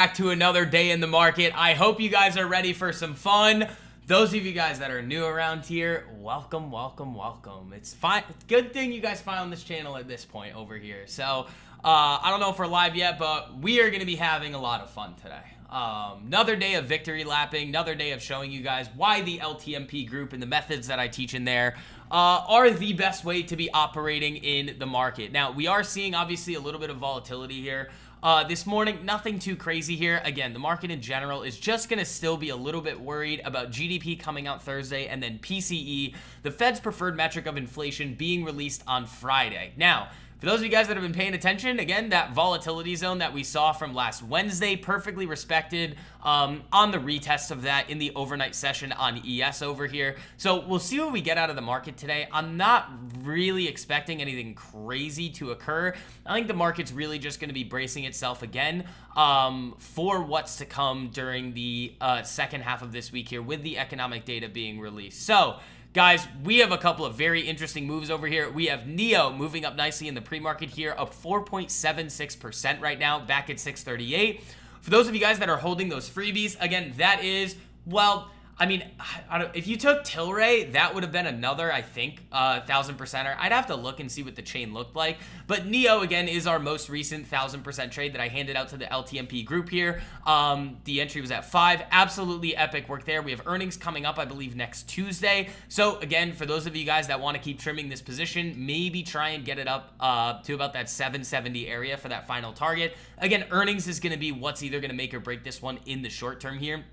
Back to another day in the market. I hope you guys are ready for some fun. Those of you guys that are new around here, welcome. It's fine. It's a good thing you guys found this channel at this point over here. So, I don't know if we're live yet, but we are going to be having a lot of fun today. Another day of victory lapping, another day of showing you guys why the LTMP group and the methods that I teach in there are the best way to be operating in the market. Now, we are seeing obviously a little bit of volatility here. This morning, nothing too crazy here. Again, the market in general is just going to still be a little bit worried about GDP coming out Thursday and then PCE, the Fed's preferred metric of inflation, being released on Friday. Now, for those of you guys that have been paying attention, again, that volatility zone that we saw from last Wednesday, perfectly respected on the retest of that in the overnight session on ES over here. So we'll see what we get out of the market today. I'm not really expecting anything crazy to occur. I think the market's really just going to be bracing itself again for what's to come during the second half of this week here with the economic data being released. So, guys, we have a couple of very interesting moves over here. We have NEO moving up nicely in the pre-market here, up 4.76% right now, back at 638. For those of you guys that are holding those freebies, again, that is, well, I mean, if you took Tlry, that would have been another, I think, 1,000%er. I'd have to look and see what the chain looked like. But NEO, again, is our most recent 1,000% trade that I handed out to the LTMP group here. The entry was at 5. Absolutely epic work there. We have earnings coming up, I believe, next Tuesday. So, again, for those of you guys that want to keep trimming this position, maybe try and get it up to about that 770 area for that final target. Again, earnings is going to be what's either going to make or break this one in the short term here.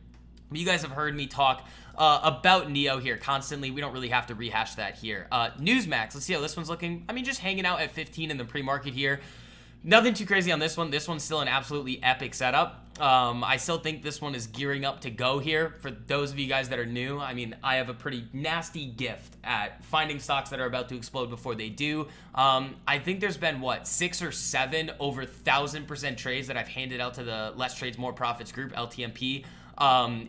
You guys have heard me talk about NEO here constantly. We don't really have to rehash that here. Newsmax, let's see how this one's looking. I mean, just hanging out at 15 in the pre-market here. Nothing too crazy on this one. This one's still an absolutely epic setup. I still think this one is gearing up to go here. For those of you guys that are new, I mean, I have a pretty nasty gift at finding stocks that are about to explode before they do. I think there's been, what, 6 or 7 over 1,000% trades that I've handed out to the Less Trades, More Profits group, LTMP.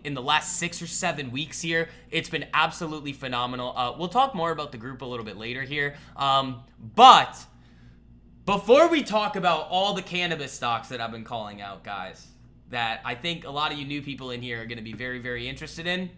In the last 6 or 7 weeks here. It's been absolutely phenomenal. We'll talk more about the group a little bit later here. But before we talk about all the cannabis stocks that I've been calling out, guys, that I think a lot of you new people in here are going to be very, very interested in,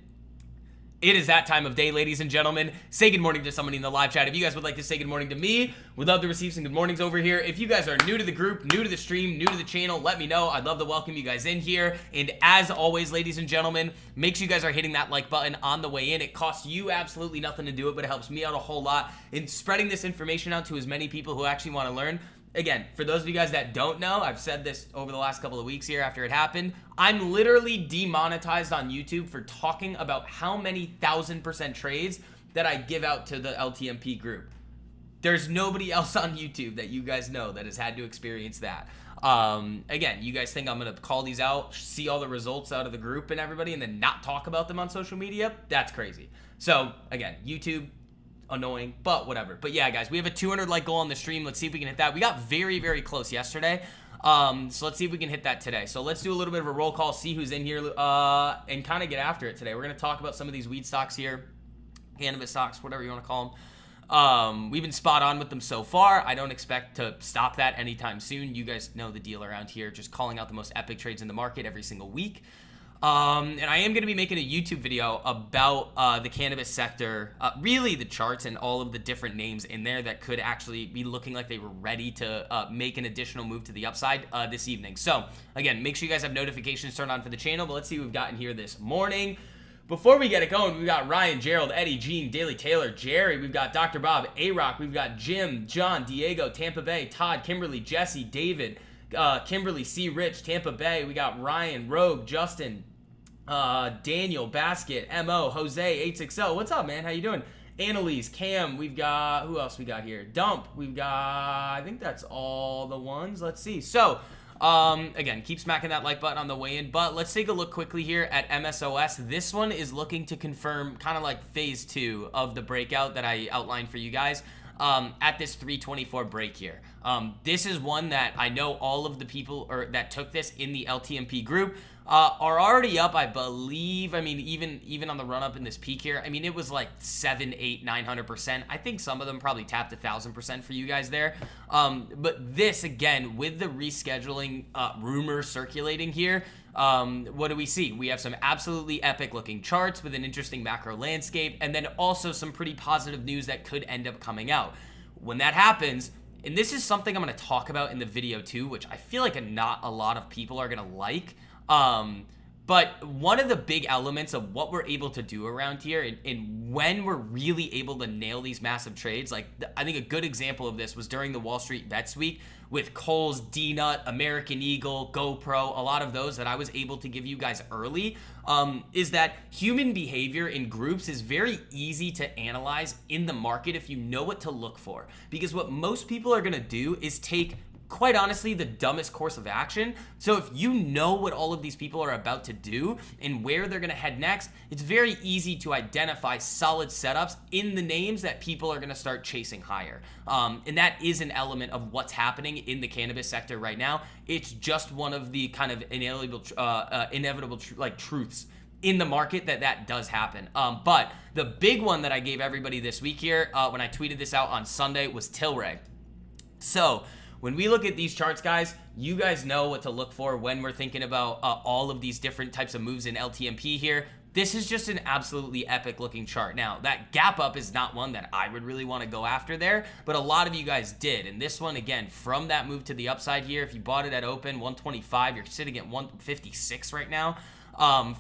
it is that time of day, ladies and gentlemen. Say good morning to somebody in the live chat. If you guys would like to say good morning to me, we'd love to receive some good mornings over here. If you guys are new to the group, new to the stream, new to the channel, let me know. I'd love to welcome you guys in here. And as always, ladies and gentlemen, make sure you guys are hitting that like button on the way in. It costs you absolutely nothing to do it, but it helps me out a whole lot in spreading this information out to as many people who actually want to learn. Again, for those of you guys that don't know, I've said this over the last couple of weeks here after it happened. I'm literally demonetized on YouTube for talking about how many 1,000% trades that I give out to the LTMP group. There's nobody else on YouTube that you guys know that has had to experience that. Again, you guys think I'm going to call these out, see all the results out of the group and everybody, and then not talk about them on social media? That's crazy. So, again, YouTube, annoying, but whatever. But yeah, guys, we have a 200 like goal on the stream. Let's see if we can hit that. We got very, very close yesterday. So let's see if we can hit that today. So let's do a little bit of a roll call, see who's in here, and kind of get after it today. We're going to talk about some of these weed stocks here, cannabis stocks, whatever you want to call them. We've been spot on with them so far. I don't expect to stop that anytime soon. You guys know the deal around here, just calling out the most epic trades in the market every single week. And I am going to be making a YouTube video about the cannabis sector, really the charts and all of the different names in there that could actually be looking like they were ready to make an additional move to the upside this evening. So, again, make sure you guys have notifications turned on for the channel, but let's see what we've got in here this morning. Before we get it going, we've got Ryan, Gerald, Eddie, Gene, Daily Taylor, Jerry, we've got Dr. Bob, A-Rock, we've got Jim, John, Diego, Tampa Bay, Todd, Kimberly, Jesse, David, Kimberly, C. Rich, Tampa Bay, we got Ryan, Rogue, Justin, Daniel, Basket, MO, Jose, 860. What's up, man? How you doing? Annalise, Cam, we've got, who else we got here? Dump, we've got, I think that's all the ones. Let's see. So, again, keep smacking that like button on the way in, but let's take a look quickly here at MSOS. This one is looking to confirm kind of like phase 2 of the breakout that I outlined for you guys. at this 324 break here. This is one that I know all of the people that took this in the LTMP group are already up, I believe. I mean, even on the run up in this peak here, I mean, it was like 7, 8, 900%. I think some of them probably tapped 1,000% for you guys there. But this, again, with the rescheduling rumor circulating here, what do we see? We have some absolutely epic looking charts with an interesting macro landscape, and then also some pretty positive news that could end up coming out. When that happens, and this is something I'm going to talk about in the video too, which I feel like not a lot of people are going to like. But one of the big elements of what we're able to do around here and when we're really able to nail these massive trades, like I think a good example of this was during the Wall Street Bets Week with Kohl's, D-Nut, American Eagle, GoPro, a lot of those that I was able to give you guys early, is that human behavior in groups is very easy to analyze in the market if you know what to look for. Because what most people are going to do is take, quite honestly, the dumbest course of action. So if you know what all of these people are about to do and where they're going to head next, it's very easy to identify solid setups in the names that people are going to start chasing higher. And that is an element of what's happening in the cannabis sector right now. It's just one of the kind of inevitable truths in the market that does happen. But the big one that I gave everybody this week here, when I tweeted this out on Sunday, was Tlry. So when we look at these charts, guys, you guys know what to look for when we're thinking about all of these different types of moves in LTMP here. This is just an absolutely epic looking chart. Now, that gap up is not one that I would really want to go after there, but a lot of you guys did. And this one, again, from that move to the upside here, if you bought it at open, 125, you're sitting at 156 right now.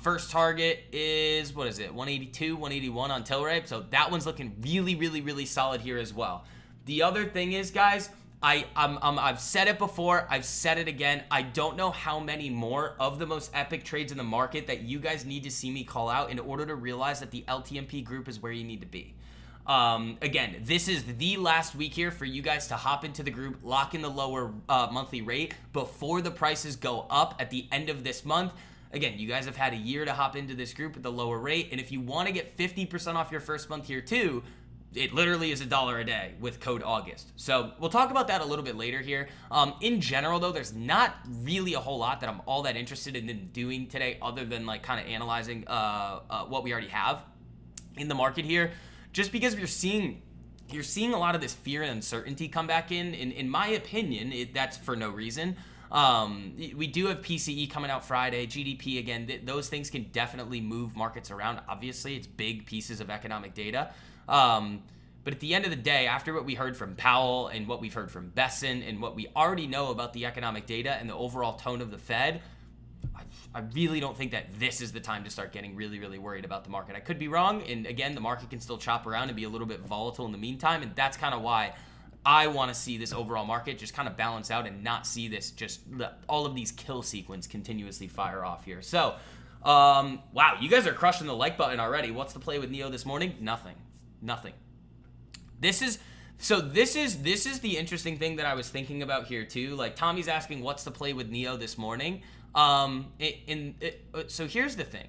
First target is, what is it, 182, 181 on Tlry. So that one's looking really, really, really solid here as well. The other thing is, guys, I've said it before, I've said it again, I don't know how many more of the most epic trades in the market that you guys need to see me call out in order to realize that the LTMP group is where you need to be. Again, this is the last week here for you guys to hop into the group, lock in the lower monthly rate before the prices go up at the end of this month. Again, you guys have had a year to hop into this group at the lower rate, and if you want to get 50% off your first month here too, it literally is $1 a day with code August. So we'll talk about that a little bit later here. In general, though, there's not really a whole lot that I'm all that interested in doing today other than like kind of analyzing what we already have in the market here. Just because you're seeing a lot of this fear and uncertainty come back in my opinion, that's for no reason. We do have PCE coming out Friday, GDP again. Those things can definitely move markets around. Obviously, it's big pieces of economic data. But at the end of the day, after what we heard from Powell and what we've heard from Besson and what we already know about the economic data and the overall tone of the Fed, I really don't think that this is the time to start getting really, really worried about the market. I could be wrong, and again, the market can still chop around and be a little bit volatile in the meantime, and that's kind of why I want to see this overall market just kind of balance out and not see this all of these kill sequence continuously fire off here. So, wow, you guys are crushing the like button already. What's the play with Neo this morning? Nothing. This is the interesting thing that I was thinking about here too. Like Tommy's asking, what's the play with Neo this morning? So here's the thing.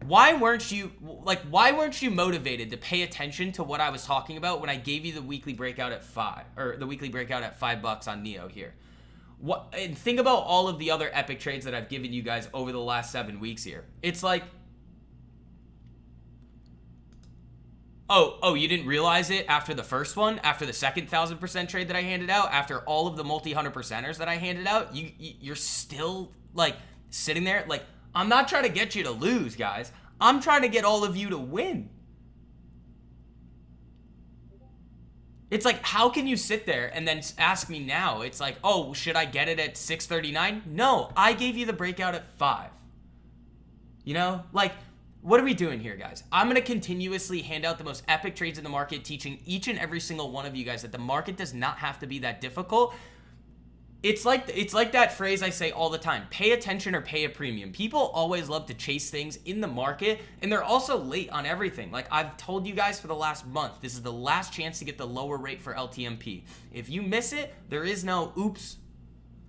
Why weren't you motivated to pay attention to what I was talking about when I gave you the weekly breakout at $5 on Neo here? And think about all of the other epic trades that I've given you guys over the last 7 weeks here. It's like, Oh, you didn't realize it after the first one, after the second 1,000% trade that I handed out, after all of the multi-100 percenters that I handed out, you're still like sitting there. Like, I'm not trying to get you to lose, guys. I'm trying to get all of you to win. It's like, how can you sit there and then ask me now? It's like, oh, should I get it at 639? No, I gave you the breakout at 5. You know, like, what are we doing here, guys? I'm going to continuously hand out the most epic trades in the market, teaching each and every single one of you guys that the market does not have to be that difficult. It's like that phrase I say all the time, pay attention or pay a premium. People always love to chase things in the market, and they're also late on everything. Like I've told you guys for the last month, this is the last chance to get the lower rate for LTMP. If you miss it, there is no, oops,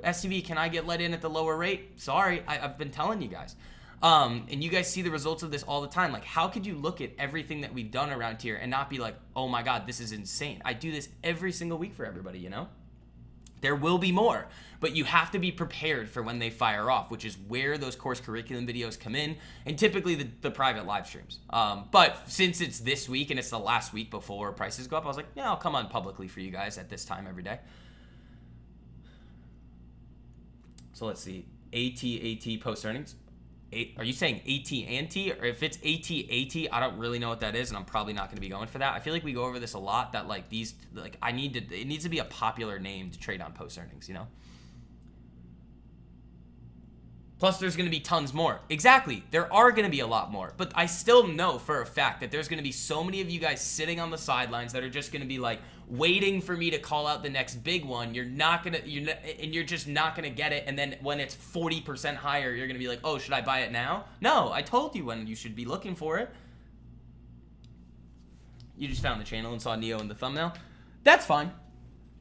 SUV, can I get let in at the lower rate? Sorry, I've been telling you guys. And you guys see the results of this all the time. Like, how could you look at everything that we've done around here and not be like, oh my God, this is insane. I do this every single week for everybody, you know? There will be more, but you have to be prepared for when they fire off, which is where those course curriculum videos come in, and typically the private live streams. But since it's this week and it's the last week before prices go up, I was like, yeah, I'll come on publicly for you guys at this time every day. So let's see, AT post earnings. Are you saying AT, or if it's AT, I don't really know what that is, and I'm probably not going to be going for that. I feel like we go over this a lot, that like these, like it needs to be a popular name to trade on post earnings, you know? Plus, there's going to be tons more. Exactly. There are going to be a lot more. But I still know for a fact that there's going to be so many of you guys sitting on the sidelines that are just going to be like waiting for me to call out the next big one. You're just not going to get it. And then when it's 40% higher, you're going to be like, oh, should I buy it now? No, I told you when you should be looking for it. You just found the channel and saw Neo in the thumbnail. That's fine.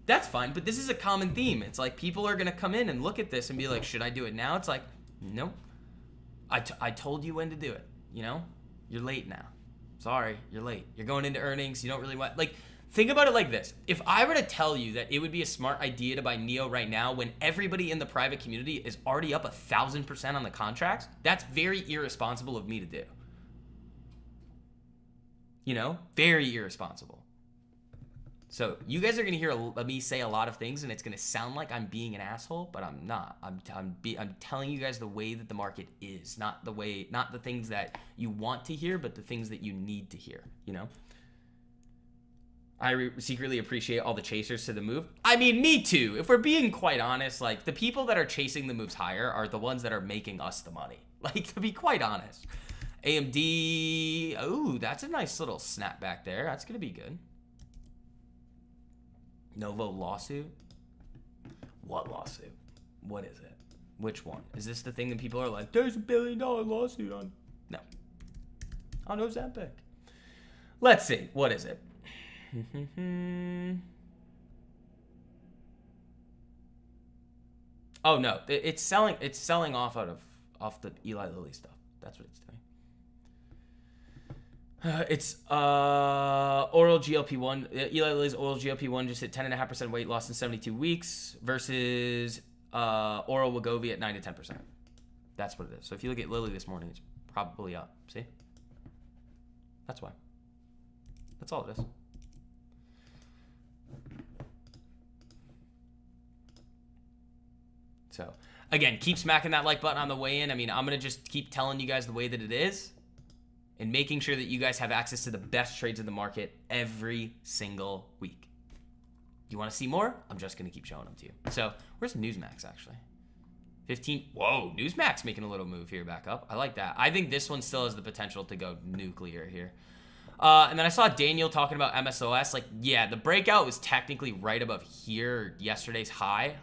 That's fine. But this is a common theme. It's like people are going to come in and look at this and be like, should I do it now? It's like, nope. I told you when to do it, you know? You're late now. Sorry, you're late. You're going into earnings. You don't really want... Like, think about it like this. If I were to tell you that it would be a smart idea to buy Neo right now when everybody in the private community is already up 1,000% on the contracts, that's very irresponsible of me to do. You know? Very irresponsible. So you guys are going to hear me say a lot of things, and it's going to sound like I'm being an asshole, but I'm not. I'm telling you guys the way that the market is, not the things that you want to hear, but the things that you need to hear, you know? I secretly appreciate all the chasers to the move. I mean, me too. If we're being quite honest, like, the people that are chasing the moves higher are the ones that are making us the money. Like, to be quite honest. AMD, oh, that's a nice little snapback there. That's going to be good. Novo lawsuit? What lawsuit? What is it? Which one? Is this the thing that people are like, there's $1 billion lawsuit on? No. On Ozempic. Let's see. What is it? Oh no, it's selling off the Eli Lilly stuff. That's what it's doing. It's oral GLP-1. Eli Lilly's oral GLP-1 just hit 10.5% weight loss in 72 weeks versus oral Wegovy at 9 to 10%. That's what it is. So if you look at Lilly this morning, it's probably up. See? That's why. That's all it is. So again, keep smacking that like button on the way in. I mean, I'm going to just keep telling you guys the way that it is, and making sure that you guys have access to the best trades in the market every single week. You want to see more? I'm just going to keep showing them to you. So where's Newsmax actually? 15. Whoa, Newsmax making a little move here back up. I like that. I think this one still has the potential to go nuclear here. And then I saw Daniel talking about MSOS. Like, yeah, the breakout was technically right above here, yesterday's high.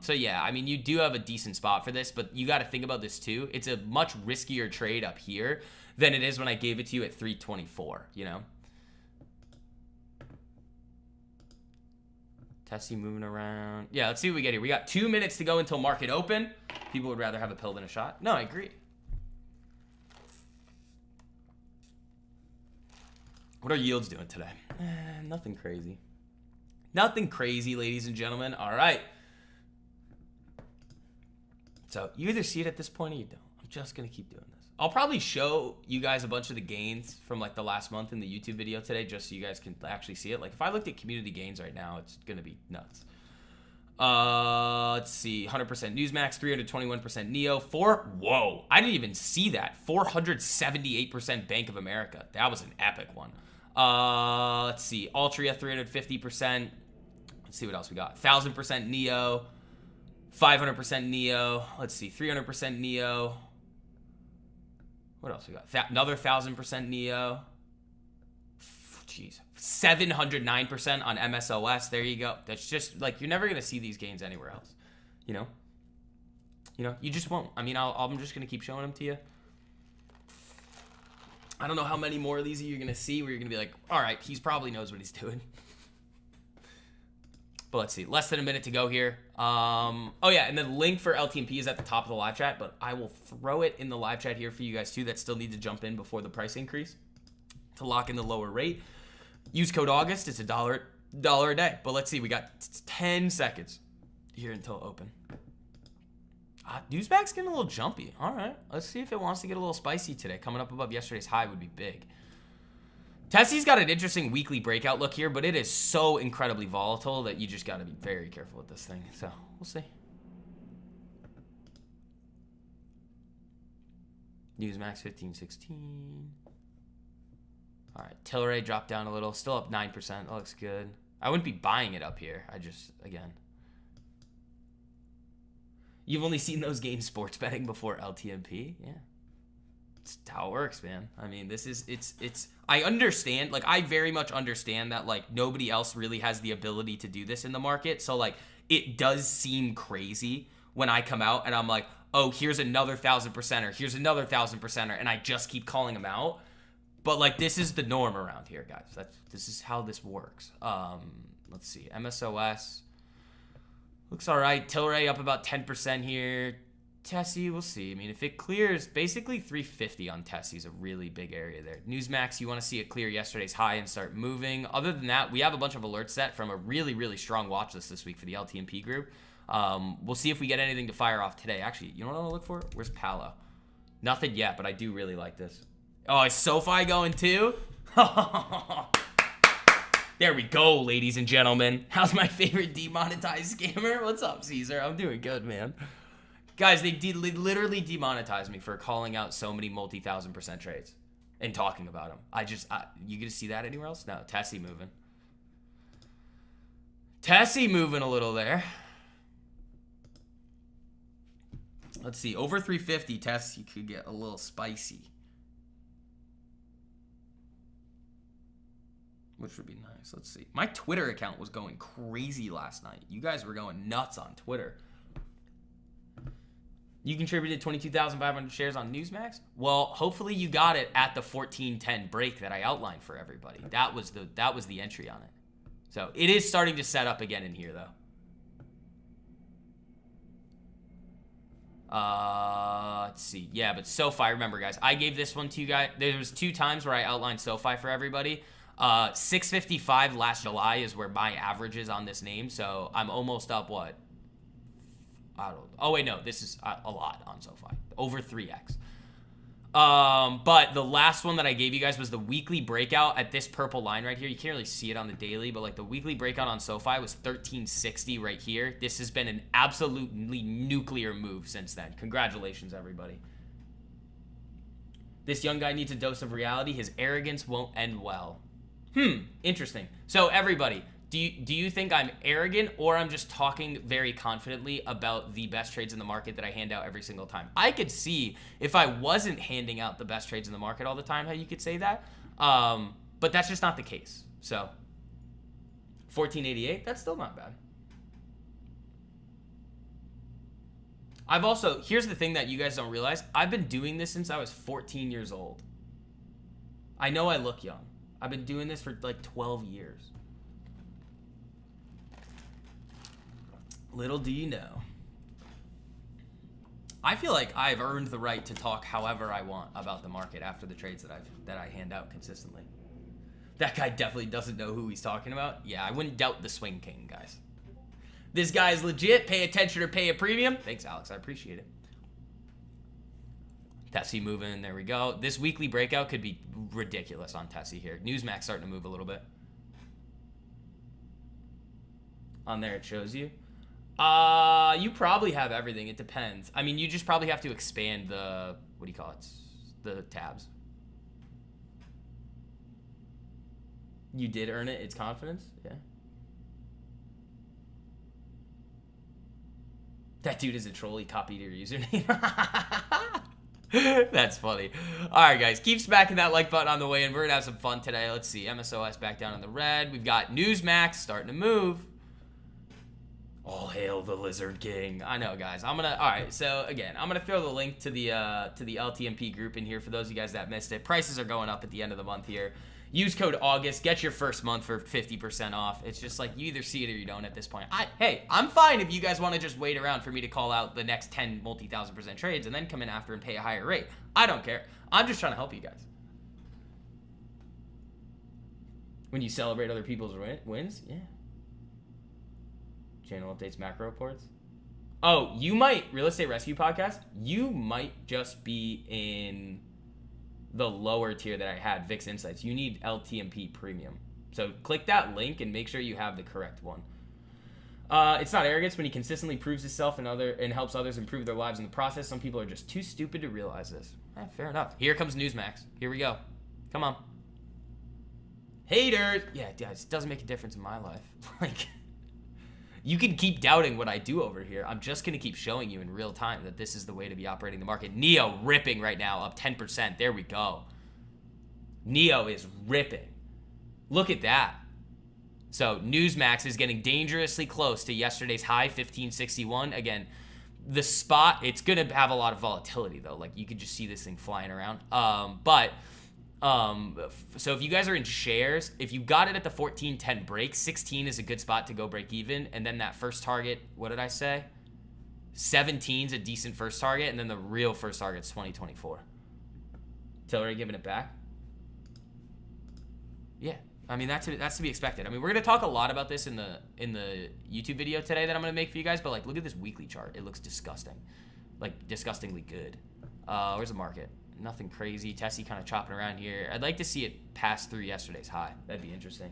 So yeah, I mean, you do have a decent spot for this, but you got to think about this too. It's a much riskier trade up here than it is when I gave it to you at 324, you know? Tessie moving around. Yeah, let's see what we get here. We got 2 minutes to go until market open. People would rather have a pill than a shot. No, I agree. What are yields doing today? Nothing crazy. Nothing crazy, ladies and gentlemen. All right. So you either see it at this point or you don't. I'm just going to keep doing this. I'll probably show you guys a bunch of the gains from like the last month in the YouTube video today, just so you guys can actually see it. Like if I looked at community gains right now, it's going to be nuts. Let's see. 100% Newsmax, 321% Neo, whoa, I didn't even see that. 478% Bank of America. That was an epic one. Let's see. Altria, 350%. Let's see what else we got. 1,000% Neo, 500% Neo. Let's see. 300% Neo. What else we got? Another 1,000% Neo. Jeez. 709% on MSOS. There you go. That's just like, you're never going to see these gains anywhere else. You know? You just won't. I mean, I'm just going to keep showing them to you. I don't know how many more of these you're going to see where you're going to be like, all right, he probably knows what he's doing. But let's see, less than a minute to go here. Oh yeah, and the link for LTMP is at the top of the live chat, but I will throw it in the live chat here for you guys too that still need to jump in before the price increase to lock in the lower rate. Use code August. It's $1 a day. But let's see, we got 10 seconds here until open. Newsback's getting a little jumpy. All right, let's see if it wants to get a little spicy today. Coming up above yesterday's high would be big. Tessie's got an interesting weekly breakout look here, but it is so incredibly volatile that you just got to be very careful with this thing. So we'll see. Newsmax 1516. All right, Tlry dropped down a little, still up 9%. That looks good. I wouldn't be buying it up here. I just, again, you've only seen those games sports betting before LTMP. Yeah. It's how it works, man. I mean, this is, it's, I understand, like, I very much understand that, like, nobody else really has the ability to do this in the market. So, like, it does seem crazy when I come out and I'm like, oh, here's another 1,000%er, here's another 1,000%er, and I just keep calling them out. But, like, this is the norm around here, guys. This is how this works. Let's see, MSOS looks all right. Tlry up about 10% here. Tessie, we'll see. I mean, if it clears, basically 350 on Tessie is a really big area there. Newsmax, you want to see it clear yesterday's high and start moving. Other than that, we have a bunch of alerts set from a really, really strong watch list this week for the LTMP group. We'll see if we get anything to fire off today. Actually, you know what I want to look for? Where's Palo? Nothing yet, but I do really like this. Oh, is Sofi going too? There we go, ladies and gentlemen. How's my favorite demonetized scammer? What's up, Caesar? I'm doing good, man. Guys, they literally demonetized me for calling out so many multi-1,000% trades and talking about them. You gonna see that anywhere else? No, Tessie moving. Tessie moving a little there. Let's see, over 350, Tessie could get a little spicy. Which would be nice. Let's see. My Twitter account was going crazy last night. You guys were going nuts on Twitter. You contributed 22,500 shares on Newsmax? Well, hopefully you got it at the 1410 break that I outlined for everybody. That was the entry on it. So it is starting to set up again in here, though. Let's see. Yeah, but Sofi, remember, guys, I gave this one to you guys. There was 2 times where I outlined Sofi for everybody. 655 last July is where my average is on this name. So I'm almost up, what? I don't. Oh wait, no. This is a lot on Sofi. Over 3x. But the last one that I gave you guys was the weekly breakout at this purple line right here. You can't really see it on the daily, but like the weekly breakout on Sofi was 1360 right here. This has been an absolutely nuclear move since then. Congratulations, everybody. This young guy needs a dose of reality. His arrogance won't end well. Interesting. So everybody, do you think I'm arrogant, or I'm just talking very confidently about the best trades in the market that I hand out every single time? I could see if I wasn't handing out the best trades in the market all the time, how you could say that. But that's just not the case. So 1488, that's still not bad. I've also, here's the thing that you guys don't realize. I've been doing this since I was 14 years old. I know I look young. I've been doing this for like 12 years. Little do you know. I feel like I've earned the right to talk however I want about the market after the trades that I hand out consistently. That guy definitely doesn't know who he's talking about. Yeah, I wouldn't doubt the swing king, guys. This guy is legit. Pay attention or pay a premium. Thanks, Alex. I appreciate it. Tessie moving. There we go. This weekly breakout could be ridiculous on Tessie here. Newsmax starting to move a little bit. On there it shows you. You probably have everything. It depends. I mean, you just probably have to expand the, what do you call it? The tabs. You did earn it. It's confidence. Yeah. That dude is a troll. He copied your username. That's funny. All right, guys. Keep smacking that like button on the way, and we're going to have some fun today. Let's see. MSOS back down in the red. We've got Newsmax starting to move. All hail the Lizard King. I know, guys. All right, so again, I'm gonna throw the link to the LTMP group in here for those of you guys that missed it. Prices are going up at the end of the month here. Use code August. Get your first month for 50% off. It's just like you either see it or you don't at this point. Hey, I'm fine if you guys want to just wait around for me to call out the next 10 multi-1,000% trades and then come in after and pay a higher rate. I don't care. I'm just trying to help you guys. When you celebrate other people's wins? Yeah. Channel updates, macro reports. Oh, you might, Real Estate Rescue Podcast, you might just be in the lower tier that I had, VIX Insights. You need LTMP Premium. So click that link and make sure you have the correct one. It's not arrogance when he consistently proves himself and helps others improve their lives in the process. Some people are just too stupid to realize this. Fair enough. Here comes Newsmax. Here we go. Come on. Haters. Yeah, guys, it doesn't make a difference in my life. Like, you can keep doubting what I do over here. I'm just going to keep showing you in real time that this is the way to be operating the market. NEO ripping right now, up 10%. There we go. NEO is ripping. Look at that. So Newsmax is getting dangerously close to yesterday's high, 1561. Again, the spot, it's going to have a lot of volatility, though. Like, you could just see this thing flying around. So if you guys are in shares, if you got it at the 14.10 break, 16 is a good spot to go break even. And then that first target, what did I say? 17 is a decent first target. And then the real first target is 2024. Tlry giving it back. Yeah. I mean, that's to be expected. I mean, we're going to talk a lot about this in the YouTube video today that I'm going to make for you guys. But, like, look at this weekly chart. It looks disgusting. Like, disgustingly good. Where's the market? Nothing crazy. Tessie kind of chopping around here. I'd like to see it pass through yesterday's high. That'd be interesting.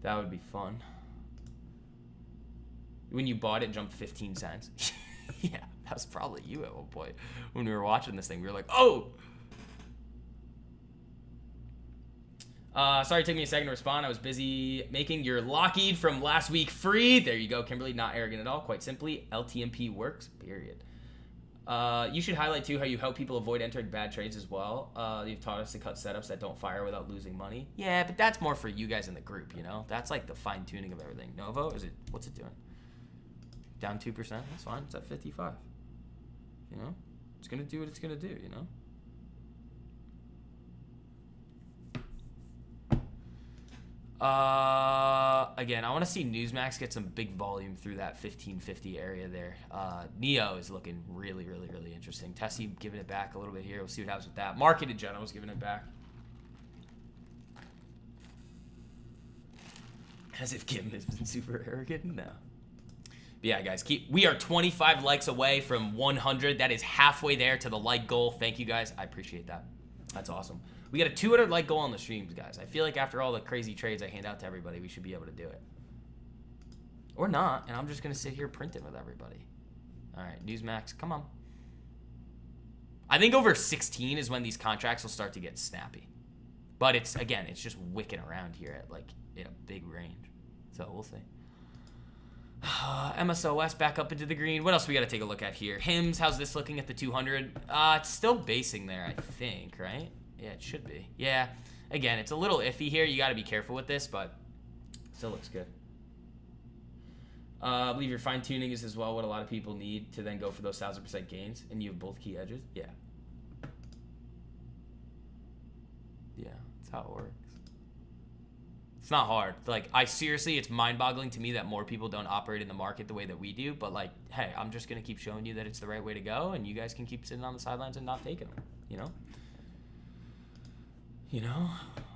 That would be fun. When you bought it, jumped 15 cents. Yeah, that was probably you at one point. When we were watching this thing, we were like, oh! Sorry, it took me a second to respond. I was busy making your Lockheed from last week free. There you go, Kimberly. Not arrogant at all. Quite simply, LTMP works, period. You should highlight, too, how you help people avoid entering bad trades as well. You've taught us to cut setups that don't fire without losing money. Yeah, but that's more for you guys in the group, you know? That's like the fine-tuning of everything. Novo, what's it doing? Down 2%? That's fine. It's at 55. You know? It's going to do what it's going to do, you know? Again, I want to see Newsmax get some big volume through that 1550 area there. NEO is looking really, really, really interesting. Tessie giving it back a little bit here. We'll see what happens with that. Market in general is giving it back. As if Kim has been super arrogant? No. But yeah, guys, we are 25 likes away from 100. That is halfway there to the like goal. Thank you, guys. I appreciate that. That's awesome. We got a 200 like goal on the streams, guys. I feel like after all the crazy trades I hand out to everybody, we should be able to do it. Or not, and I'm just going to sit here printing with everybody. All right, Newsmax, come on. I think over 16 is when these contracts will start to get snappy. But it's, again, it's just wicking around here at, like, in a big range. So we'll see. MSOS back up into the green. What else we got to take a look at here? HIMS, how's this looking at the 200? It's still basing there, I think, right? Yeah, it should be. Yeah. Again, it's a little iffy here. You got to be careful with this, but still looks good. I believe your fine-tuning is as well what a lot of people need to then go for those 1,000% gains, and you have both key edges. Yeah. Yeah, that's how it works. It's not hard. Like, seriously, it's mind-boggling to me that more people don't operate in the market the way that we do, but, like, hey, I'm just going to keep showing you that it's the right way to go, and you guys can keep sitting on the sidelines and not taking them, you know? You know,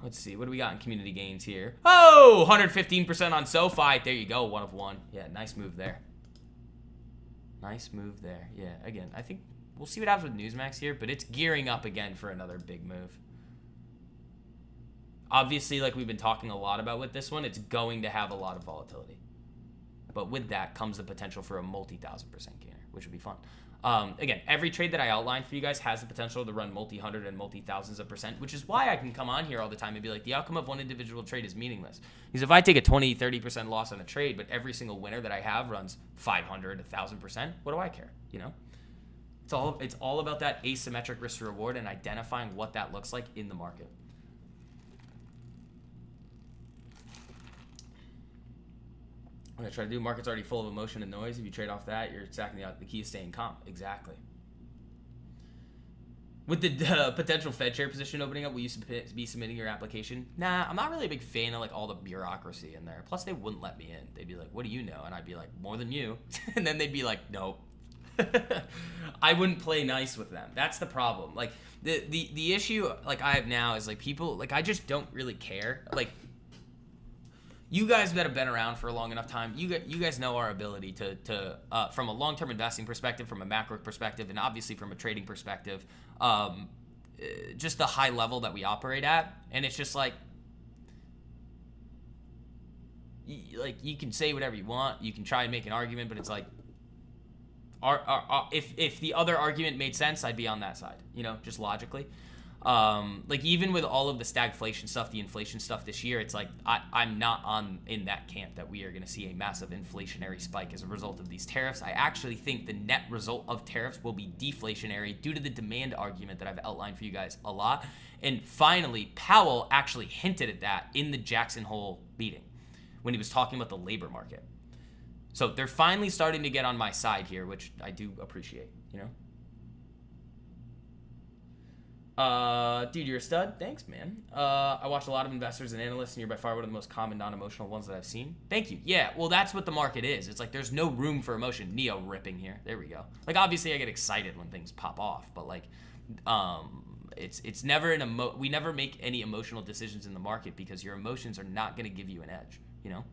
let's see. What do we got in community gains here? Oh, 115% on Sofi. There you go. 1 of 1. Yeah, nice move there. Nice move there. Yeah, again, I think we'll see what happens with Newsmax here, but it's gearing up again for another big move. Obviously, like we've been talking a lot about with this one, it's going to have a lot of volatility. But with that comes the potential for a multi-1,000% gainer, which would be fun. Again, every trade that I outlined for you guys has the potential to run multi-hundred and multi-thousands of percent, which is why I can come on here all the time and be like, the outcome of one individual trade is meaningless. Because if I take a 20, 30% loss on a trade, but every single winner that I have runs 500, 1,000%, what do I care? You know? It's all about that asymmetric risk to reward and identifying what that looks like in the market. What I try to do, market's already full of emotion and noise. If you trade off that, you're stacking the key is staying calm. Exactly. With the potential Fed chair position opening up, will you be submitting your application? Nah, I'm not really a big fan of like all the bureaucracy in there. Plus, they wouldn't let me in. They'd be like, "What do you know?" And I'd be like, "More than you." And then they'd be like, "Nope." I wouldn't play nice with them. That's the problem. Like the issue like I have now is like people like I just don't really care. Like you guys that have been around for a long enough time, you guys know our ability to from a long-term investing perspective, from a macro perspective, and obviously from a trading perspective, just the high level that we operate at. And it's just like you can say whatever you want, you can try and make an argument, but it's like if the other argument made sense, I'd be on that side, you know, just logically. Like even with all of the stagflation stuff, the inflation stuff this year, it's like I'm not in that camp that we are going to see a massive inflationary spike as a result of these tariffs. I actually think the net result of tariffs will be deflationary due to the demand argument that I've outlined for you guys a lot. And finally, Powell actually hinted at that in the Jackson Hole meeting when he was talking about the labor market. So they're finally starting to get on my side here, which I do appreciate, you know? Dude, you're a stud. Thanks, man. I watch a lot of investors and analysts, and you're by far one of the most common non-emotional ones that I've seen. Thank you. Yeah, well, that's what the market is. It's like there's no room for emotion. Neo ripping here. There we go. Like, obviously, I get excited when things pop off, but like, it's never we never make any emotional decisions in the market because your emotions are not going to give you an edge, you know?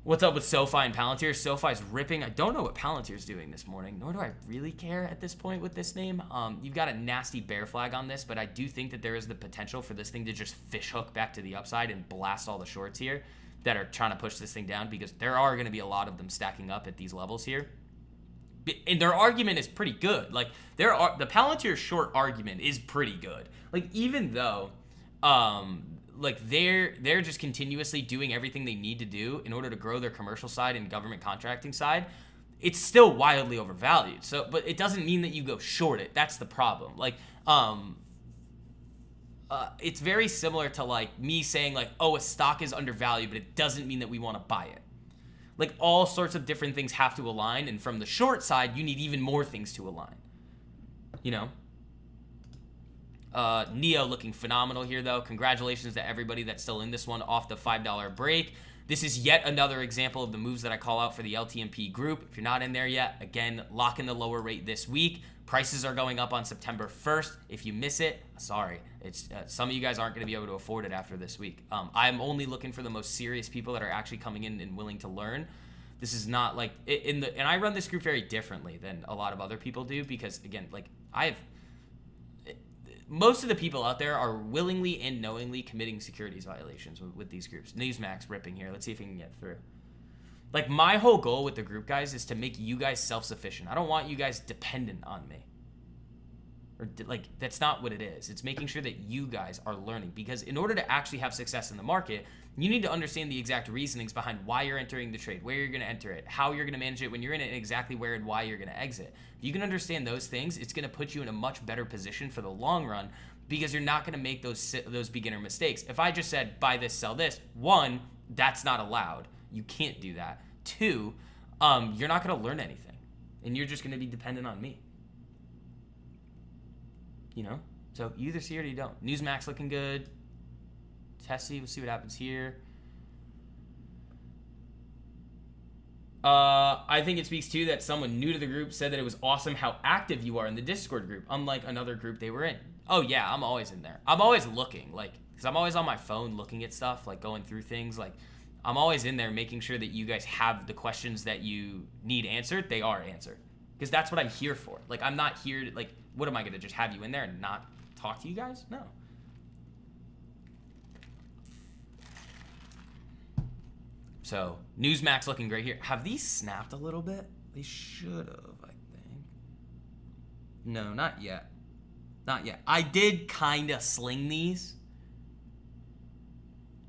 What's up with Sofi and Palantir? Sofi's ripping. I don't know what Palantir's doing this morning, nor do I really care at this point with this name. You've got a nasty bear flag on this, but I do think that there is the potential for this thing to just fishhook back to the upside and blast all the shorts here that are trying to push this thing down, because there are going to be a lot of them stacking up at these levels here. And their argument is pretty good. Like the Palantir short argument is pretty good. Like even though like they're just continuously doing everything they need to do in order to grow their commercial side and government contracting side, it's still wildly overvalued. So, but it doesn't mean that you go short it. That's the problem. Like, it's very similar to like me saying like, oh, a stock is undervalued, but it doesn't mean that we want to buy it. Like all sorts of different things have to align, and from the short side, you need even more things to align. You know? Neo looking phenomenal here, though. Congratulations to everybody that's still in this one off the $5 break. This is yet another example of the moves that I call out for the LTMP group. If you're not in there yet, again, lock in the lower rate this week. Prices are going up on September 1st. If you miss it, sorry. It's some of you guys aren't going to be able to afford it after this week. I'm only looking for the most serious people that are actually coming in and willing to learn. This is not like and I run this group very differently than a lot of other people do, because again, like most of the people out there are willingly and knowingly committing securities violations with these groups. Newsmax ripping here. Let's see if we can get through. Like, my whole goal with the group, guys, is to make you guys self-sufficient. I don't want you guys dependent on me. Or, like, that's not what it is. It's making sure that you guys are learning. Because in order to actually have success in the market, you need to understand the exact reasonings behind why you're entering the trade, where you're going to enter it, how you're going to manage it when you're in it, and exactly where and why you're going to exit. If you can understand those things, it's going to put you in a much better position for the long run, because you're not going to make those beginner mistakes. If I just said, buy this, sell this, one, that's not allowed. You can't do that. Two, you're not going to learn anything, and you're just going to be dependent on me. You know? So you either see it or you don't. Newsmax looking good. Tessie, we'll see what happens here. I think it speaks too that someone new to the group said that it was awesome how active you are in the Discord group, unlike another group they were in. Oh yeah, I'm always in there. I'm always looking, like, because I'm always on my phone looking at stuff, like going through things. Like, I'm always in there making sure that you guys have the questions that you need answered. They are answered, because that's what I'm here for. Like, I'm not here to, like, what am I going to just have you in there and not talk to you guys? No. So, Newsmax looking great here. Have these snapped a little bit? They should have, I think. No, not yet. Not yet. I did kind of sling these.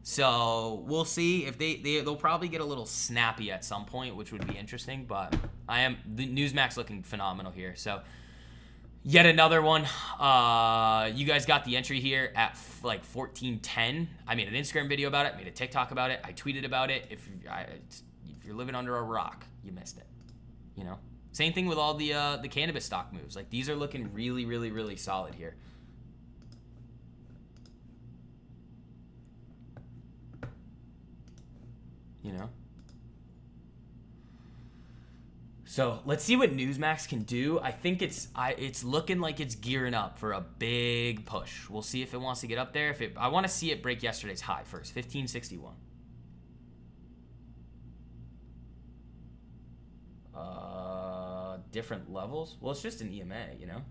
So, we'll see if they'll probably get a little snappy at some point, which would be interesting. But the Newsmax looking phenomenal here. So, yet another one. You guys got the entry here at like 14:10. I made an Instagram video about it, made a TikTok about it, I tweeted about it. If you're living under a rock, you missed it. You know, Same thing with all the cannabis stock moves. Like, these are looking really, really, really solid here. You know? So let's see what Newsmax can do. I think it's looking like it's gearing up for a big push. We'll see if it wants to get up there. I want to see it break yesterday's high first, 1561. Different levels. Well, it's just an EMA, you know.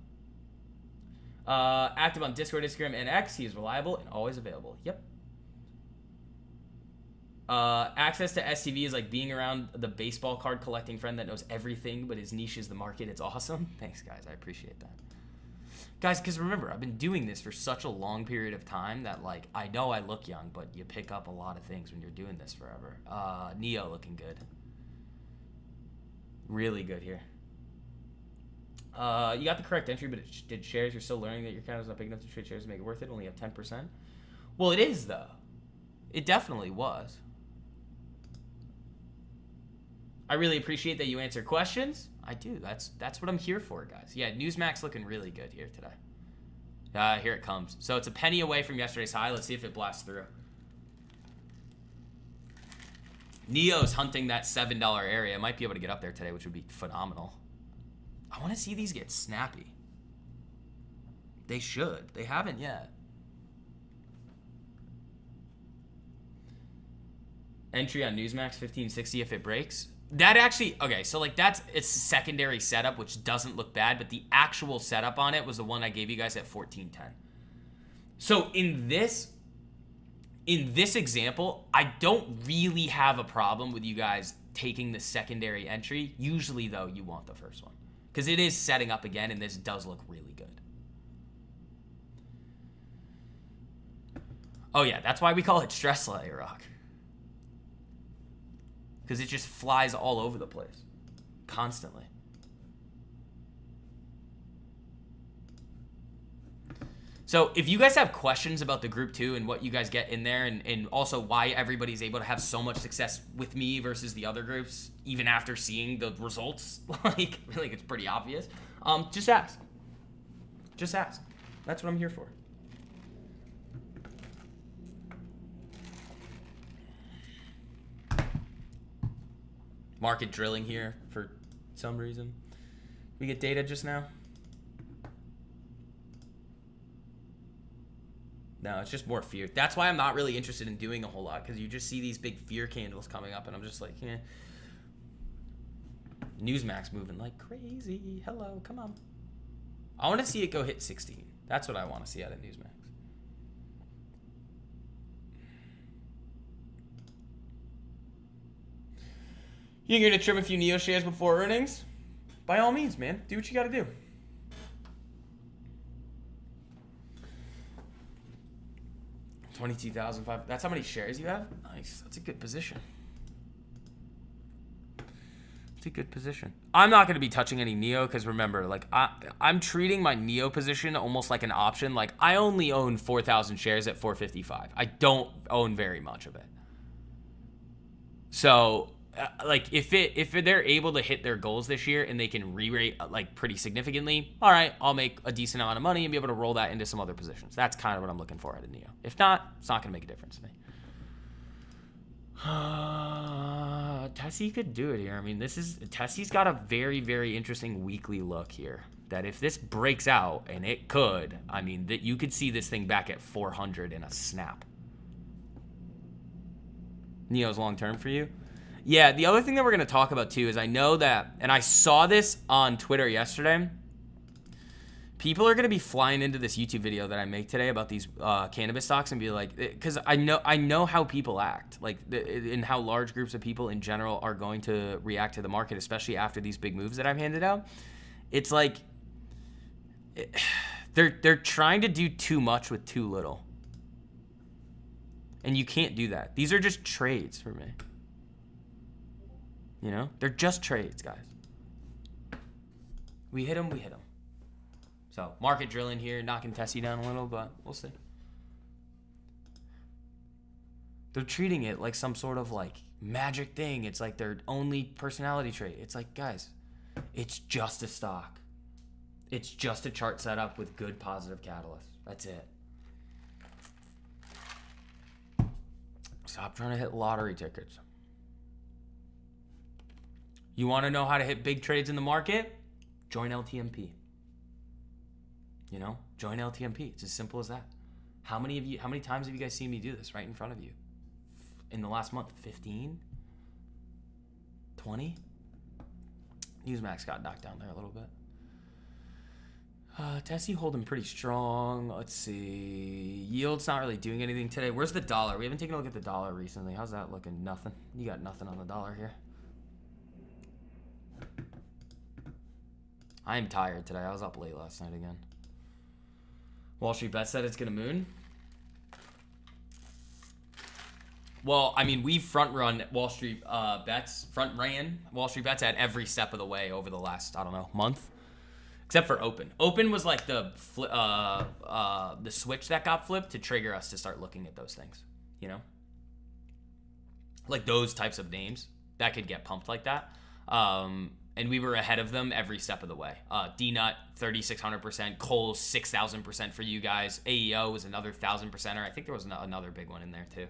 Active on Discord, Instagram, and X. He is reliable and always available. Yep. Access to STV is like being around the baseball card collecting friend that knows everything, but his niche is the market. It's awesome. Thanks, guys. I appreciate that. Guys, because remember, I've been doing this for such a long period of time that, like, I know I look young, but you pick up a lot of things when you're doing this forever. Neo looking good. Really good here. You got the correct entry, but it did shares. You're still learning that your account is not big enough to trade shares to make it worth it. Only have 10%. Well, it is, though. It definitely was. I really appreciate that you answer questions. I do. That's what I'm here for, guys. Yeah, Newsmax looking really good here today. Here it comes. So it's a penny away from yesterday's high. Let's see if it blasts through. Neo's hunting that $7 area. Might be able to get up there today, which would be phenomenal. I want to see these get snappy. They should. They haven't yet. Entry on Newsmax 1560 if it breaks. That actually, okay, so like it's a secondary setup, which doesn't look bad, but the actual setup on it was the one I gave you guys at 1410. So in this example, I don't really have a problem with you guys taking the secondary entry. Usually, though, you want the first one because it is setting up again, and this does look really good. Oh, yeah, that's why we call it stress layer rock. Because it just flies all over the place constantly. So if you guys have questions about the group 2 and what you guys get in there and also why everybody's able to have so much success with me versus the other groups, even after seeing the results, like it's pretty obvious, just ask. Just ask. That's what I'm here for. Market drilling here for some reason. We get data just now. No, it's just more fear. That's why I'm not really interested in doing a whole lot, because you just see these big fear candles coming up, and I'm just like, eh. Newsmax moving like crazy. Hello, come on. I want to see it go hit 16. That's what I want to see out of Newsmax. You're going to trim a few Neo shares before earnings? By all means, man. Do what you got to do. $22,500. That's how many shares you have? Nice. That's a good position. It's a good position. I'm not going to be touching any Neo because remember, like I'm treating my Neo position almost like an option. Like I only own 4,000 shares at 455. I don't own very much of it. So like if they're able to hit their goals this year and they can re-rate like pretty significantly, all right, I'll make a decent amount of money and be able to roll that into some other positions. That's kind of what I'm looking for out of Neo. If not, it's not going to make a difference to me. Tessie could do it here. I mean, Tessie's got a very, very interesting weekly look here. That if this breaks out, and it could, I mean, that you could see this thing back at 400 in a snap. Neo's long term for you. Yeah, the other thing that we're going to talk about, too, is I know that, and I saw this on Twitter yesterday, people are going to be flying into this YouTube video that I make today about these cannabis stocks and be like, because I know how people act, like, and how large groups of people in general are going to react to the market, especially after these big moves that I've handed out. It's like, they're trying to do too much with too little. And you can't do that. These are just trades for me. You know, they're just trades, guys. We hit them, we hit them. So, market drilling here, knocking Tessie down a little, but we'll see. They're treating it like some sort of, like, magic thing. It's like their only personality trait. It's like, guys, It's just a stock. It's just a chart setup with good positive catalysts. That's it. Stop trying to hit lottery tickets. You want to know how to hit big trades in the market? Join LTMP. You know, join LTMP. It's as simple as that. How many times have you guys seen me do this right in front of you? In the last month, 15? 20? Newsmax got knocked down there a little bit. Tessie holding pretty strong. Let's see. Yield's not really doing anything today. Where's the dollar? We haven't taken a look at the dollar recently. How's that looking? Nothing. You got nothing on the dollar here. I am tired today. I was up late last night again. Wall Street Bet said it's going to moon. Well, I mean, we've front-run Wall Street Bets, front-ran Wall Street Bets at every step of the way over the last, I don't know, month. Except for Open. Open was like the switch that got flipped to trigger us to start looking at those things, you know? Like those types of names that could get pumped like that. And we were ahead of them every step of the way. D-Nut, 3,600%. Kohl's, 6,000% for you guys. AEO was another 1,000%er. I think there was another big one in there too.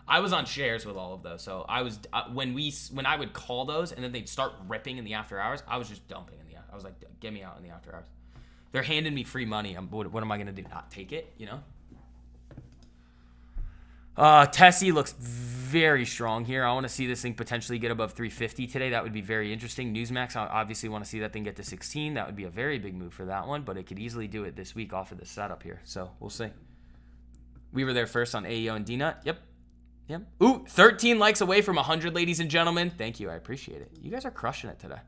I was on shares with all of those. So I was when I would call those and then they'd start ripping in the after hours, I was just dumping in the I was like, get me out in the after hours. They're handing me free money. What am I going to do? Not take it, you know? Tessie looks very strong here. I want to see this thing potentially get above 350 today. That would be very interesting. Newsmax, I obviously want to see that thing get to 16. That would be a very big move for that one, but it could easily do it this week off of this setup here. So we'll see. We were there first on AEO and D-Nut. Yep. Ooh, 13 likes away from 100, ladies and gentlemen. Thank you. I appreciate it. You guys are crushing it today.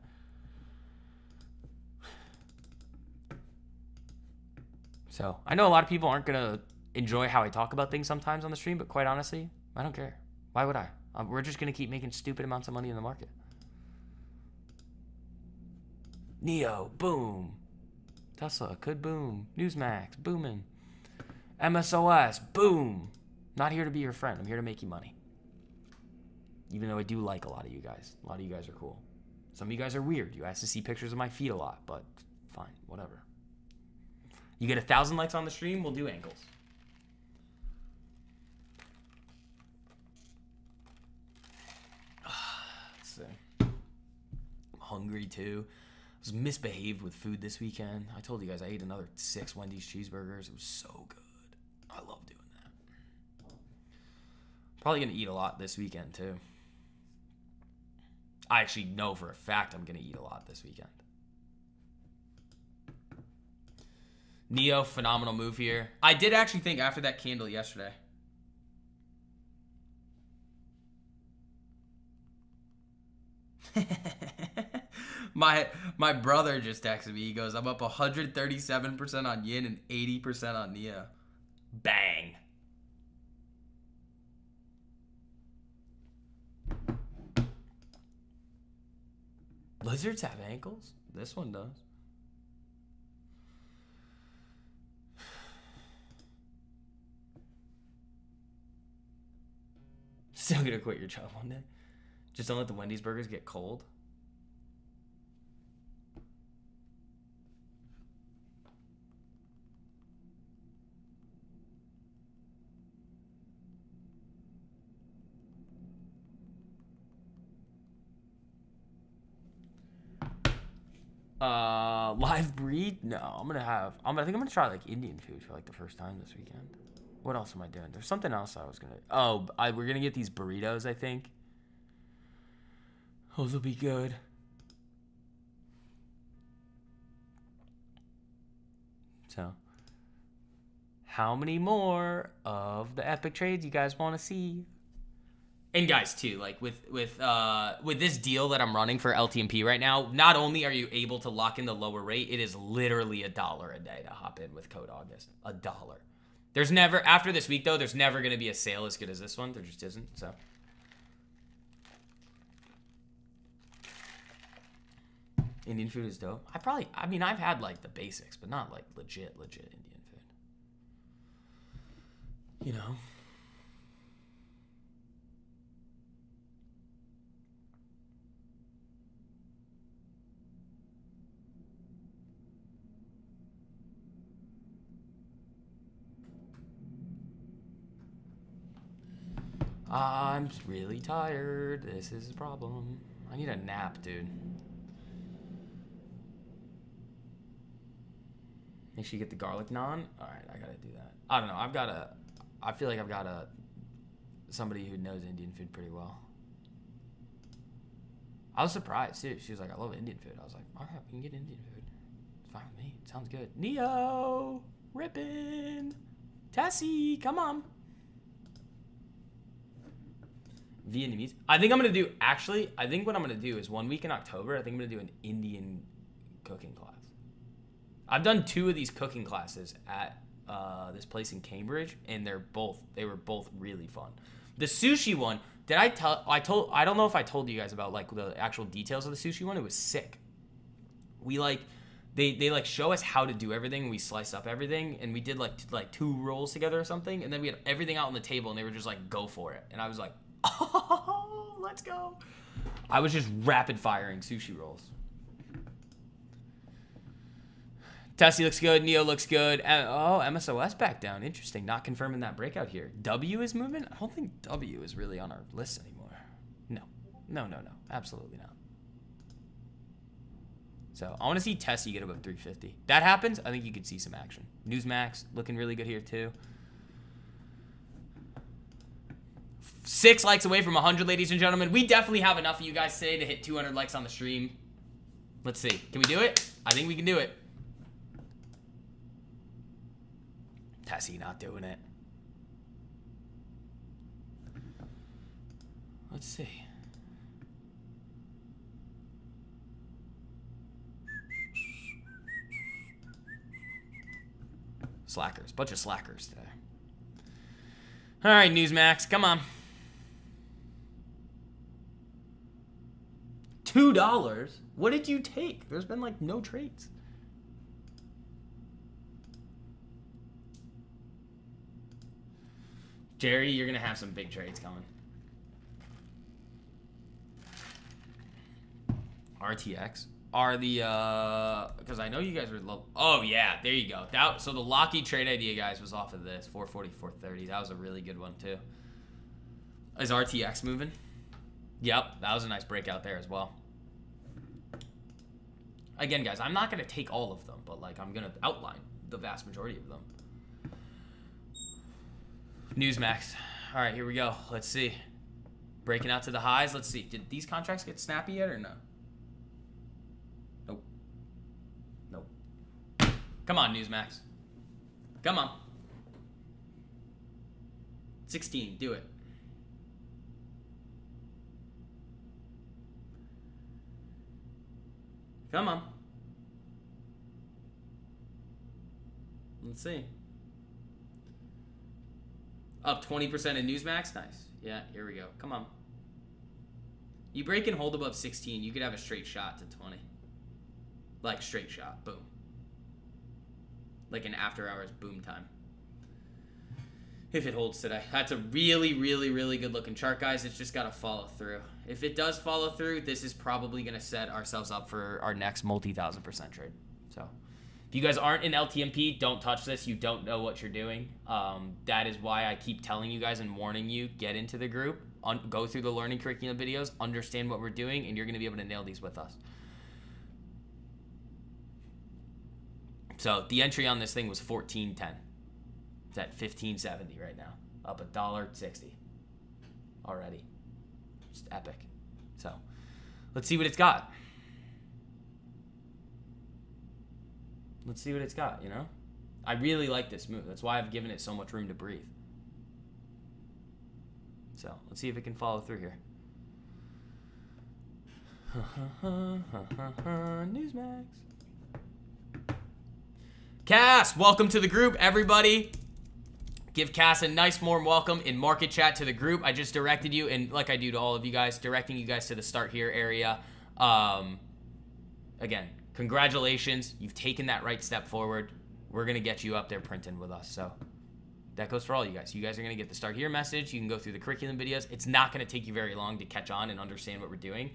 So I know a lot of people aren't going to enjoy how I talk about things sometimes on the stream, but quite honestly, I don't care. Why would I? We're just going to keep making stupid amounts of money in the market. Neo, boom. Tesla, could boom. Newsmax, booming. MSOS, boom. Not here to be your friend. I'm here to make you money. Even though I do like a lot of you guys. A lot of you guys are cool. Some of you guys are weird. You ask to see pictures of my feet a lot, but fine, whatever. You get 1,000 likes on the stream, we'll do ankles. Let's see. I'm hungry too. I was misbehaved with food this weekend. I told you guys I ate another 6 Wendy's cheeseburgers. It was so good. I love doing that. Probably going to eat a lot this weekend too. I actually know for a fact I'm going to eat a lot this weekend. Neo, phenomenal move here. I did actually think after that candle yesterday. My brother just texted me. He goes, I'm up 137% on Yin and 80% on Neo. Bang. Lizards have ankles? This one does. Still gonna quit your job one day. Just don't let the Wendy's burgers get cold. Live breed? No, I think I'm gonna try like Indian food for like the first time this weekend. What else am I doing? There's something else I was gonna. Oh, we're gonna get these burritos, I think. Those will be good. So, how many more of the epic trades you guys want to see? And guys, too, like with this deal that I'm running for LTMP right now, not only are you able to lock in the lower rate, it is literally $1 a day to hop in with code August. $1. There's never, after this week though, there's never going to be a sale as good as this one. There just isn't, so. Indian food is dope. I mean, I've had like the basics, but not like legit Indian food. You know? I'm really tired. This is a problem. I need a nap, dude. Make sure you get the garlic naan. All right, I gotta do that. I don't know. I feel like I've got somebody who knows Indian food pretty well. I was surprised too. She was like, I love Indian food. I was like, all right, we can get Indian food. It's fine with me. It sounds good. Neo, Rippin, Tessie, come on. Vietnamese. I think what I'm gonna do is 1 week in October, I think I'm gonna do an Indian cooking class. I've done 2 of these cooking classes at this place in Cambridge, and they were both really fun. The sushi one, I don't know if I told you guys about like the actual details of the sushi one. It was sick. We they like show us how to do everything. We slice up everything, and we did like 2 rolls together or something, and then we had everything out on the table, and they were just like, go for it. And I was like, oh, let's go. I was just rapid firing sushi rolls. Tessie looks good. Neo looks good. Oh, MSOS back down. Interesting. Not confirming that breakout here. W is moving? I don't think W is really on our list anymore. No. Absolutely not. So I want to see Tessie get above 350. That happens, I think you could see some action. Newsmax looking really good here too. 6 likes away from 100, ladies and gentlemen. We definitely have enough of you guys today to hit 200 likes on the stream. Let's see. Can we do it? I think we can do it. Tessie not doing it. Let's see. Slackers. Bunch of slackers today. All right, Newsmax. Come on. $2? What did you take? There's been like no trades. Jerry, you're going to have some big trades coming. RTX are the, because I know you guys were low. Oh, yeah, there you go. So the Lockheed trade idea, guys, was off of this. 440, 430. That was a really good one, too. Is RTX moving? Yep, that was a nice breakout there as well. Again, guys, I'm not going to take all of them, but, like, I'm going to outline the vast majority of them. Newsmax. All right, here we go. Let's see. Breaking out to the highs. Let's see. Did these contracts get snappy yet or no? Nope. Come on, Newsmax. Come on. 16. Do it. Come on. Let's see. Up 20% in Newsmax. Nice. Yeah, here we go. Come on. You break and hold above 16, you could have a straight shot to 20. Like straight shot. Boom. Like an after hours boom time. If it holds today. That's a really, really, really good looking chart, guys. It's just got to follow through. If it does follow through, this is probably going to set ourselves up for our next multi-1,000% trade. So if you guys aren't in LTMP, don't touch this. You don't know what you're doing. That is why I keep telling you guys and warning you, get into the group, go through the learning curriculum videos, understand what we're doing, and you're going to be able to nail these with us. So the entry on this thing was 14.10. It's at 15.70 right now. Up $1.60 already. Just epic. So let's see what it's got. Let's see what it's got, you know? I really like this move. That's why I've given it so much room to breathe. So let's see if it can follow through here. Newsmax. Cass, welcome to the group, everybody. Give Cass a nice warm welcome in market chat to the group. I just directed you, and like I do to all of you guys, directing you guys to the start here area. Again, congratulations. You've taken that right step forward. We're going to get you up there printing with us. So that goes for all you guys. You guys are going to get the start here message. You can go through the curriculum videos. It's not going to take you very long to catch on and understand what we're doing.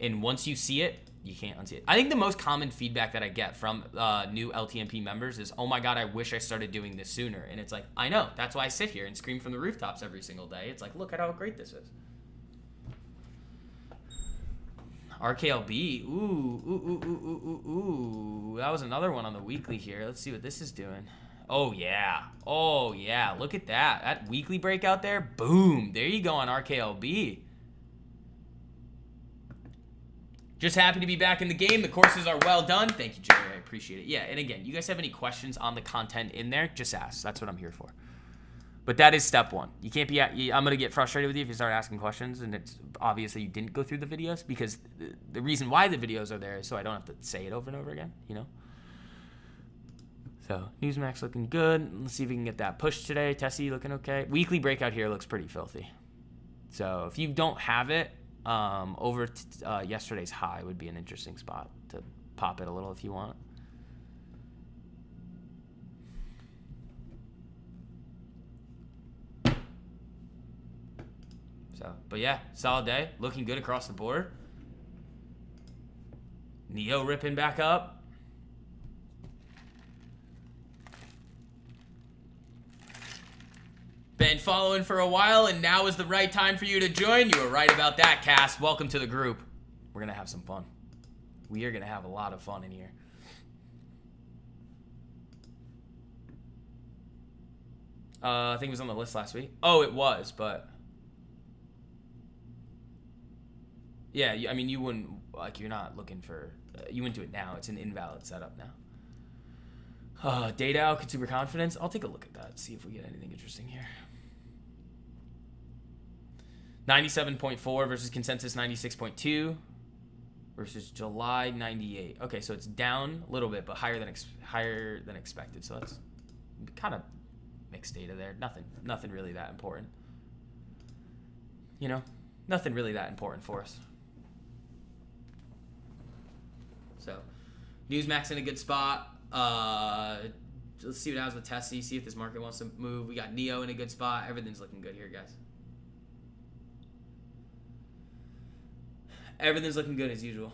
And once you see it, you can't unsee it. I think the most common feedback that I get from new LTMP members is, oh my God, I wish I started doing this sooner. And it's like, I know. That's why I sit here and scream from the rooftops every single day. It's like, look at how great this is. RKLB. Ooh. That was another one on the weekly here. Let's see what this is doing. Oh, yeah. Look at that. That weekly breakout there. Boom. There you go on RKLB. Just happy to be back in the game. The courses are well done. Thank you, Jerry. I appreciate it. Yeah, and again, you guys have any questions on the content in there, just ask. That's what I'm here for. But that is step one. You can't be. I'm gonna get frustrated with you if you start asking questions, and it's obviously you didn't go through the videos, because the reason why the videos are there is so I don't have to say it over and over again. You know. So Newsmax looking good. Let's see if we can get that push today. Tessie looking okay. Weekly breakout here looks pretty filthy. So if you don't have it, over yesterday's high would be an interesting spot to pop it a little if you want. So, but yeah, solid day. Looking good across the board. Neo ripping back up. Been following for a while, and now is the right time for you to join. You were right about that, Cass. Welcome to the group. We're going to have some fun. We are going to have a lot of fun in here. I think it was on the list last week. Oh, it was, but... Yeah, I mean, you wouldn't... Like, you're not looking for... you wouldn't do it now. It's an invalid setup now. Data out, consumer confidence. I'll take a look at that. See if we get anything interesting here. 97.4 versus consensus 96.2 versus July 98. Okay, so it's down a little bit, but higher than expected. So that's kind of mixed data there. Nothing really that important. You know, nothing really that important for us. So, Newsmax in a good spot. Let's see what happens with Tessie. See if this market wants to move. We got Neo in a good spot. Everything's looking good here, guys. Everything's looking good as usual.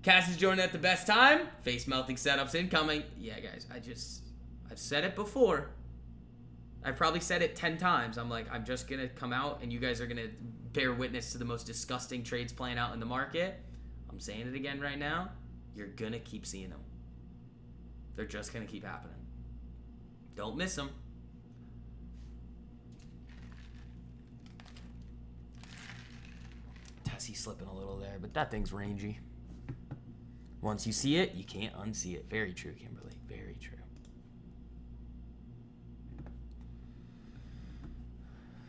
Cass is joining at the best time. Face melting setups incoming. Yeah, guys, I've said it before. I've probably said it 10 times. I'm like, I'm just going to come out and you guys are going to bear witness to the most disgusting trades playing out in the market. I'm saying it again right now. You're going to keep seeing them. They're just going to keep happening. Don't miss them. Tessie's slipping a little there, but that thing's rangy. Once you see it, you can't unsee it. Very true, Kimberly. Very true.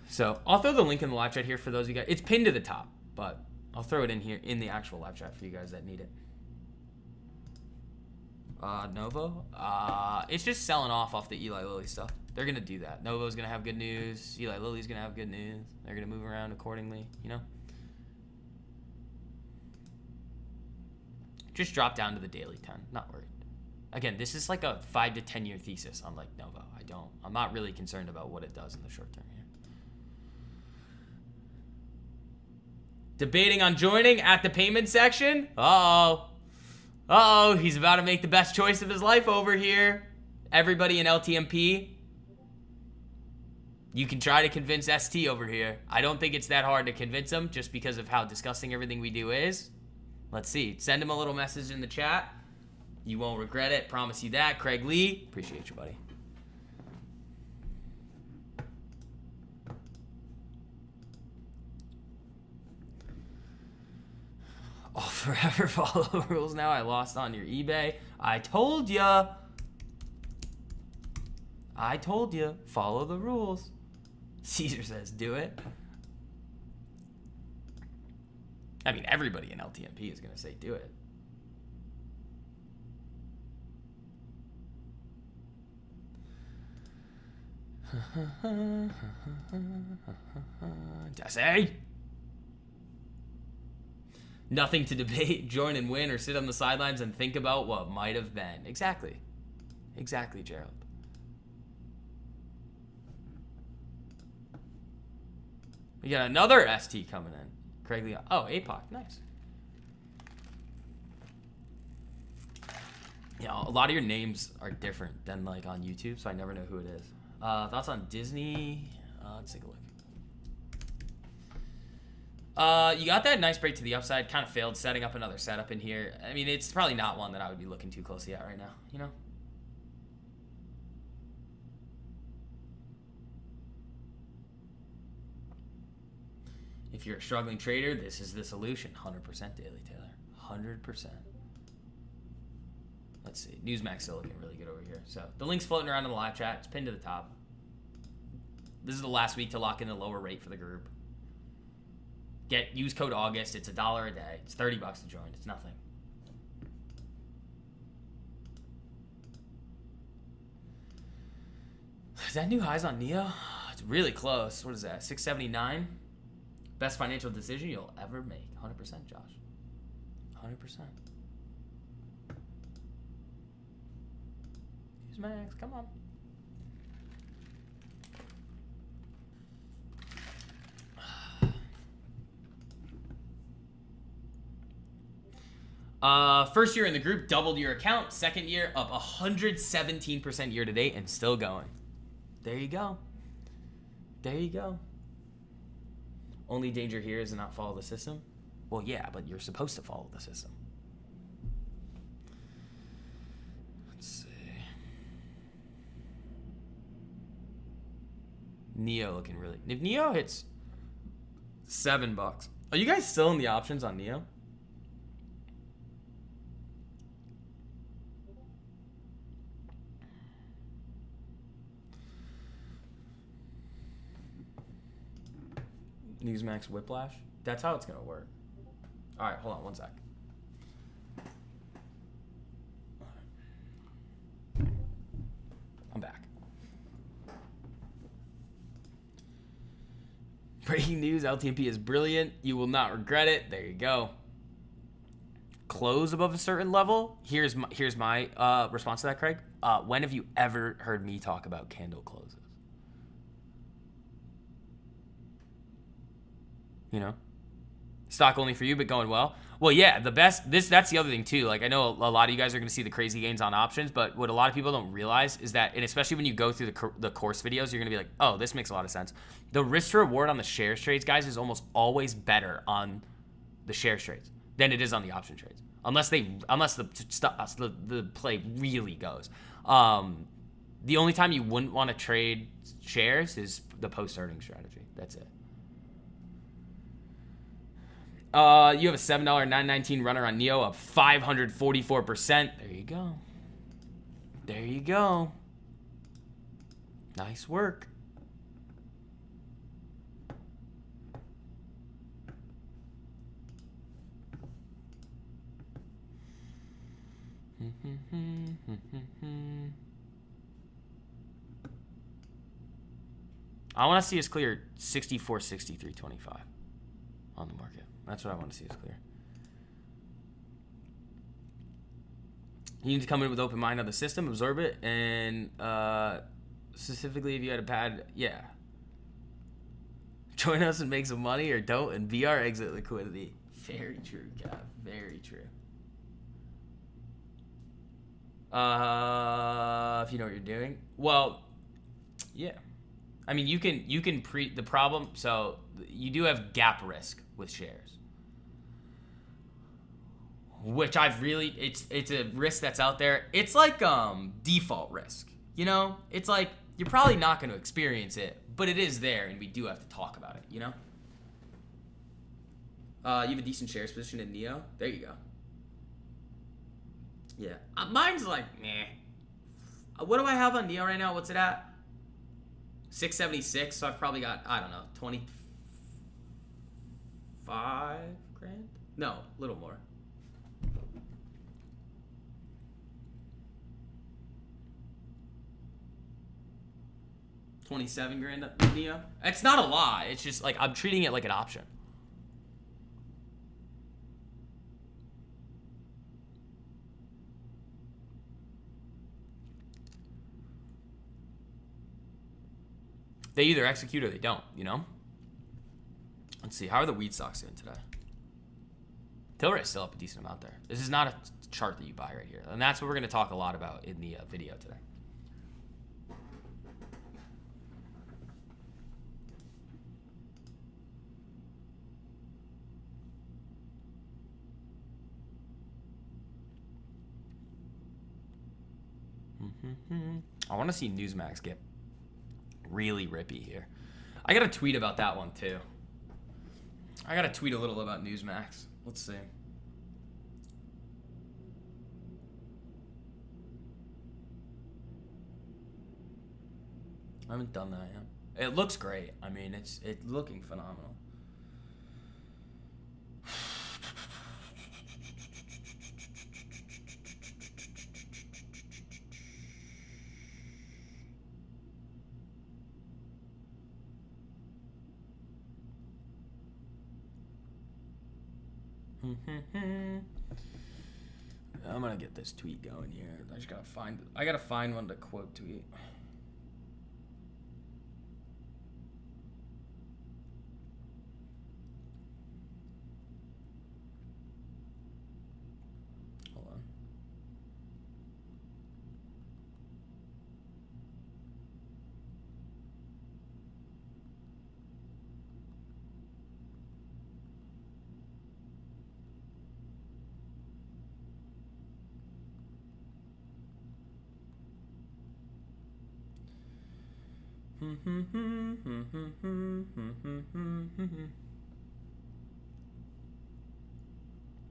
So I'll throw the link in the live chat here for those of you guys. It's pinned to the top, but I'll throw it in here in the actual live chat for you guys that need it. Novo? It's just selling off the Eli Lilly stuff. They're going to do that. Novo's going to have good news. Eli Lilly's going to have good news. They're going to move around accordingly, you know? Just drop down to the daily 10. Not worried. Again, this is like a 5 to 10 year thesis on like Novo. I'm not really concerned about what it does in the short term here. Debating on joining at the payment section. Uh-oh, he's about to make the best choice of his life over here. Everybody in LTMP, you can try to convince ST over here. I don't think it's that hard to convince him just because of how disgusting everything we do is. Let's see. Send him a little message in the chat. You won't regret it. Promise you that. Craig Lee, appreciate you, buddy. I'll forever follow the rules now. I lost on your eBay. I told ya. Follow the rules. Caesar says do it. I mean, everybody in LTMP is going to say do it. Jesse! Nothing to debate, join and win, or sit on the sidelines and think about what might have been. Exactly. Exactly, Gerald. We got another ST coming in. Craig Lee. Oh, APOC. Nice. You know, a lot of your names are different than like on YouTube, so I never know who it is. Thoughts on Disney? Let's take a look. You got that nice break to the upside. Kind of failed setting up another setup in here. I mean, it's probably not one that I would be looking too closely at right now, you know? If you're a struggling trader, this is the solution. 100% daily, Taylor. 100%. Let's see. Newsmax still looking really good over here. So the link's floating around in the live chat. It's pinned to the top. This is the last week to lock in the lower rate for the group. Use code August. It's $1 a day. It's $30 to join. It's nothing. Is that new highs on Neo? It's really close. What is that? 679. Best financial decision you'll ever make. 100%, Josh. 100%. Use Max. Come on. First year in the group, doubled your account. Second year, up 117% year to date and still going. There you go. There you go. Only danger here is to not follow the system. Well, yeah, but you're supposed to follow the system. Let's see. Neo looking really... If Neo hits $7... Are you guys still in the options on Neo? Newsmax Whiplash? That's how it's going to work. All right, hold on one sec. I'm back. Breaking news, LTMP is brilliant. You will not regret it. There you go. Close above a certain level. Here's my response to that, Craig. When have you ever heard me talk about candle closes? You know, stock only for you, but going well. Well, yeah, that's the other thing too. Like, I know a lot of you guys are going to see the crazy gains on options, but what a lot of people don't realize is that, and especially when you go through the course videos, you're going to be like, oh, this makes a lot of sense. The risk to reward on the shares trades, guys, is almost always better on the shares trades than it is on the option trades, unless the play really goes. The only time you wouldn't want to trade shares is the post-earnings strategy. That's it. You have a $7.919 runner on Neo, up 544%. There you go. There you go. Nice work. I want to see us clear 64, 63, 25 on the market. That's what I want to see is clear. You need to come in with open mind on the system, absorb it, and specifically if you had a bad, yeah. Join us and make some money, or don't and be our exit liquidity. Very true, Gav. Very true. If you know what you're doing. Well, yeah. I mean, you can the problem, so you do have gap risk with shares, which it's a risk that's out there. It's like default risk, you know? It's like you're probably not going to experience it, but it is there, and we do have to talk about it, you know? You have a decent shares position in Neo. There you go. Yeah. Mine's like, meh. What do I have on Neo right now? What's it at? 676, so I've probably got, I don't know, 25 grand? No, a little more. $27 grand Neo. It's not a lot. It's just like I'm treating it like an option. They either execute or they don't, you know? Let's see. How are the weed stocks doing today? Tlry is still up a decent amount there. This is not a chart that you buy right here. And that's what we're going to talk a lot about in the video today. I want to see Newsmax get really rippy here. I got to tweet about that one too. I got to tweet a little about Newsmax. Let's see. I haven't done that yet. It looks great. I mean, it's looking phenomenal. I'm gonna get this tweet going here. I gotta find one to quote tweet. Hold on.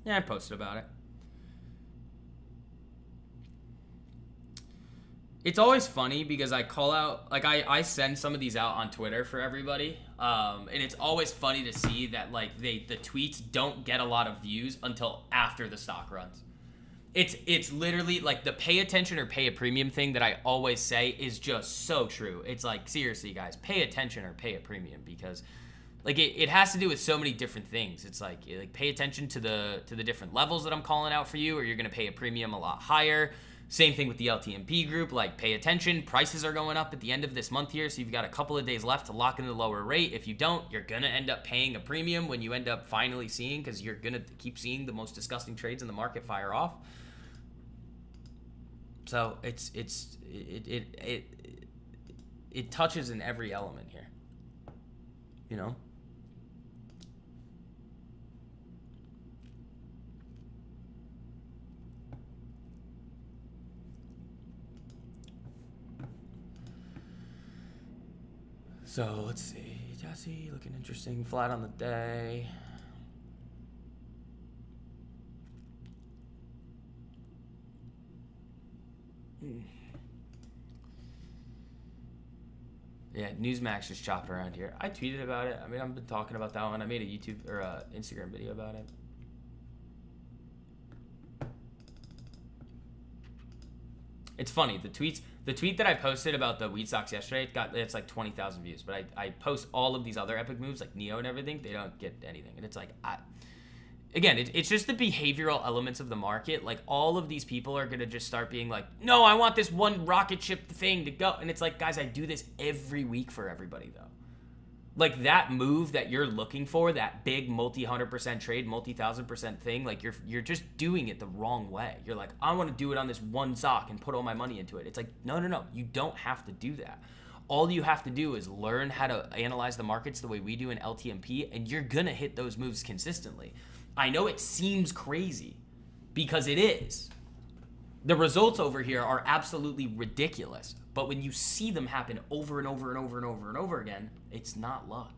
Yeah, I posted about it. It's always funny because I call out, like I send some of these out on Twitter for everybody, and it's always funny to see that like the tweets don't get a lot of views until after the stock runs. It's literally like the pay attention or pay a premium thing that I always say is just so true. It's like, seriously guys, pay attention or pay a premium, because like it has to do with so many different things. It's like pay attention to the different levels that I'm calling out for you, or you're gonna pay a premium a lot higher. Same thing with the LTMP group, like pay attention. Prices are going up at the end of this month here, so you've got a couple of days left to lock in the lower rate. If you don't, you're gonna end up paying a premium when you end up finally seeing, because you're gonna keep seeing the most disgusting trades in the market fire off. So it touches in every element here, you know. So let's see, Jesse looking interesting, flat on the day. Yeah, Newsmax just chopped around here. I tweeted about it. I mean, I've been talking about that one. I made a YouTube or Instagram video about it. It's funny, the tweet that I posted about the wheat stocks yesterday, it's like 20,000 views. But I post all of these other epic moves like Neo and everything. They don't get anything, and it's like again, it's just the behavioral elements of the market. Like, all of these people are going to just start being like, no, I want this one rocket ship thing to go. And it's like, guys, I do this every week for everybody, though. Like, that move that you're looking for, that big multi-100% trade, multi-1000% thing, like, you're just doing it the wrong way. You're like, I want to do it on this one stock and put all my money into it. It's like, no. You don't have to do that. All you have to do is learn how to analyze the markets the way we do in LTMP, and you're going to hit those moves consistently. I know it seems crazy, because it is. The results over here are absolutely ridiculous. But when you see them happen over and over and over and over and over again, it's not luck.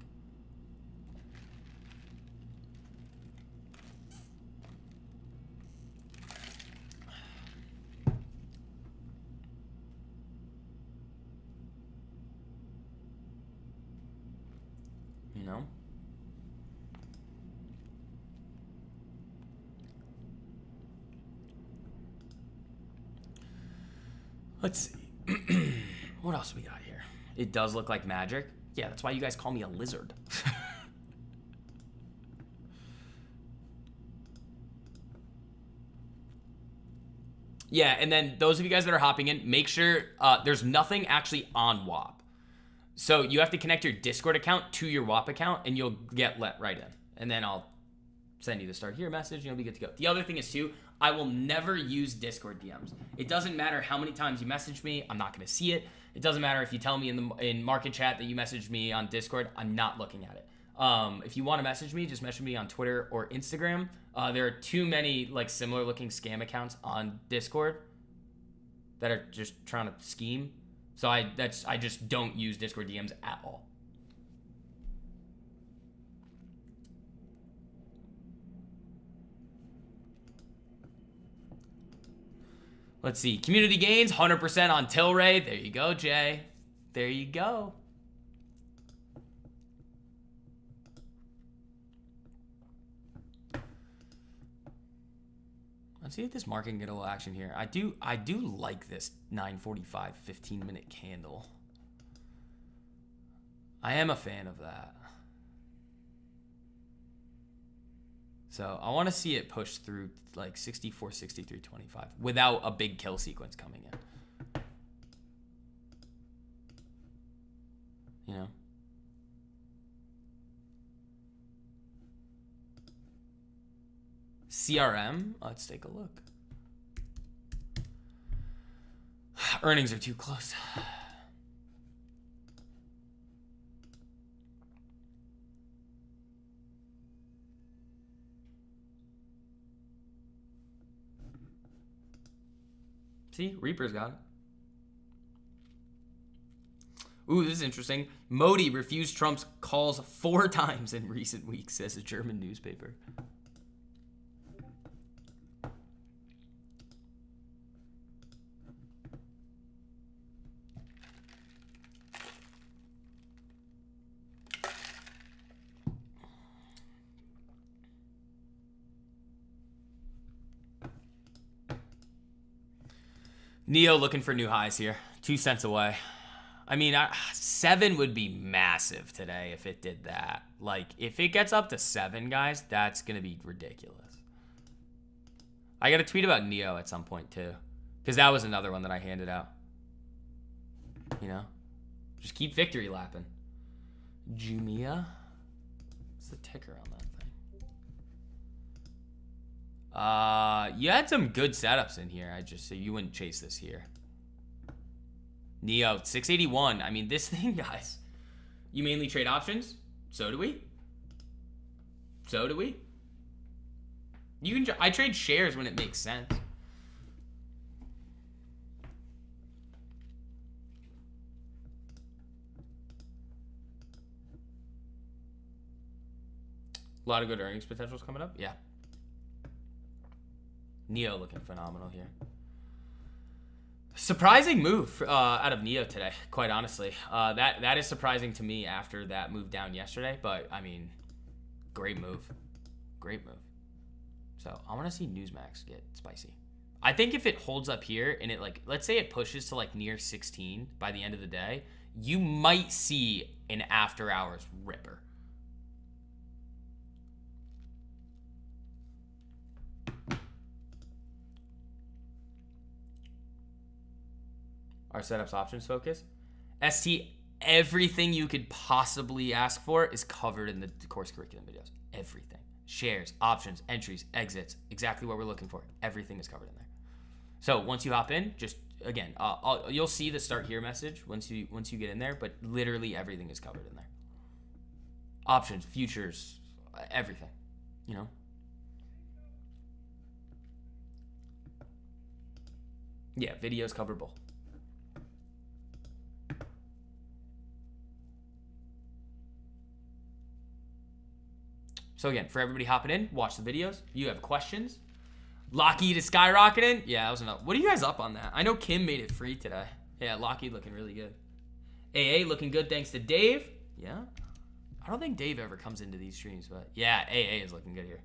You know? Let's see. What else we got here? It does look like magic. Yeah, that's why you guys call me a lizard. Yeah, and then those of you guys that are hopping in, make sure there's nothing actually on WAP. So you have to connect your Discord account to your WAP account, and you'll get let right in. And then I'll send you the start here message, and you'll be good to go. The other thing is too, I will never use Discord DMs. It doesn't matter how many times you message me, I'm not gonna see it. It doesn't matter if you tell me in market chat that you messaged me on Discord, I'm not looking at it. If you want to message me, just message me on Twitter or Instagram. There are too many like similar looking scam accounts on Discord that are just trying to scheme. So I just don't use Discord DMs at all. Let's see. Community gains, 100% on Tlry. There you go, Jay. There you go. Let's see if this market can get a little action here. I do like this 9:45 15-minute candle. I am a fan of that. So I want to see it push through like 64, 63, 25 without a big kill sequence coming in. You know? CRM, let's take a look. Earnings are too close. See, Reaper's got it. Ooh, this is interesting. Modi refused Trump's calls 4 times in recent weeks, says a German newspaper. Neo looking for new highs here. 2 cents away. I mean, 7 would be massive today if it did that. Like, if it gets up to 7, guys, that's going to be ridiculous. I got to tweet about Neo at some point, too. Because that was another one that I handed out. You know? Just keep victory lapping. Jumia? What's the ticker on that thing? You had some good setups in here. So you wouldn't chase this here. Neo, 681. I mean, this thing, guys. You mainly trade options? So do we. So do we. I trade shares when it makes sense. A lot of good earnings potentials coming up. Yeah. Neo looking phenomenal here. Surprising move out of Neo today, quite honestly. That is surprising to me after that move down yesterday. But, I mean, great move. Great move. So, I want to see Newsmax get spicy. I think if it holds up here and it, like, let's say it pushes to, like, near 16 by the end of the day, you might see an after hours ripper. Our setups options focus. ST, everything you could possibly ask for is covered in the course curriculum videos. Everything. Shares, options, entries, exits, exactly what we're looking for. Everything is covered in there. So once you hop in, just again, you'll see the start here message once you get in there, but literally everything is covered in there. Options, futures, everything, you know? Yeah, videos cover both. So again, for everybody hopping in, watch the videos. You have questions. Lockheed is skyrocketing. Yeah, that was enough. What are you guys up on that? I know Kim made it free today. Yeah, Lockheed looking really good. AA looking good thanks to Dave. Yeah. I don't think Dave ever comes into these streams, but yeah, AA is looking good here.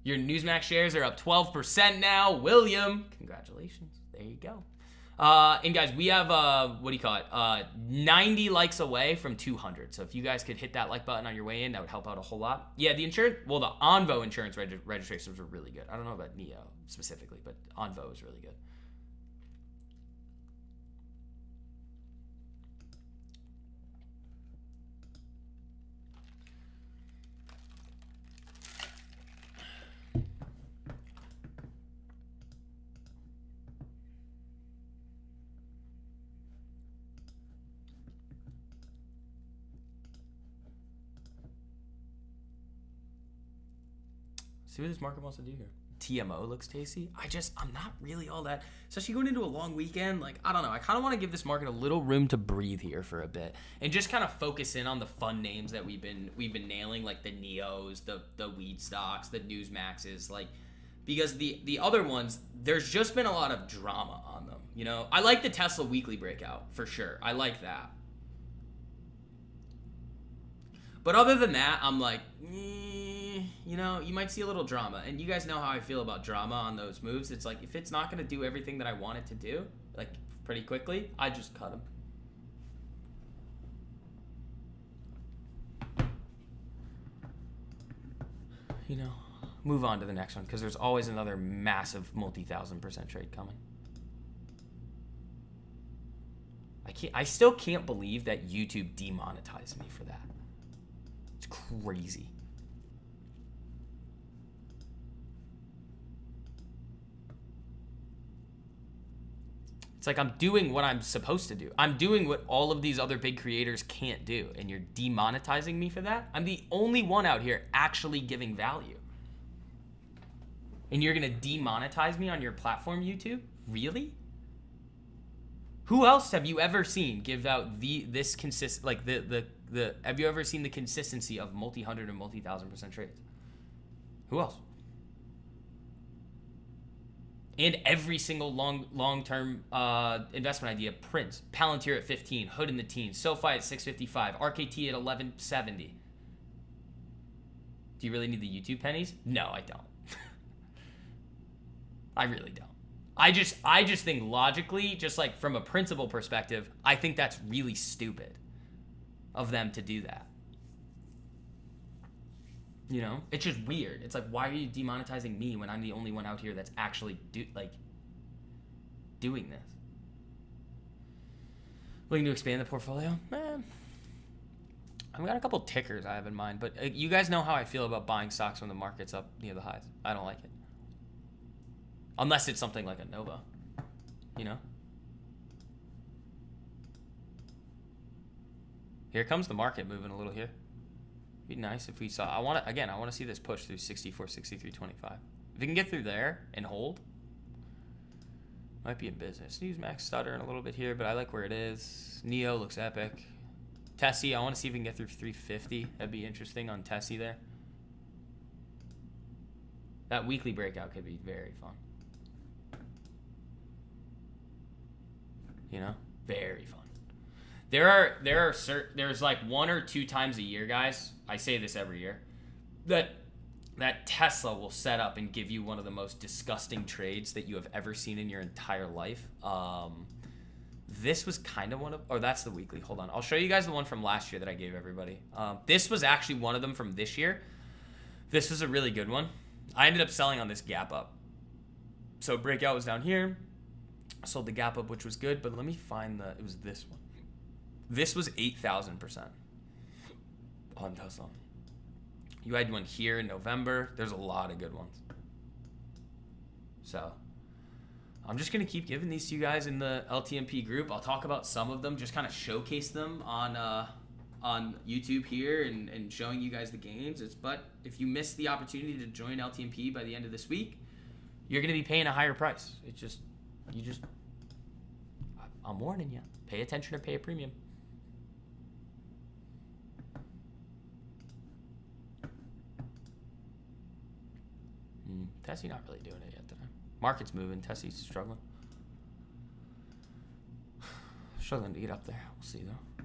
Your Newsmax shares are up 12% now. William, congratulations. There you go. And guys, we have, 90 likes away from 200. So if you guys could hit that like button on your way in, that would help out a whole lot. Yeah, the Onvo insurance registrations were really good. I don't know about Neo specifically, but Onvo is really good. See what this market wants to do here. TMO looks tasty. I'm not really all that, especially going into a long weekend. Like, I don't know. I kind of want to give this market a little room to breathe here for a bit and just kind of focus in on the fun names that we've been nailing, like the Neos, the Weed Stocks, the Newsmaxes, like, because the other ones, there's just been a lot of drama on them. You know, I like the Tesla weekly breakout for sure. I like that. But other than that, I'm like, you know, you might see a little drama. And you guys know how I feel about drama on those moves. It's like, if it's not going to do everything that I want it to do, like, pretty quickly, I just cut them. You know, move on to the next one, because there's always another massive multi-1,000% trade coming. I still can't believe that YouTube demonetized me for that. It's crazy. It's like I'm doing what I'm supposed to do. I'm doing what all of these other big creators can't do, and you're demonetizing me for that? I'm the only one out here actually giving value. And you're gonna demonetize me on your platform, YouTube? Really? Who else have you ever seen give out have you ever seen the consistency of multi-100 and multi-1,000% trades? Who else? And every single long-term investment idea prints. Palantir at 15, Hood in the teens, Sofi at 655, RKT at 1170. Do you really need the YouTube pennies? No, I don't. I really don't. I just think logically, just like from a principle perspective, I think that's really stupid of them to do that. You know, it's just weird. It's like, why are you demonetizing me when I'm the only one out here that's actually doing this? Looking to expand the portfolio? I've got a couple tickers I have in mind, but you guys know how I feel about buying stocks when the market's up near the highs. I don't like it. Unless it's something like a Nova, you know? Here comes the market moving a little here. Be nice if we saw. I want to see this push through 64, 63.25. If we can get through there and hold, might be in business. Newsmax stuttering a little bit here, but I like where it is. Neo looks epic. Tessie, I want to see if we can get through 350. That'd be interesting on Tessie there. That weekly breakout could be very fun. You know, very fun. There's like 1 or 2 times a year, guys. I say this every year, that Tesla will set up and give you one of the most disgusting trades that you have ever seen in your entire life. This was kind of one of, or that's the weekly. Hold on, I'll show you guys the one from last year that I gave everybody. This was actually one of them from this year. This was a really good one. I ended up selling on this gap up. So breakout was down here. I sold the gap up, which was good, but let me find it was this one. This was 8,000% on Tesla. You had one here in November. There's a lot of good ones. So I'm just going to keep giving these to you guys in the LTMP group. I'll talk about some of them, just kind of showcase them on YouTube here and showing you guys the gains. But if you miss the opportunity to join LTMP by the end of this week, you're going to be paying a higher price. I'm warning you. Pay attention or pay a premium. Tessie not really doing it yet today. Market's moving. Tessie's struggling. Struggling to get up there. We'll see though.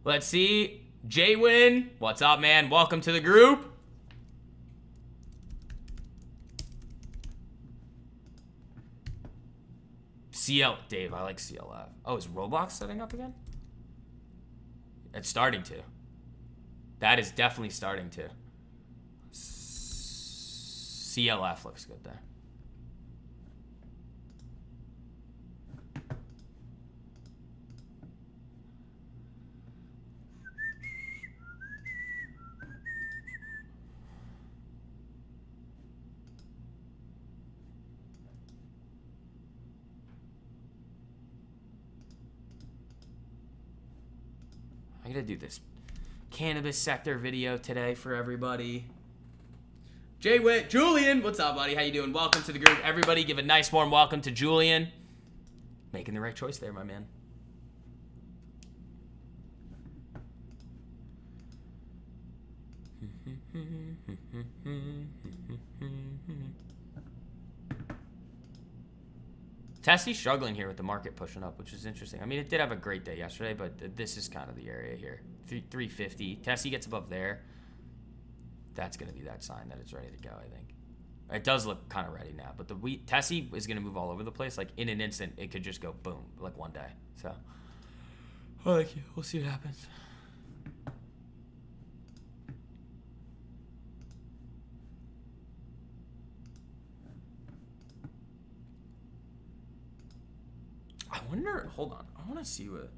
Let's see. Jwin, what's up, man? Welcome to the group. Dave, I like CLF. Oh, is Roblox setting up again? It's starting to. That is definitely starting to. CLF looks good there. I gotta do this cannabis sector video today for everybody. Jay Witt, Julian, what's up, buddy? How you doing? Welcome to the group. Everybody give a nice warm welcome to Julian. Making the right choice there, my man. Tessy's struggling here with the market pushing up, which is interesting. I mean, it did have a great day yesterday, but this is kind of the area here. 350. Tessy gets above there. That's going to be that sign that it's ready to go, I think. It does look kind of ready now, but Tessy is going to move all over the place. Like, in an instant, it could just go boom, like one day. So, we'll see what happens. I wonder, hold on. I want to see what.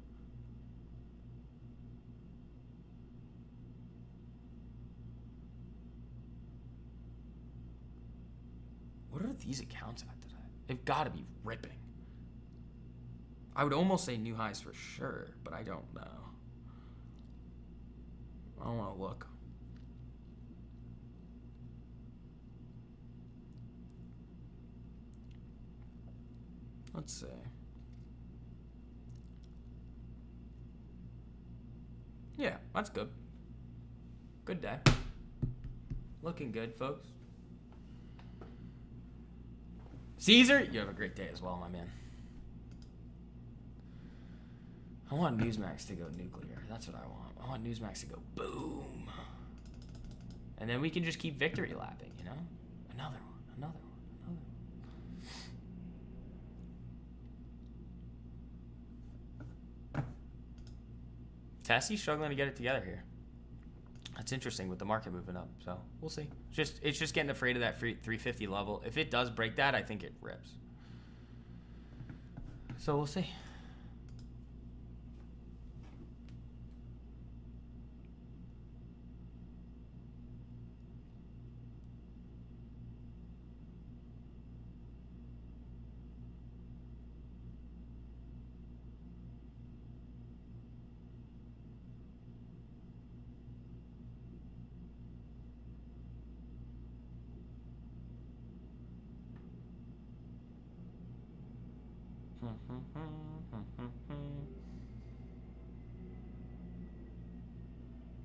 What are these accounts at today? They've got to be ripping. I would almost say new highs for sure, but I don't know. I don't want to look. Let's see. Yeah, that's good. Good day. Looking good, folks. Caesar, you have a great day as well, my man. I want Newsmax to go nuclear. That's what I want. I want Newsmax to go boom. And then we can just keep victory lapping, you know? Another one, another one, another one. Tessy's struggling to get it together here. That's interesting with the market moving up, so we'll see. It's just getting afraid of that 350 level. If it does break that, I think it rips. So we'll see.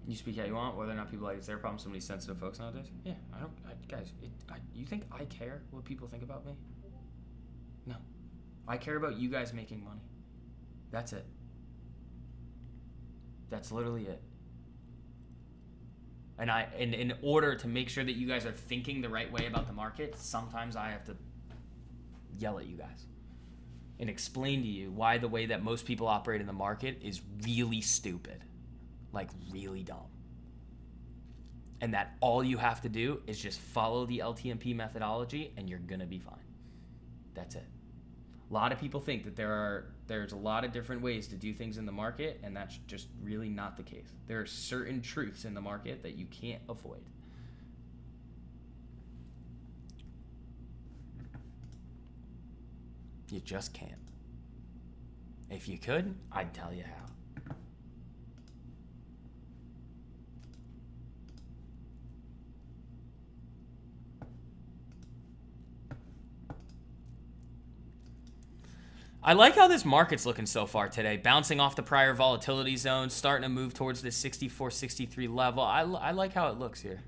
You speak how you want, whether or not people like it's their problem. So many sensitive folks nowadays. Yeah, guys. You think I care what people think about me? No, I care about you guys making money. That's it. That's literally it. And in order to make sure that you guys are thinking the right way about the market, sometimes I have to yell at you guys and explain to you why the way that most people operate in the market is really stupid. Like really dumb. And that all you have to do is just follow the LTMP methodology and you're gonna be fine. That's it. A lot of people think that there's a lot of different ways to do things in the market, and that's just really not the case. There are certain truths in the market that you can't avoid. You just can't. If you could, I'd tell you how. I like how this market's looking so far today. Bouncing off the prior volatility zone, starting to move towards this 64, 63 level. I like how it looks here.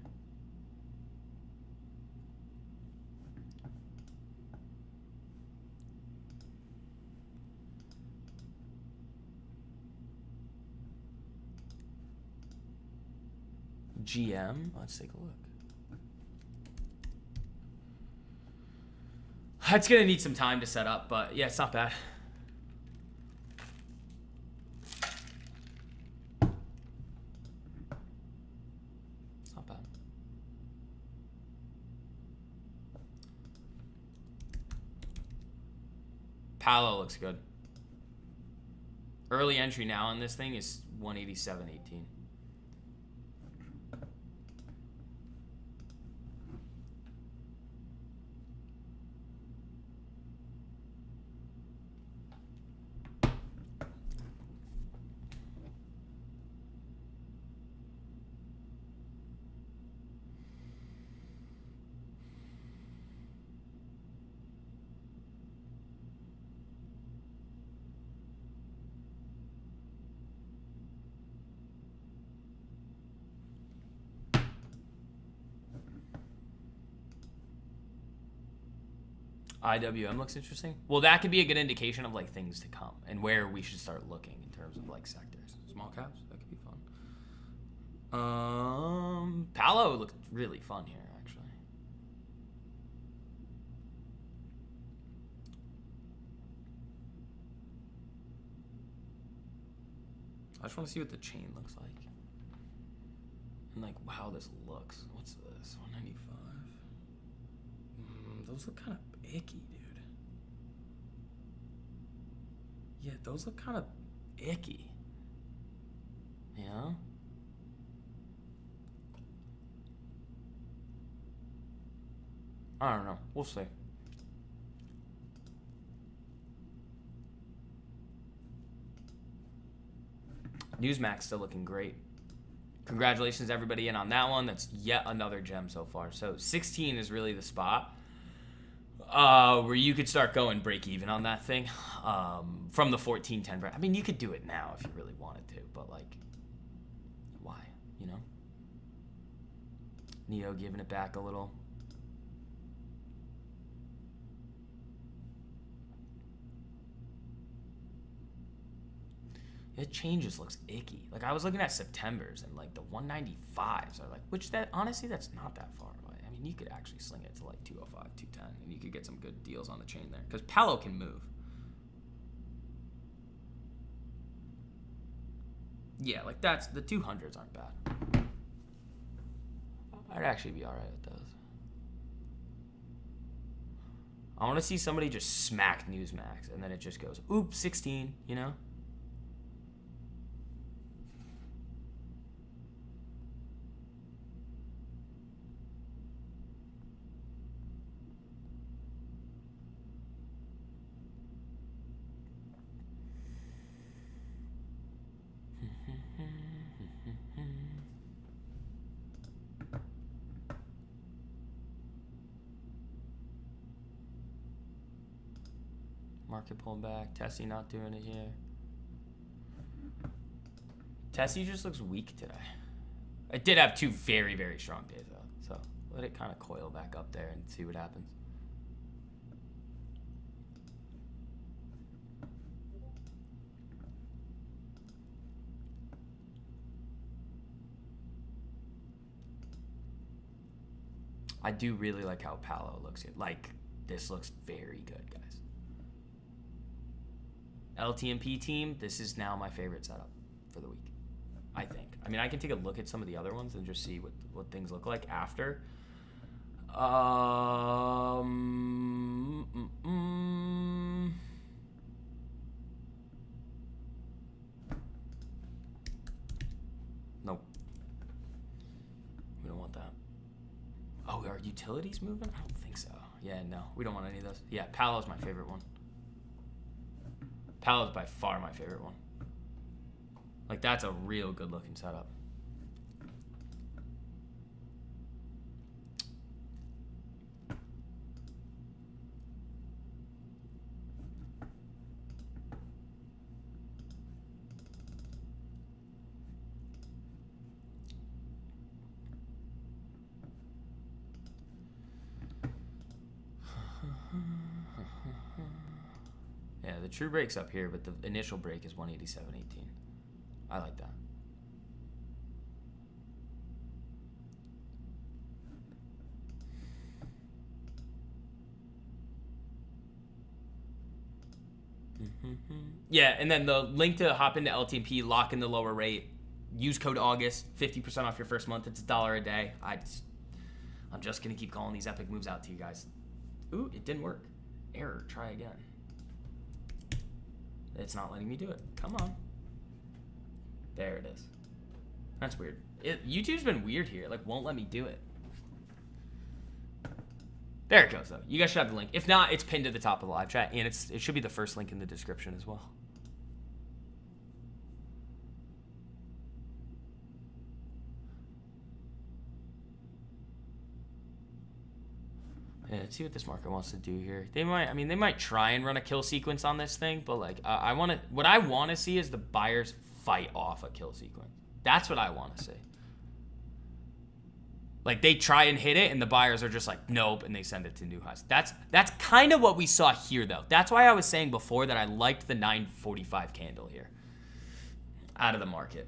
GM, let's take a look. It's going to need some time to set up, but yeah, it's not bad. It's not bad. Palo looks good. Early entry now on this thing is 187.18. IWM looks interesting. Well, that could be a good indication of like things to come and where we should start looking in terms of like sectors. Small caps, that could be fun. Palo looked really fun here, actually. I just want to see what the chain looks like. And like how this looks. What's this? 195. Those look kind of icky, dude. Yeah, those look kind of icky. You know? I don't know. We'll see. Newsmax still looking great. Congratulations everybody in on that one. That's yet another gem so far. So 16 is really the spot where you could start going break even on that thing from the 1410. I mean, you could do it now if you really wanted to, but like, why? You know? Neo giving it back a little. It changes looks icky. Like I was looking at September's and like the 195s are like, which that honestly that's not that far away. I mean, you could actually sling it to like 205, 210, and you could get some good deals on the chain there because Palo can move. Yeah, like that's the 200s aren't bad. I'd actually be all right with those. I want to see somebody just smack Newsmax and then it just goes, oops, 16, you know? Market pulling back. Tessie not doing it here. Tessie just looks weak today. It did have two very, very strong days though. So let it kind of coil back up there and see what happens. I do really like how Palo looks here. Like, this looks very good, guys. LTMP team, this is now my favorite setup for the week, I think. I mean, I can take a look at some of the other ones and just see what things look like after. Nope. We don't want that. Oh, are utilities moving? I don't think so. Yeah, no. We don't want any of those. Yeah, Palo's my favorite one. Palo's by far my favorite one. Like, that's a real good looking setup. Yeah, the true break's up here, but the initial break is 187.18. I like that. Yeah, and then the link to hop into LTMP, lock in the lower rate, use code August, 50% off your first month. It's $1 a day. I'm just gonna keep calling these epic moves out to you guys. Ooh, it didn't work. Error. Try again. It's not letting me do it. Come on. There it is. That's weird. YouTube's been weird here. Like, won't let me do it. There it goes, though. You guys should have the link. If not, it's pinned to the top of the live chat, and it should be the first link in the description as well. Yeah, let's see what this market wants to do here. They might try and run a kill sequence on this thing, but like, what I want to see is the buyers fight off a kill sequence. That's what I want to see. Like they try and hit it and the buyers are just like, nope, and they send it to new highs. That's kind of what we saw here though. That's why I was saying before that I liked the 945 candle here out of the market.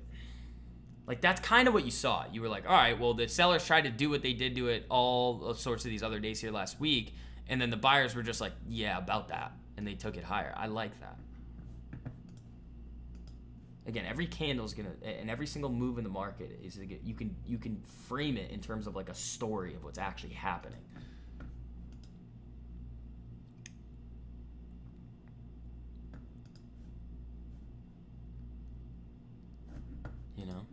Like that's kind of what you saw. You were like, all right, well the sellers tried to do what they did to it all sorts of these other days here last week, and then the buyers were just like, yeah, about that, and they took it higher. I like that. Again, every candle's gonna, and every single move in the market is, you can frame it in terms of like a story of what's actually happening. You know?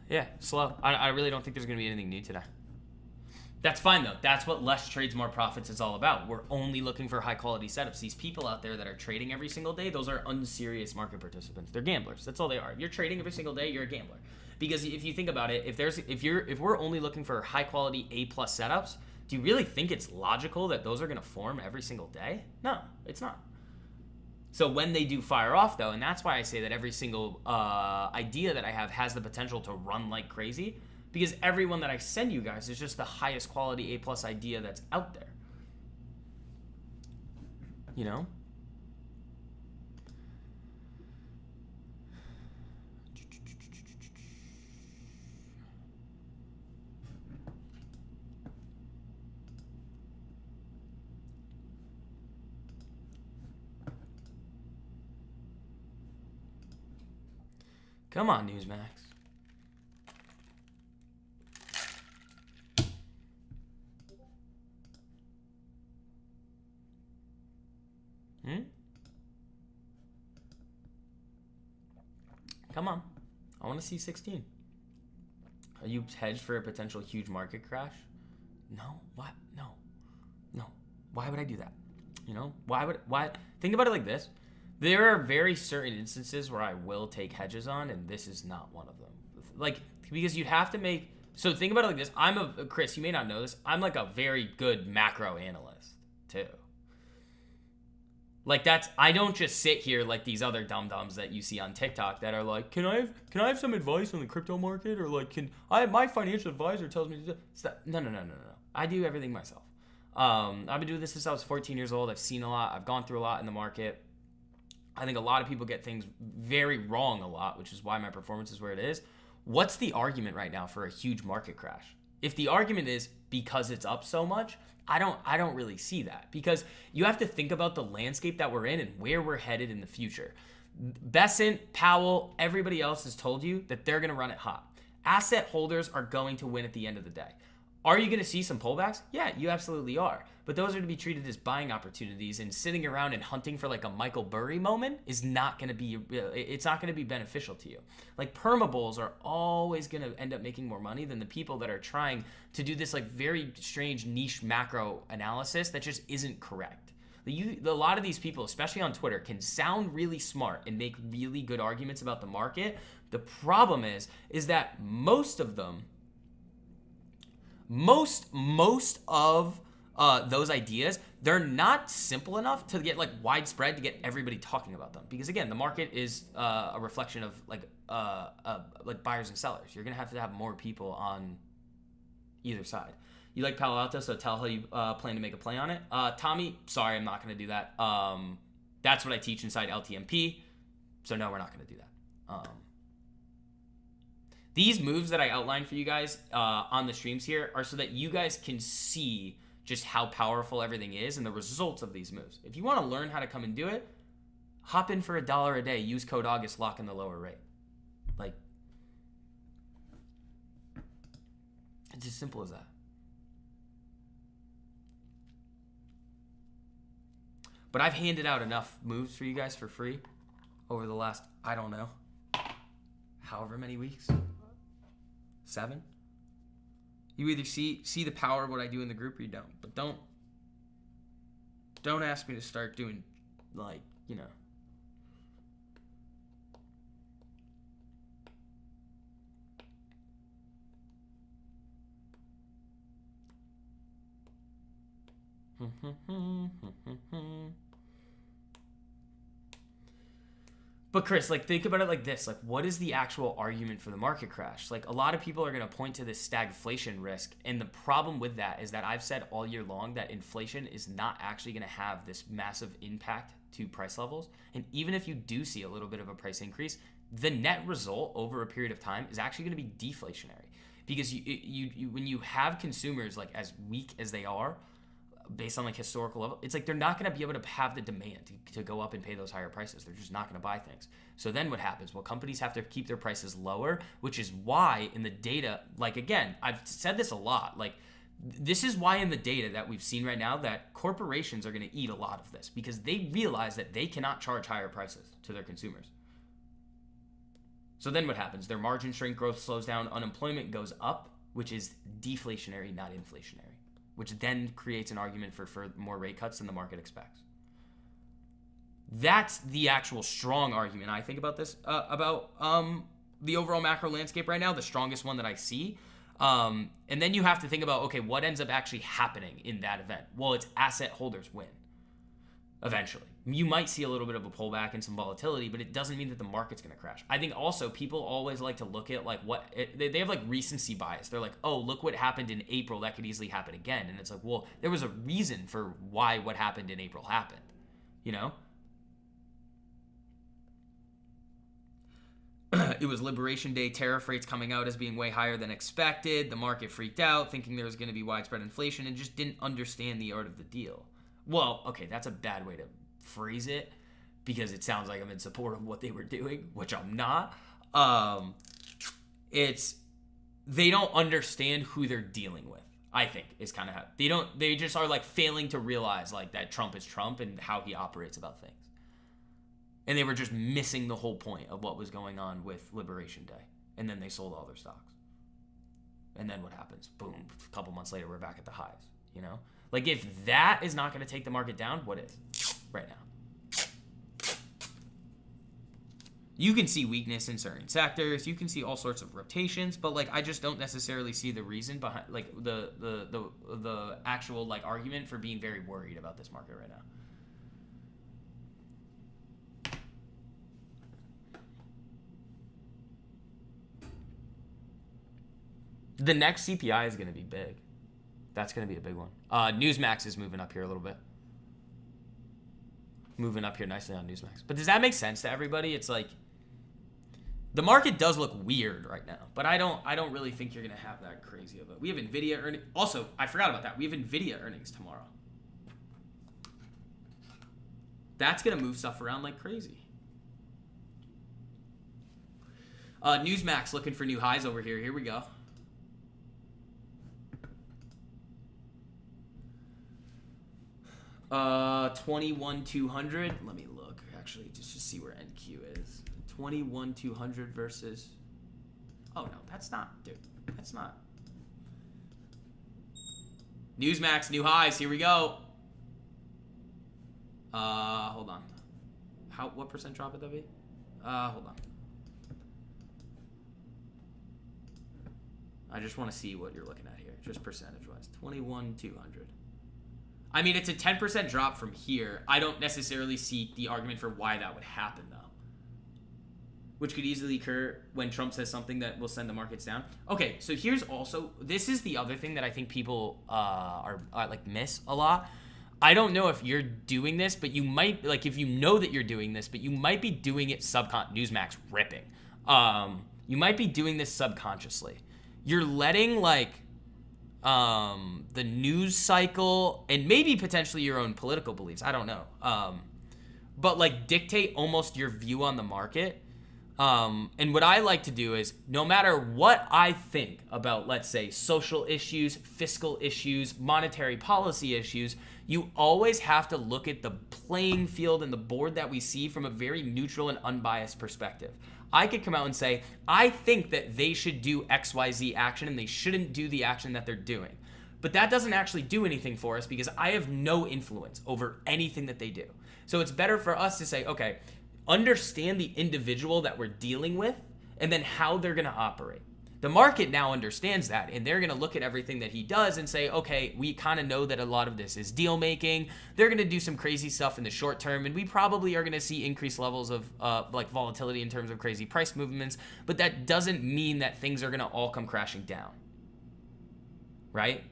Yeah, slow. I really don't think there's going to be anything new today. That's fine, though. That's what less trades, more profits is all about. We're only looking for high-quality setups. These people out there that are trading every single day, those are unserious market participants. They're gamblers. That's all they are. If you're trading every single day, you're a gambler. Because if you think about it, if we're only looking for high-quality A-plus setups, do you really think it's logical that those are going to form every single day? No, it's not. So when they do fire off, though, and that's why I say that every single idea that I have has the potential to run like crazy, because everyone that I send you guys is just the highest quality A-plus idea that's out there. You know? Come on, Newsmax. Come on. I want to see 16. Are you hedged for a potential huge market crash? No. What? No. No. Why would I do that? You know? Why? Think about it like this. There are very certain instances where I will take hedges on, and this is not one of them. Like, because you'd have to make... So think about it like this. Chris, you may not know this. I'm like a very good macro analyst, too. Like I don't just sit here like these other dum-dums that you see on TikTok that are like, can I have some advice on the crypto market? Or like, my financial advisor tells me to do that. No. I do everything myself. I've been doing this since I was 14 years old. I've seen a lot. I've gone through a lot in the market. I think a lot of people get things very wrong a lot, which is why my performance is where it is. What's the argument right now for a huge market crash? If the argument is because it's up so much, I don't really see that, because you have to think about the landscape that we're in and where we're headed in the future. Besant, Powell, everybody else has told you that they're going to run it hot. Asset holders are going to win at the end of the day. Are you going to see some pullbacks? Yeah, you absolutely are. But those are to be treated as buying opportunities, and sitting around and hunting for like a Michael Burry moment is not going to be, it's not going to be beneficial to you. Like perma bulls are always going to end up making more money than the people that are trying to do this like very strange niche macro analysis that just isn't correct. A lot of these people, especially on Twitter, can sound really smart and make really good arguments about the market. The problem is that most of them, most of those ideas, they're not simple enough to get like widespread to get everybody talking about them. Because again, the market is a reflection of like buyers and sellers. You're gonna have to have more people on either side. You like Palo Alto, so tell how you plan to make a play on it. Tommy, sorry, I'm not gonna do that. That's what I teach inside LTMP. So no, we're not gonna do that. These moves that I outlined for you guys on the streams here are so that you guys can see just how powerful everything is and the results of these moves. If you want to learn how to come and do it, hop in for $1 a day. Use code August, lock in the lower rate. Like, it's as simple as that. But I've handed out enough moves for you guys for free over the last, I don't know, however many weeks. 7. You either see the power of what I do in the group or you don't. But don't ask me to start doing, like, you know, But Chris, like, think about it like this. Like, what is the actual argument for the market crash? Like, a lot of people are going to point to this stagflation risk. And the problem with that is that I've said all year long that inflation is not actually going to have this massive impact to price levels. And even if you do see a little bit of a price increase, the net result over a period of time is actually going to be deflationary. Because you when you have consumers like as weak as they are, based on like historical level, it's like they're not going to be able to have the demand to go up and pay those higher prices. They're just not going to buy things. So then what happens? Well, companies have to keep their prices lower, which is why in the data, like again, I've said this a lot, like this is why in the data that we've seen right now that corporations are going to eat a lot of this because they realize that they cannot charge higher prices to their consumers. So then what happens? Their margins shrink, growth slows down, unemployment goes up, which is deflationary, not inflationary, which then creates an argument for more rate cuts than the market expects. That's the actual strong argument I think about this, about the overall macro landscape right now, the strongest one that I see. And then you have to think about, okay, what ends up actually happening in that event? Well, it's asset holders win eventually. You might see a little bit of a pullback and some volatility, but it doesn't mean that the market's going to crash. I think also people always like to look at like they have like recency bias. They're like, oh, look what happened in April. That could easily happen again. And it's like, well, there was a reason for why what happened in April happened, you know? It was Liberation Day, tariff rates coming out as being way higher than expected. The market freaked out, thinking there was going to be widespread inflation and just didn't understand the art of the deal. Well, okay, that's a bad way to phrase it because it sounds like I'm in support of what they were doing, which I'm not. They don't understand who they're dealing with, I think, is kind of how they just are like failing to realize like that Trump is Trump and how he operates about things. And they were just missing the whole point of what was going on with Liberation Day. And then they sold all their stocks. And then what happens? Boom, a couple months later, we're back at the highs, you know? Like, if that is not going to take the market down, what is? Right now. You can see weakness in certain sectors. You can see all sorts of rotations. But, like, I just don't necessarily see the reason behind, like, the actual, like, argument for being very worried about this market right now. The next CPI is going to be big. That's going to be a big one. Newsmax is moving up here a little bit. Moving up here nicely on Newsmax. But does that make sense to everybody? It's like the market does look weird right now, but I don't really think you're going to have that crazy of it. We have Nvidia earnings. Also, I forgot about that. We have Nvidia earnings tomorrow. That's going to move stuff around like crazy. Newsmax looking for new highs over here. Here we go. 21,200. Let me look actually just to see where NQ is. 21,200 versus. Oh no, that's not, dude. That's not. Newsmax new highs. Here we go. Hold on. What percent drop would that be? Hold on. I just want to see what you're looking at here, just percentage-wise. 21,200. I mean, it's a 10% drop from here. I don't necessarily see the argument for why that would happen, though. Which could easily occur when Trump says something that will send the markets down. Okay, so here's also, this is the other thing that I think people are like miss a lot. I don't know if you're doing this, but you might, like, if you know that you're doing this, but you might be doing it Newsmax ripping. You might be doing this subconsciously. You're letting, like, the news cycle and maybe potentially your own political beliefs, I don't know, but like dictate almost your view on the market. And what I like to do is no matter what I think about, let's say, social issues, fiscal issues, monetary policy issues, you always have to look at the playing field and the board that we see from a very neutral and unbiased perspective. I could come out and say, I think that they should do XYZ action and they shouldn't do the action that they're doing. But that doesn't actually do anything for us because I have no influence over anything that they do. So it's better for us to say, okay, understand the individual that we're dealing with and then how they're going to operate. The market now understands that, and they're going to look at everything that he does and say, okay, we kind of know that a lot of this is deal making. They're going to do some crazy stuff in the short term, and we probably are going to see increased levels of like volatility in terms of crazy price movements, but that doesn't mean that things are going to all come crashing down, right?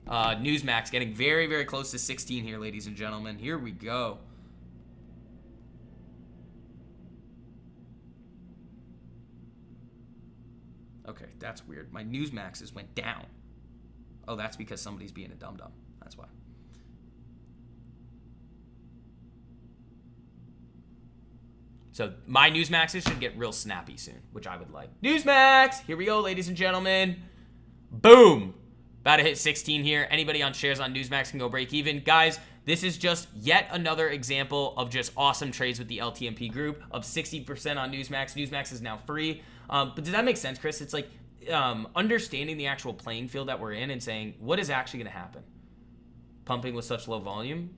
Newsmax getting very, very close to 16 here, ladies and gentlemen. Here we go. Okay, that's weird. My Newsmaxes went down. Oh, that's because somebody's being a dum-dum. That's why. So my Newsmaxes should get real snappy soon, which I would like. Newsmax! Here we go, ladies and gentlemen. Boom! About to hit 16 here. Anybody on shares on Newsmax can go break even. Guys, this is just yet another example of just awesome trades with the LTMP group, up 60% on Newsmax. Newsmax is now free. But does that make sense, Chris? It's like understanding the actual playing field that we're in and saying, what is actually going to happen? Pumping with such low volume.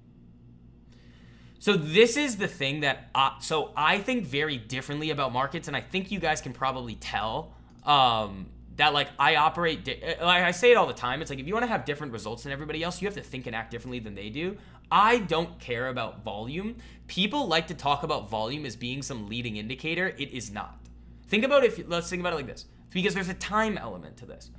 So this is the thing that, I think very differently about markets, and I think you guys can probably tell that like I operate, like I say it all the time, it's like if you want to have different results than everybody else, you have to think and act differently than they do. I don't care about volume. People like to talk about volume as being some leading indicator. It is not. Let's think about it like this, because there's a time element to this.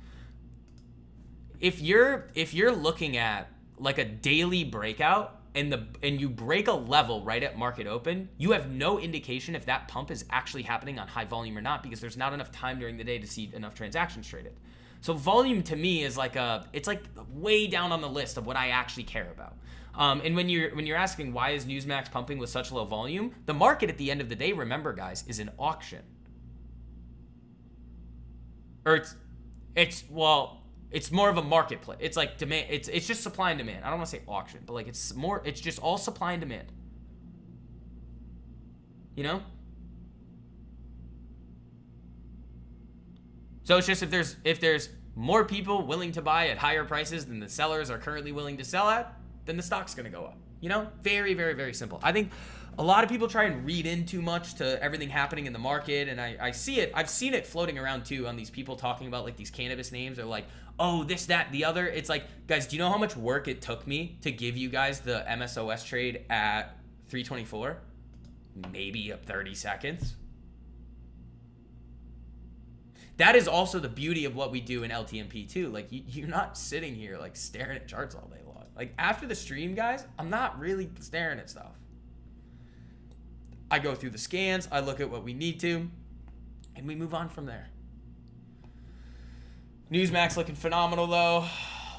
If you're looking at like a daily breakout and you break a level right at market open, you have no indication if that pump is actually happening on high volume or not, because there's not enough time during the day to see enough transactions traded. So volume to me is like it's like way down on the list of what I actually care about. And when you're asking why is Newsmax pumping with such low volume, the market at the end of the day, remember guys, is an auction. Or it's more of a marketplace. It's like demand. It's just supply and demand. I don't want to say auction, but like it's just all supply and demand. You know? So it's just if there's more people willing to buy at higher prices than the sellers are currently willing to sell at, then the stock's going to go up. You know? Very, very, very simple. I think a lot of people try and read in too much to everything happening in the market, and I see it. I've seen it floating around too on these people talking about like these cannabis names. They're like, oh, this, that, the other. It's like, guys, do you know how much work it took me to give you guys the MSOS trade at 324? Maybe 30 seconds. That is also the beauty of what we do in LTMP too. Like you're not sitting here like staring at charts all day long. Like after the stream, guys, I'm not really staring at stuff. I go through the scans, I look at what we need to, and we move on from there. Newsmax looking phenomenal though.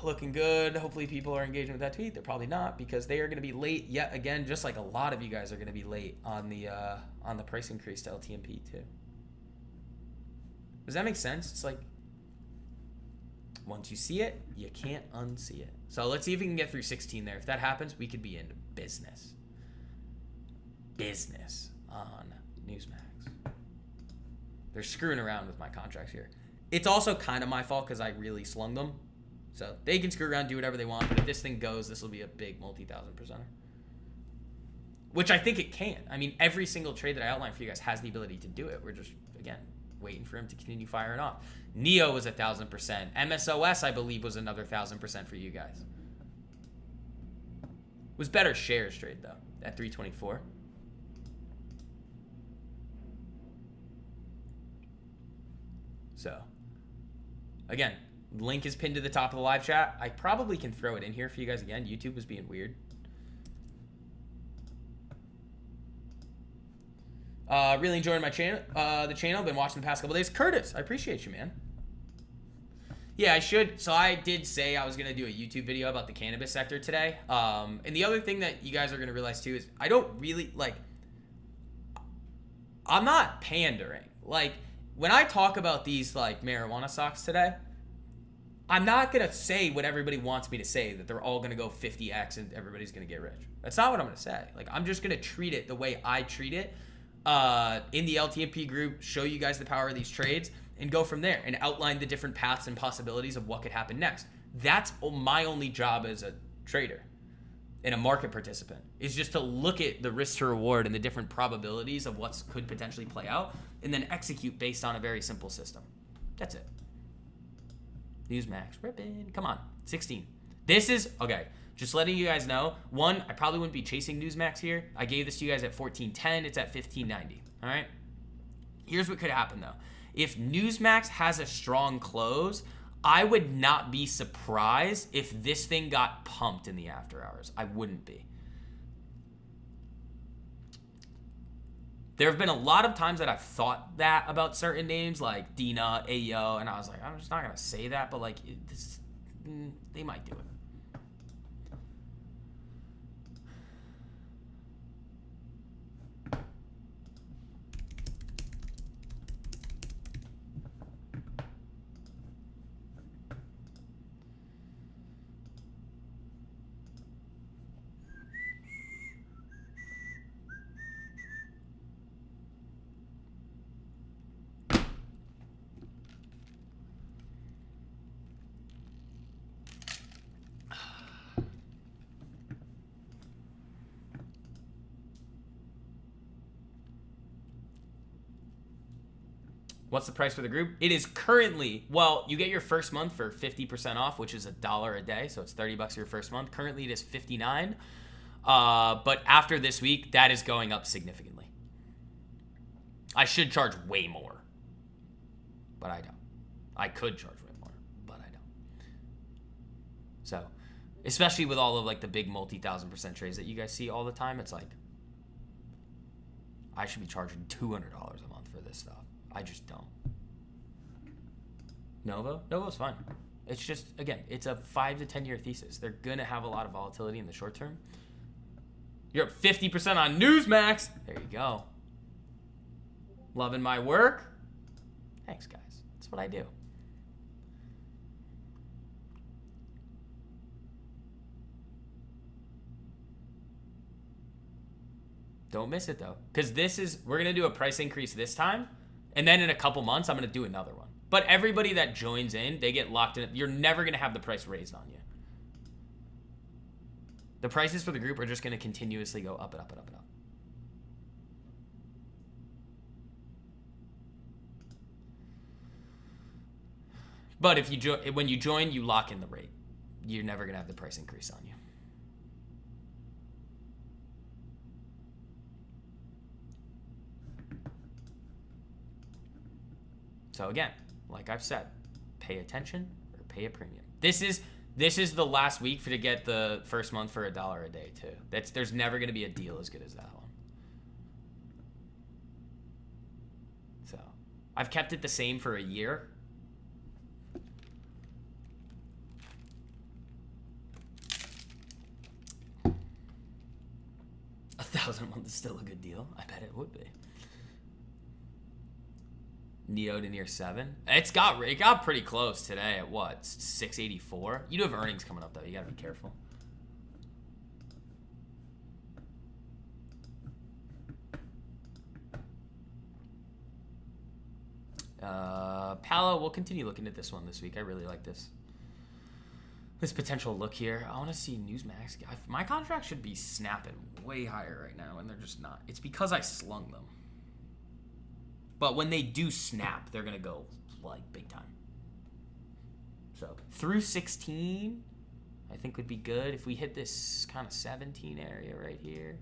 Looking good. Hopefully people are engaging with that tweet. They're probably not, because they are going to be late yet again, just like a lot of you guys are going to be late on the price increase to LTMP too. Does that make sense? It's like once you see it, you can't unsee it. So let's see if we can get through 16 there. If that happens, we could be in business. Business on Newsmax. They're screwing around with my contracts here. It's also kind of my fault because I really slung them. So they can screw around, do whatever they want, but if this thing goes, this will be a big multi-thousand%er. Which I think it can. I mean, every single trade that I outlined for you guys has the ability to do it. We're just, again, waiting for him to continue firing off. Neo was 1,000%. MSOS, I believe, was another 1,000% for you guys. Was better shares trade, though, at 324. So, again, link is pinned to the top of the live chat. I probably can throw it in here for you guys again. YouTube was being weird. Really enjoying my channel, the channel. Been watching the past couple days. Curtis, I appreciate you, man. Yeah, I should. So I did say I was going to do a YouTube video about the cannabis sector today. And the other thing that you guys are going to realize too is I don't really, like, I'm not pandering. Like, when I talk about these, like, marijuana stocks today, I'm not going to say what everybody wants me to say, that they're all going to go 50x and everybody's going to get rich. That's not what I'm going to say. Like, I'm just going to treat it the way I treat it in the LTMP group, show you guys the power of these trades, and go from there and outline the different paths and possibilities of what could happen next. That's my only job as a trader and a market participant, is just to look at the risk to reward and the different probabilities of what could potentially play out and then execute based on a very simple system. That's it. Newsmax, ripping. Come on, 16. This is, okay, just letting you guys know. One, I probably wouldn't be chasing Newsmax here. I gave this to you guys at 14.10. It's at 15.90, all right? Here's what could happen, though. If Newsmax has a strong close, I would not be surprised if this thing got pumped in the after hours. I wouldn't be. There have been a lot of times that I've thought that about certain names like Dina, Ayo, and I was like, I'm just not going to say that, but like, they might do it. What's the price for the group? It is currently, well, you get your first month for 50% off, which is $1 a day, so it's $30 your first month. Currently, it is $59. But after this week, that is going up significantly. I should charge way more, but I don't. I could charge way more, but I don't. So, especially with all of like the big multi-1,000% trades that you guys see all the time, it's like I should be charging $200 a month for this stuff. I just don't. Novo's fun. It's just, again, it's a 5 to 10 year thesis. They're going to have a lot of volatility in the short term. You're up 50% on Newsmax. There you go. Loving my work. Thanks, guys. That's what I do. Don't miss it, though. Because we're going to do a price increase this time. And then in a couple months, I'm going to do another one. But everybody that joins in, they get locked in. You're never going to have the price raised on you. The prices for the group are just going to continuously go up and up and up and up. But if when you join, you lock in the rate. You're never going to have the price increase on you. So again, like I've said, pay attention or pay a premium. This is the last week to get the first month for $1 a day too. There's never going to be a deal as good as that one. So I've kept it the same for a year. $1,000 a month is still a good deal. I bet it would be. Neo to near 7. It got pretty close today at what? 684. You do have earnings coming up though. You gotta be careful. Palo, we'll continue looking at this one this week. I really like this potential look here. I want to see Newsmax. My contract should be snapping way higher right now, and they're just not. It's because I slung them. But when they do snap, they're going to go, like, big time. So, through 16, I think would be good. If we hit this kind of 17 area right here,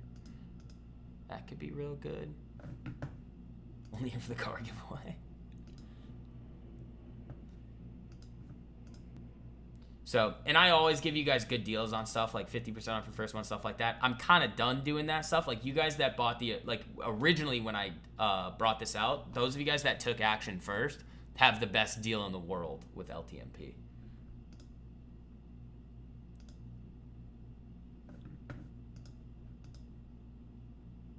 that could be real good. Only here for the car giveaway. So, and I always give you guys good deals on stuff, like 50% off your first month, stuff like that. I'm kind of done doing that stuff. Like, you guys that bought originally when I brought this out, those of you guys that took action first have the best deal in the world with LTMP.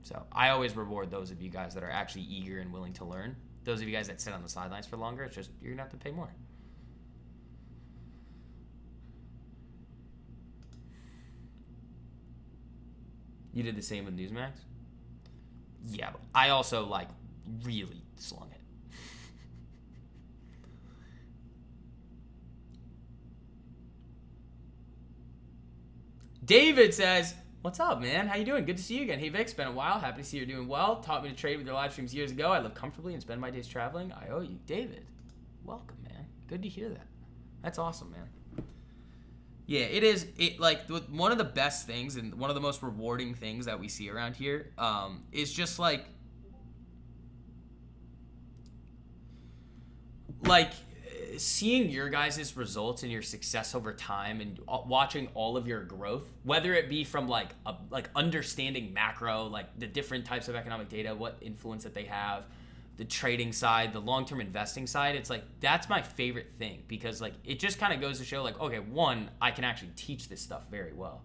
So, I always reward those of you guys that are actually eager and willing to learn. Those of you guys that sit on the sidelines for longer, it's just, you're going to have to pay more. You did the same with Newsmax? Yeah, but I also, like, really slung it. David says, what's up, man? How you doing? Good to see you again. Hey, Vic, it's been a while. Happy to see you're doing well. Taught me to trade with your live streams years ago. I live comfortably and spend my days traveling. I owe you. David, Welcome, man. Good to hear that. That's awesome, man. Yeah, it is. Like one of the best things and one of the most rewarding things that we see around here is just like seeing your guys' results and your success over time and watching all of your growth, whether it be from like understanding macro, like the different types of economic data, what influence that they have, the trading side, the long-term investing side. It's like, that's my favorite thing, because like it just kind of goes to show like, okay, one, I can actually teach this stuff very well.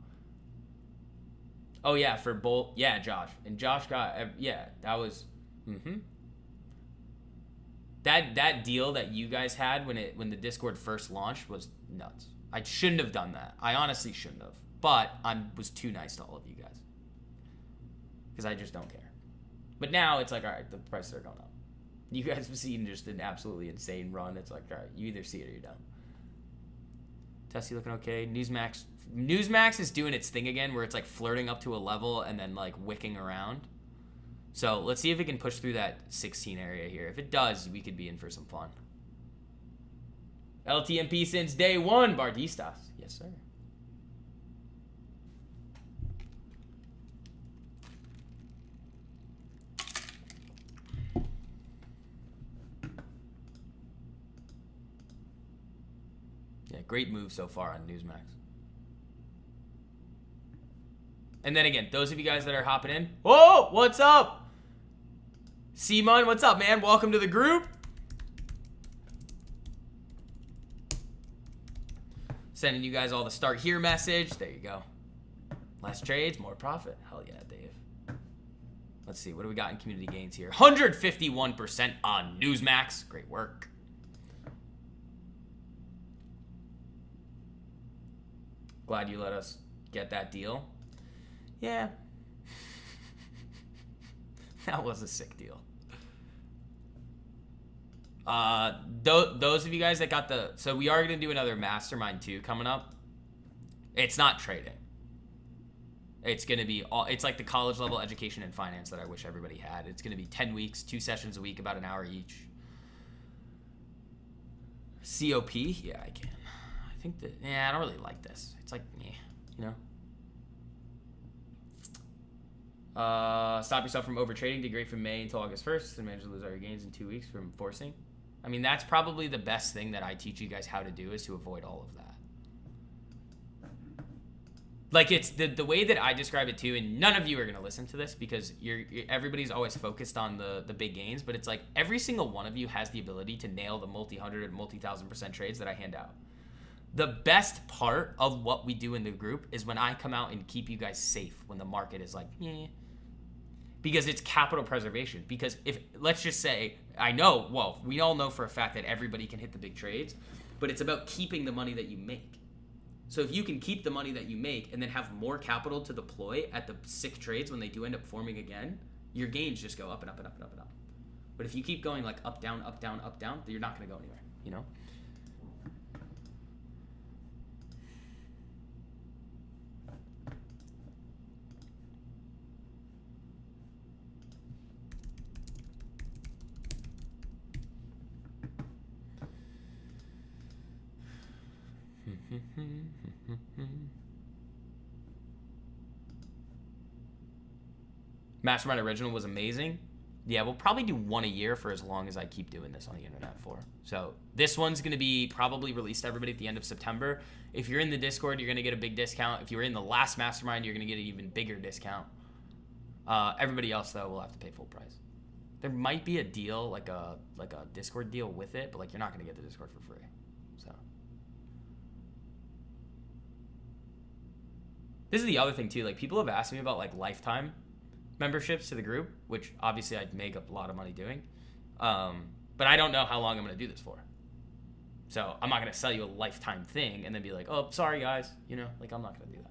Oh yeah, for both. Yeah, Josh. And Josh got, yeah, that was, That deal that you guys had when the Discord first launched was nuts. I shouldn't have done that. I honestly shouldn't have. But I was too nice to all of you guys. Because I just don't care. But now it's like, all right, the prices are going up. You guys have seen just an absolutely insane run. It's like, all right, you either see it or you don't. Tessie looking okay. Newsmax is doing its thing again, where it's like flirting up to a level and then like wicking around. So let's see if it can push through that 16 area here. If it does, we could be in for some fun. LTMP since day one, Bardistas. Yes, sir. Yeah, great move so far on Newsmax. And then again, those of you guys that are hopping in, whoa, what's up? Simon, what's up, man? Welcome to the group. Sending you guys all the start here message. There you go. Less trades, more profit. Hell yeah, Dave. Let's see, what do we got in community gains here? 151% on Newsmax. Great work. Glad you let us get that deal. Yeah. That was a sick deal. Those of you guys that got the... So we are going to do another mastermind too coming up. It's not trading. It's going to be... It's like the college level education and finance that I wish everybody had. It's going to be 10 weeks, 2 sessions a week, about an hour each. COP? Yeah, I can. I think that... Yeah, I don't really like this. It's like, meh, you know? Stop yourself from overtrading. Did great from May until August 1st and managed to lose all your gains in 2 weeks from forcing. I mean, that's probably the best thing that I teach you guys how to do, is to avoid all of that. Like, it's the way that I describe it too, and none of you are going to listen to this because everybody's always focused on the big gains, but it's like every single one of you has the ability to nail the multi-100 and multi-1000% trades that I hand out. The best part of what we do in the group is when I come out and keep you guys safe when the market is like, yeah. Because it's capital preservation. Because if, let's just say, I know, well, we all know for a fact that everybody can hit the big trades, but it's about keeping the money that you make. So if you can keep the money that you make and then have more capital to deploy at the sick trades when they do end up forming again, your gains just go up and up and up and up and up. But if you keep going like up, down, up, down, up, down, you're not going to go anywhere, you know? Mastermind Original was amazing. Yeah, we'll probably do one a year for as long as I keep doing this on the internet for. So this one's going to be probably released to everybody at the end of September. If you're in the Discord, you're going to get a big discount. If you're in the last Mastermind, you're going to get an even bigger discount. Everybody else, though, will have to pay full price. There might be a deal, like a Discord deal with it, but like you're not going to get the Discord for free. So this is the other thing too. Like, people have asked me about like lifetime memberships to the group, which obviously I'd make a lot of money doing. But I don't know how long I'm going to do this for. So I'm not going to sell you a lifetime thing and then be like, oh, sorry guys. You know, like, I'm not going to do that.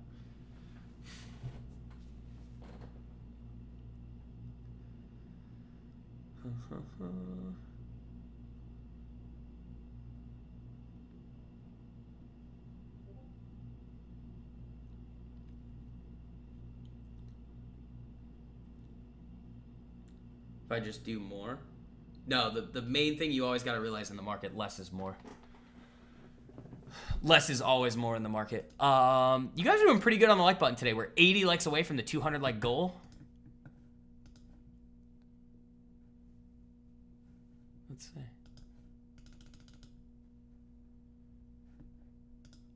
If I just do more, No, the main thing you always got to realize in the market, less is more. Less is always more in the market. You guys are doing pretty good on the like button today. We're 80 likes away from the 200 like goal. Let's see.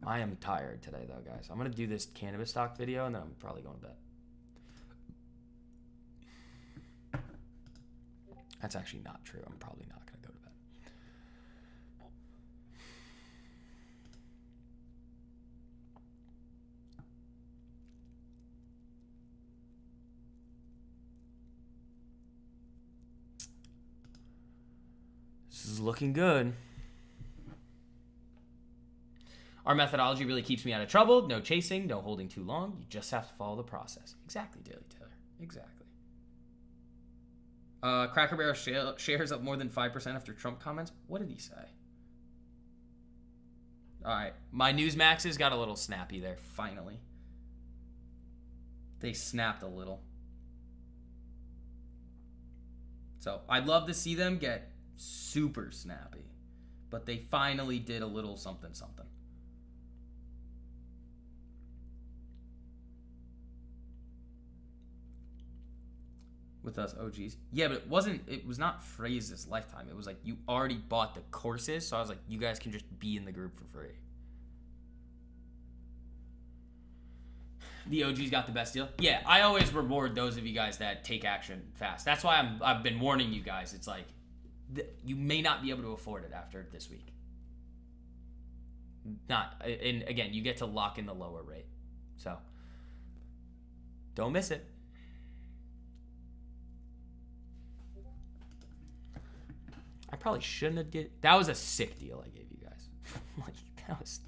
I am tired today, though, guys. I'm going to do this cannabis stock video, and then I'm probably going to bed. That's actually not true. I'm probably not going to go to bed. This is looking good. Our methodology really keeps me out of trouble. No chasing, no holding too long. You just have to follow the process. Exactly, Daily Taylor. Exactly. Cracker Barrel shares up more than 5% after Trump comments. What did he say? All right. My Newsmaxes got a little snappy there, finally. They snapped a little. So I'd love to see them get super snappy. But they finally did a little something something. With us OGs. Yeah, but it was not Phrase's lifetime. It was like you already bought the courses, so I was like, you guys can just be in the group for free. The OGs got the best deal. Yeah, I always reward those of you guys that take action fast. That's why I've been warning you guys. It's like, you may not be able to afford it after this week. And again, you get to lock in the lower rate. So, don't miss it. I probably shouldn't have did. That was a sick deal I gave you guys. Like, that was.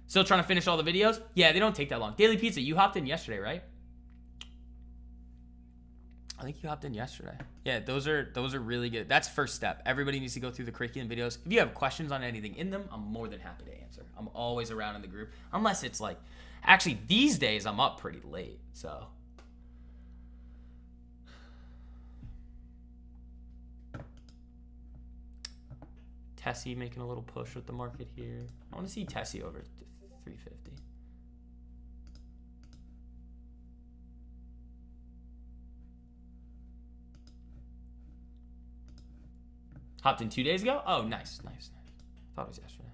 Still trying to finish all the videos? Yeah, they don't take that long. Daily Pizza, you hopped in yesterday, right? I think you hopped in yesterday. Yeah, those are really good. That's first step. Everybody needs to go through the curriculum videos. If you have questions on anything in them, I'm more than happy to answer. I'm always around in the group. Unless it's like, actually these days I'm up pretty late, so. Tessie making a little push with the market here. I want to see Tessie over 350. Hopped in 2 days ago? Oh, nice. Thought it was yesterday.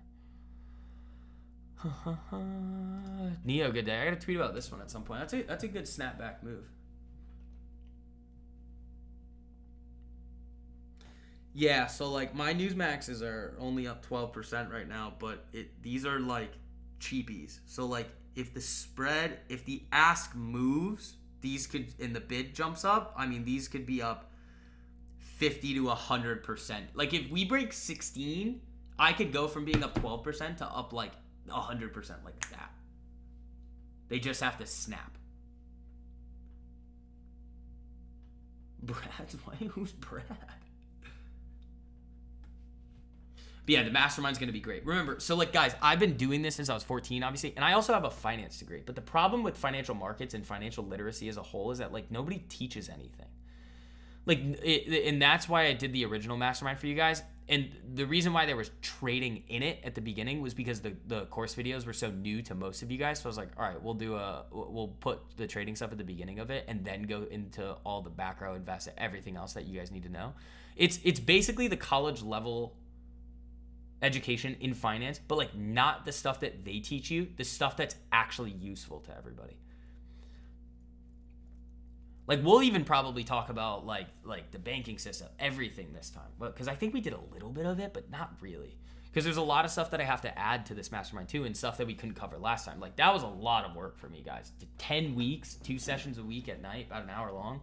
Neo, good day. I got to tweet about this one at some point. That's a good snapback move. Yeah, so like my Newsmaxes are only up 12% right now, but these are like cheapies. So like if the ask moves, these could, and the bid jumps up, I mean these could be up 50 to 100%. Like if we break 16, I could go from being up 12% to up like 100% like that. They just have to snap. Brad? Who's Brad? But yeah, the mastermind's going to be great. Remember, so like guys, I've been doing this since I was 14, obviously, and I also have a finance degree. But the problem with financial markets and financial literacy as a whole is that like nobody teaches anything. Like, and that's why I did the original mastermind for you guys. And the reason why there was trading in it at the beginning was because the course videos were so new to most of you guys. So I was like, all right, we'll put the trading stuff at the beginning of it and then go into all the back row invest, everything else that you guys need to know. It's basically the college level education in finance, but like not the stuff that they teach you, the stuff that's actually useful to everybody. Like we'll even probably talk about like the banking system, everything this time. Well, because I think we did a little bit of it, but not really. Because there's a lot of stuff that I have to add to this mastermind too, and stuff that we couldn't cover last time. Like that was a lot of work for me, guys. 10 weeks, 2 sessions a week at night, about an hour long.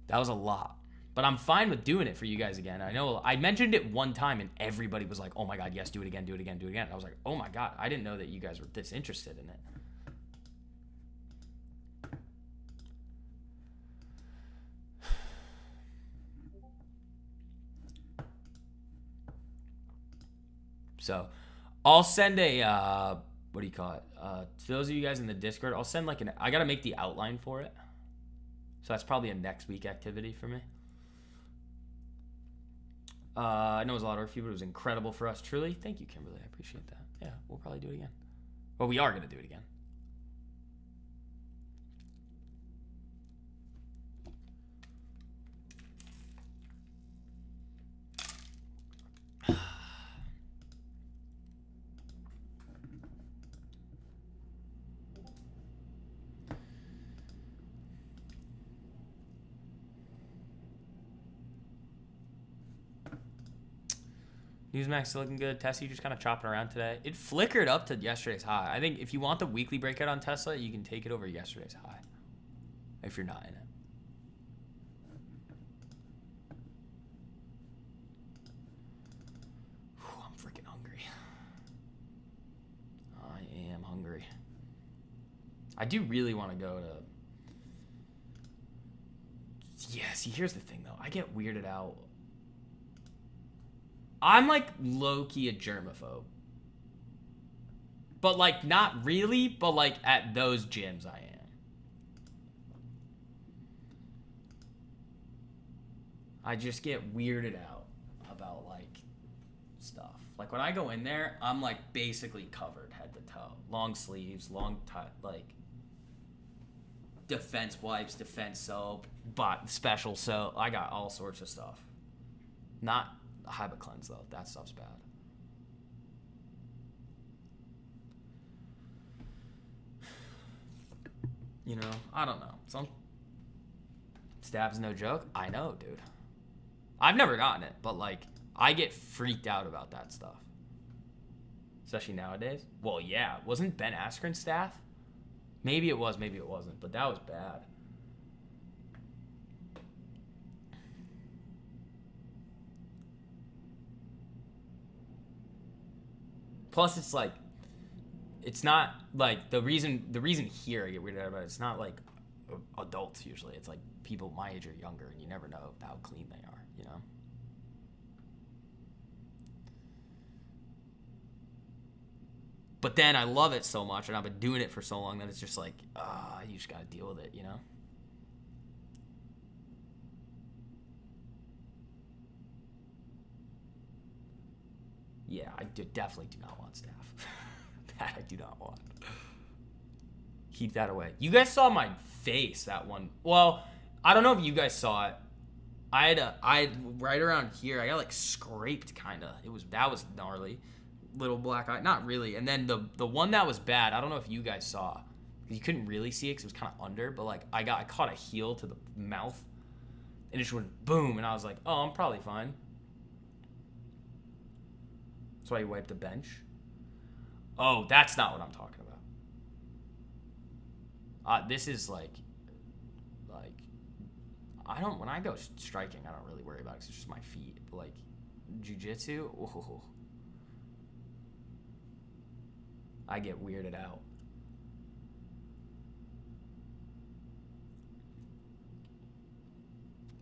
That was a lot. But I'm fine with doing it for you guys again. I know I mentioned it one time and everybody was like, oh my God, yes, do it again, do it again, do it again. I was like, oh my God, I didn't know that you guys were this interested in it. So I'll send a, what do you call it? To those of you guys in the Discord, I'll send like I got to make the outline for it. So that's probably a next week activity for me. I know it was a lot of work for you, but it was incredible for us. Truly, thank you, Kimberly. I appreciate that. Yeah, we'll probably do it again. Well, we are gonna do it again. Newsmax still looking good. Tesla, you just kind of chopping around today. It flickered up to yesterday's high. I think if you want the weekly breakout on Tesla, you can take it over yesterday's high. If you're not in it. Whew, I'm freaking hungry. I am hungry. I do really want to go to... Yeah, see, here's the thing, though. I get weirded out. I'm, like, low-key a germaphobe. But, like, not really, but, like, at those gyms I am. I just get weirded out about, like, stuff. Like, when I go in there, I'm, like, basically covered head to toe. Long sleeves, like, defense wipes, defense soap, but special soap. I got all sorts of stuff. Not... Habit cleanse though, that stuff's bad. You know, I don't know. Some stab's no joke. I know, dude. I've never gotten it, but like I get freaked out about that stuff. Especially nowadays. Well, yeah, wasn't Ben Askren's staff? Maybe it was, maybe it wasn't, but that was bad. Plus, it's like, it's not like the reason here I get weirded out about it. It's not like adults usually. It's like people my age or younger, and you never know how clean they are. You know. But then I love it so much, and I've been doing it for so long that it's just like, you just gotta deal with it. You know. Yeah, I definitely do not want staff. That I do not want. Keep that away. You guys saw my face that one. Well, I don't know if you guys saw it. I had right around here. I got like scraped kind of. That was gnarly. Little black eye. Not really. And then the one that was bad. I don't know if you guys saw. You couldn't really see it because it was kind of under. But like I caught a heel to the mouth, and it just went boom. And I was like, oh, I'm probably fine. That's why you wiped the bench. Oh, that's not what I'm talking about. This is like, when I go striking, I don't really worry about it 'cause it's just my feet. But like, jiu-jitsu, oh, I get weirded out.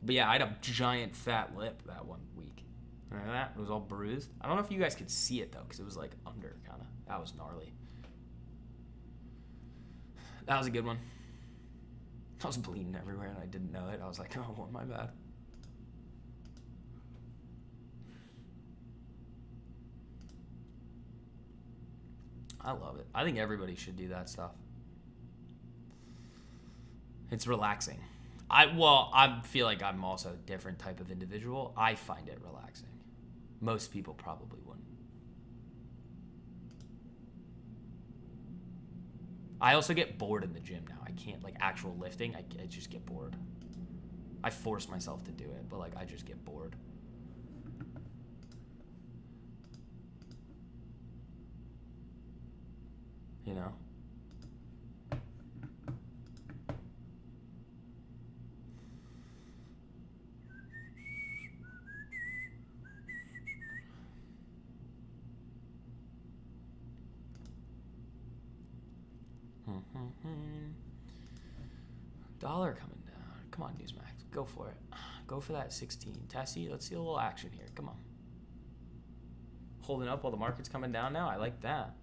But yeah, I had a giant fat lip that one week. Remember that? It was all bruised. I don't know if you guys could see it, though, because it was, like, under, kind of. That was gnarly. That was a good one. I was bleeding everywhere, and I didn't know it. I was like, oh, my bad. I love it. I think everybody should do that stuff. It's relaxing. I feel like I'm also a different type of individual. I find it relaxing. Most people probably wouldn't. I also get bored in the gym now. I can't, like, actual lifting. I just get bored. I force myself to do it, but, like, I just get bored. You know? Dollar coming down. Come on, Newsmax. Go for it. Go for that 16. Tessie, let's see a little action here. Come on. Holding up while the market's coming down now. I like that.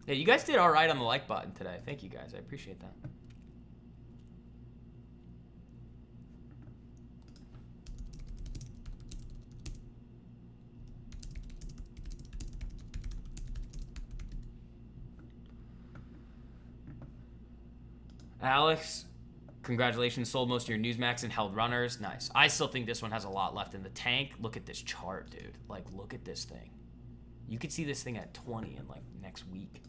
Yeah, you guys did all right on the like button today. Thank you, guys. I appreciate that. Alex, congratulations. Sold most of your Newsmax and held runners. Nice. I still think this one has a lot left in the tank. Look at this chart, dude. Like, look at this thing. You could see this thing at 20 in, like, next week.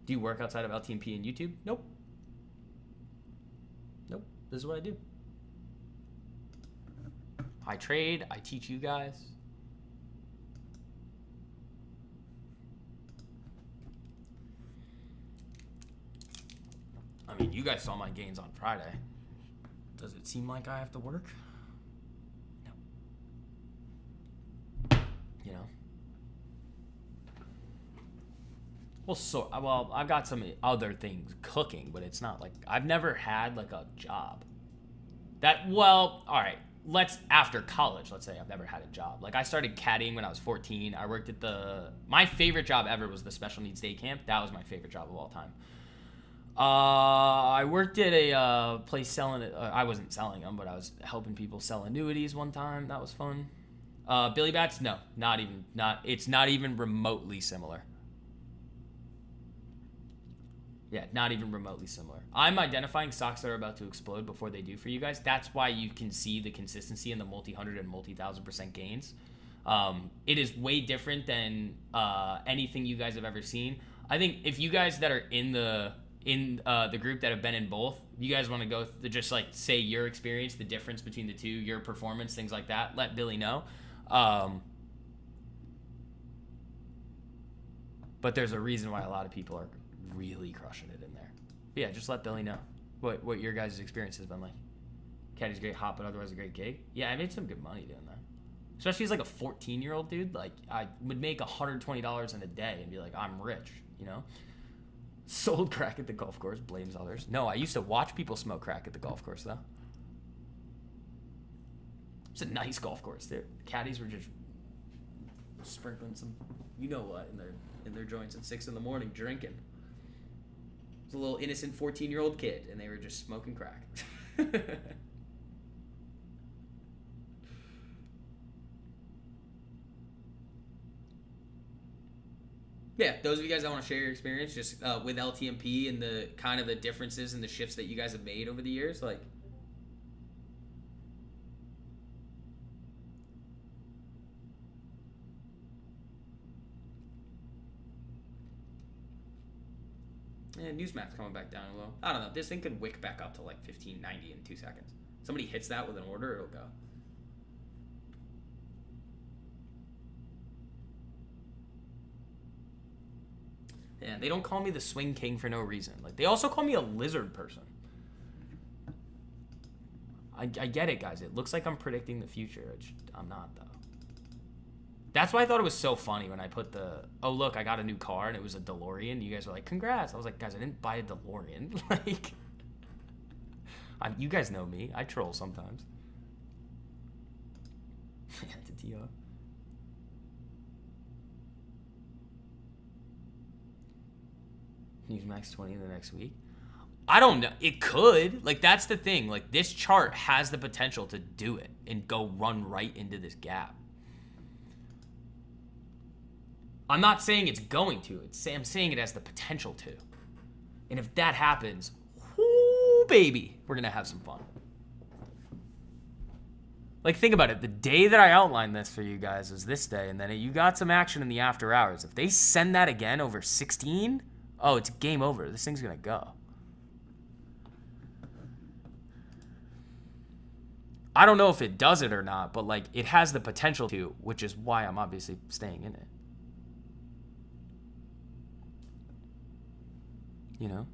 Do you work outside of LTMP and YouTube? Nope. Nope. This is what I do. I trade. I teach you guys. I mean, you guys saw my gains on Friday. Does it seem like I have to work? No. You know? Well, I've got some other things cooking, but it's not like, I've never had like a job. All right. After college, let's say I've never had a job. Like, I started caddying when I was 14. I worked at my favorite job ever was the special needs day camp. That was my favorite job of all time. I worked at a place selling it. I wasn't selling them, but I was helping people sell annuities one time. That was fun. Billy Bats? No, it's not even remotely similar. Yeah, not even remotely similar. I'm identifying stocks that are about to explode before they do for you guys. That's why you can see the consistency in the multi-100 and multi-1,000% gains. It is way different than anything you guys have ever seen. I think if you guys that are in the group that have been in both, you guys want to go just like say your experience, the difference between the two, your performance, things like that, let Billy know. But there's a reason why a lot of people are really crushing it in there. But yeah, just let Billy know what your guys' experience has been like. Caddy's a great hop, but otherwise a great gig. Yeah, I made some good money doing that. Especially as like a 14-year-old dude. Like, I would make $120 in a day and be like, I'm rich, you know? Sold crack at the golf course, blames others. No, I used to watch people smoke crack at the golf course, though. It's a nice golf course, dude. Caddies were just sprinkling some, you know what, in their joints at 6 a.m. drinking. It was a little innocent 14-year-old kid, and they were just smoking crack. Yeah, those of you guys that want to share your experience just with LTMP and the kind of the differences and the shifts that you guys have made over the years, like. Yeah, Newsmax coming back down a little. I don't know. This thing could wick back up to like 1590 in 2 seconds. Somebody hits that with an order, it'll go. Yeah, they don't call me the swing king for no reason. Like, they also call me a lizard person. I get it, guys. It looks like I'm predicting the future. I'm not, though. That's why I thought it was so funny when I put oh, look, I got a new car, and it was a DeLorean. You guys were like, congrats. I was like, guys, I didn't buy a DeLorean. Like, you guys know me. I troll sometimes. To TO. Newsmax 20 in the next week. I don't know. It could. Like, that's the thing. Like, this chart has the potential to do it and go run right into this gap. I'm not saying it's going to. I'm saying it has the potential to. And if that happens, whoo, baby, we're going to have some fun. Like, think about it. The day that I outlined this for you guys is this day, and then you got some action in the after hours. If they send that again over 16, oh, it's game over. This thing's going to go. I don't know if it does it or not, but, like, it has the potential to, which is why I'm obviously staying in it. You know?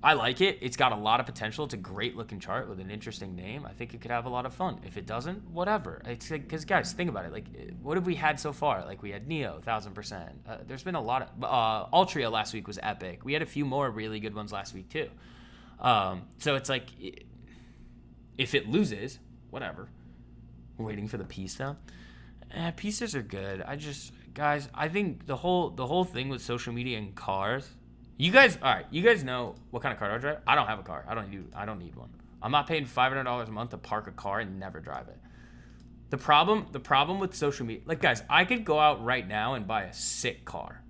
I like it. It's got a lot of potential. It's a great looking chart with an interesting name. I think it could have a lot of fun. If it doesn't, whatever. It's like, because guys, think about it. Like, what have we had so far? Like, we had Neo, 1000%. There's been a lot of Altria last week was epic. We had a few more really good ones last week too. So it's like, if it loses, whatever. We're waiting for the piece though. Pieces are good. Guys, I think the whole thing with social media and cars. You guys know what kind of car I drive? I don't have a car. I don't need one. I'm not paying $500 a month to park a car and never drive it. The problem with social media, like, guys, I could go out right now and buy a sick car.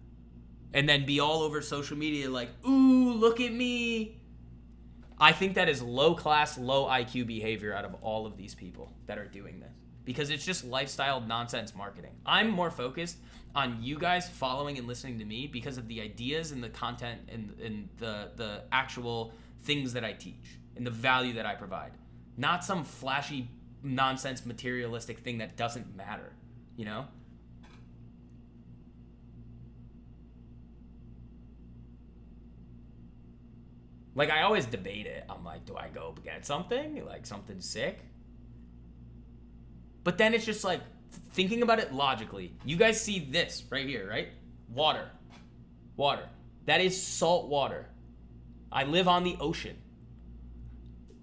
and then be all over social media like, ooh, look at me. I think that is low class, low IQ behavior out of all of these people that are doing this, because it's just lifestyle nonsense marketing. I'm more focused on you guys following and listening to me because of the ideas and the content and the actual things that I teach and the value that I provide, not some flashy nonsense materialistic thing that doesn't matter, you know? Like, I always debate it. I'm like, do I go get something? Like, something sick? But then it's just like, thinking about it logically. You guys see this right here, right? Water. Water. That is salt water. I live on the ocean.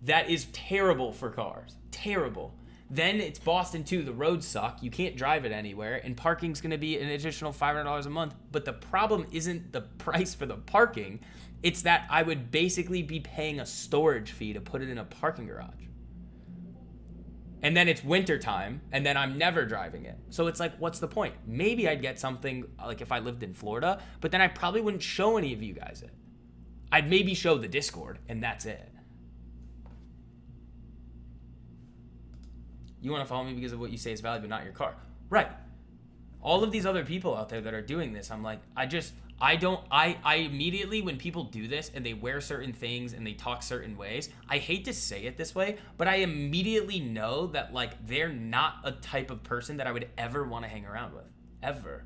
That is terrible for cars. Terrible. Then it's Boston too. The roads suck. You can't drive it anywhere. And parking's going to be an additional $500 a month. But the problem isn't the price for the parking. It's that I would basically be paying a storage fee to put it in a parking garage. And then it's winter time, and then I'm never driving it. So it's like, what's the point? Maybe I'd get something like if I lived in Florida, but then I probably wouldn't show any of you guys it. I'd maybe show the Discord, and that's it. You want to follow me because of what you say is valuable, not your car. Right. All of these other people out there that are doing this, I'm like, I immediately, when people do this and they wear certain things and they talk certain ways, I hate to say it this way, but I immediately know that, like, they're not a type of person that I would ever want to hang around with. Ever.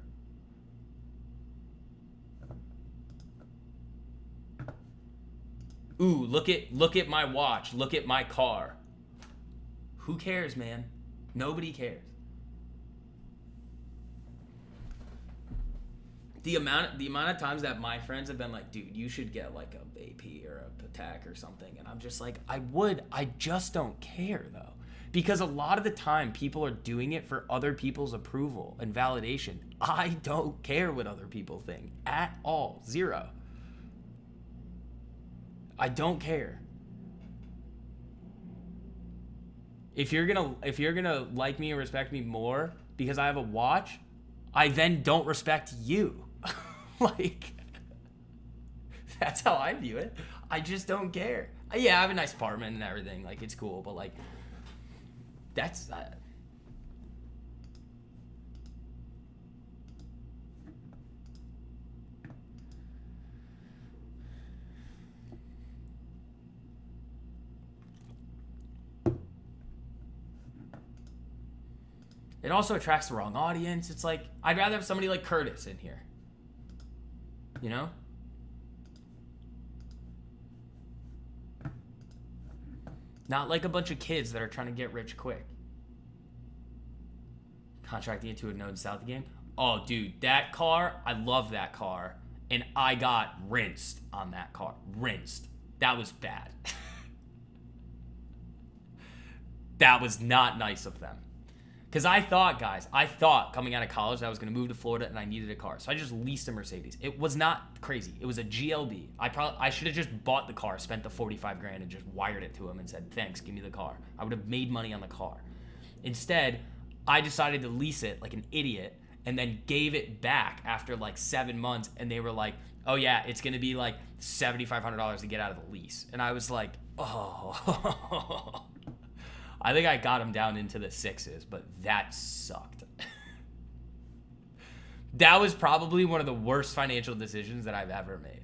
Ooh, look at my watch. Look at my car. Who cares, man? Nobody cares. The amount of times that my friends have been like, dude, you should get like a AP or a Patek or something. And I'm just like, I just don't care though. Because a lot of the time people are doing it for other people's approval and validation. I don't care what other people think at all. Zero. I don't care. If you're gonna like me or respect me more because I have a watch, I then don't respect you. Like, that's how I view it. I just don't care. Yeah, I have a nice apartment and everything. Like, it's cool, but like, that's it also attracts the wrong audience. It's like, I'd rather have somebody like Curtis in here. You know? Not like a bunch of kids that are trying to get rich quick. Contracting into a known South game. Oh, dude, that car, I love that car. And I got rinsed on that car. Rinsed. That was bad. That was not nice of them. Because I thought coming out of college that I was going to move to Florida and I needed a car. So I just leased a Mercedes. It was not crazy. It was a GLB. I should have just bought the car, spent the $45,000 and just wired it to him and said, thanks, give me the car. I would have made money on the car. Instead, I decided to lease it like an idiot and then gave it back after like 7 months. And they were like, oh yeah, it's going to be like $7,500 to get out of the lease. And I was like, oh... I think I got him down into the sixes, but that sucked. That was probably one of the worst financial decisions that I've ever made.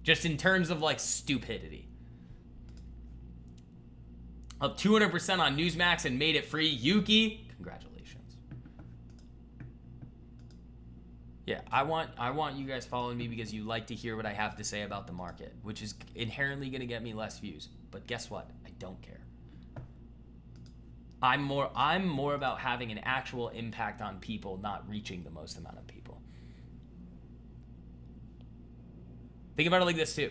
Just in terms of like stupidity. Up 200% on Newsmax and made it free. Yuki, congratulations. Yeah, I want you guys following me because you like to hear what I have to say about the market, which is inherently going to get me less views. But guess what? I don't care. I'm more about having an actual impact on people, not reaching the most amount of people. Think about it like this too.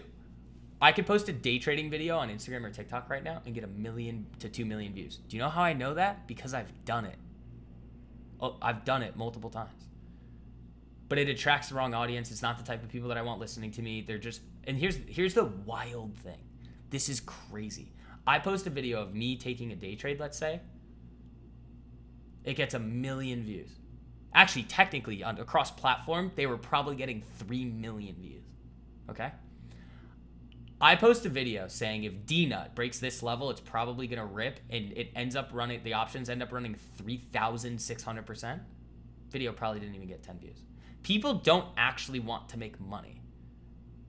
I could post a day trading video on Instagram or TikTok right now and get 1 million to 2 million views. Do you know how I know that? Because I've done it. Oh, I've done it multiple times. But it attracts the wrong audience. It's not the type of people that I want listening to me. They're just, and here's the wild thing. This is crazy. I post a video of me taking a day trade, let's say. It gets 1 million views. Actually, technically, across platform, they were probably getting 3 million views. Okay? I post a video saying if D-Nut breaks this level, it's probably going to rip, and it ends up running, the options end up running 3,600%. Video probably didn't even get 10 views. People don't actually want to make money.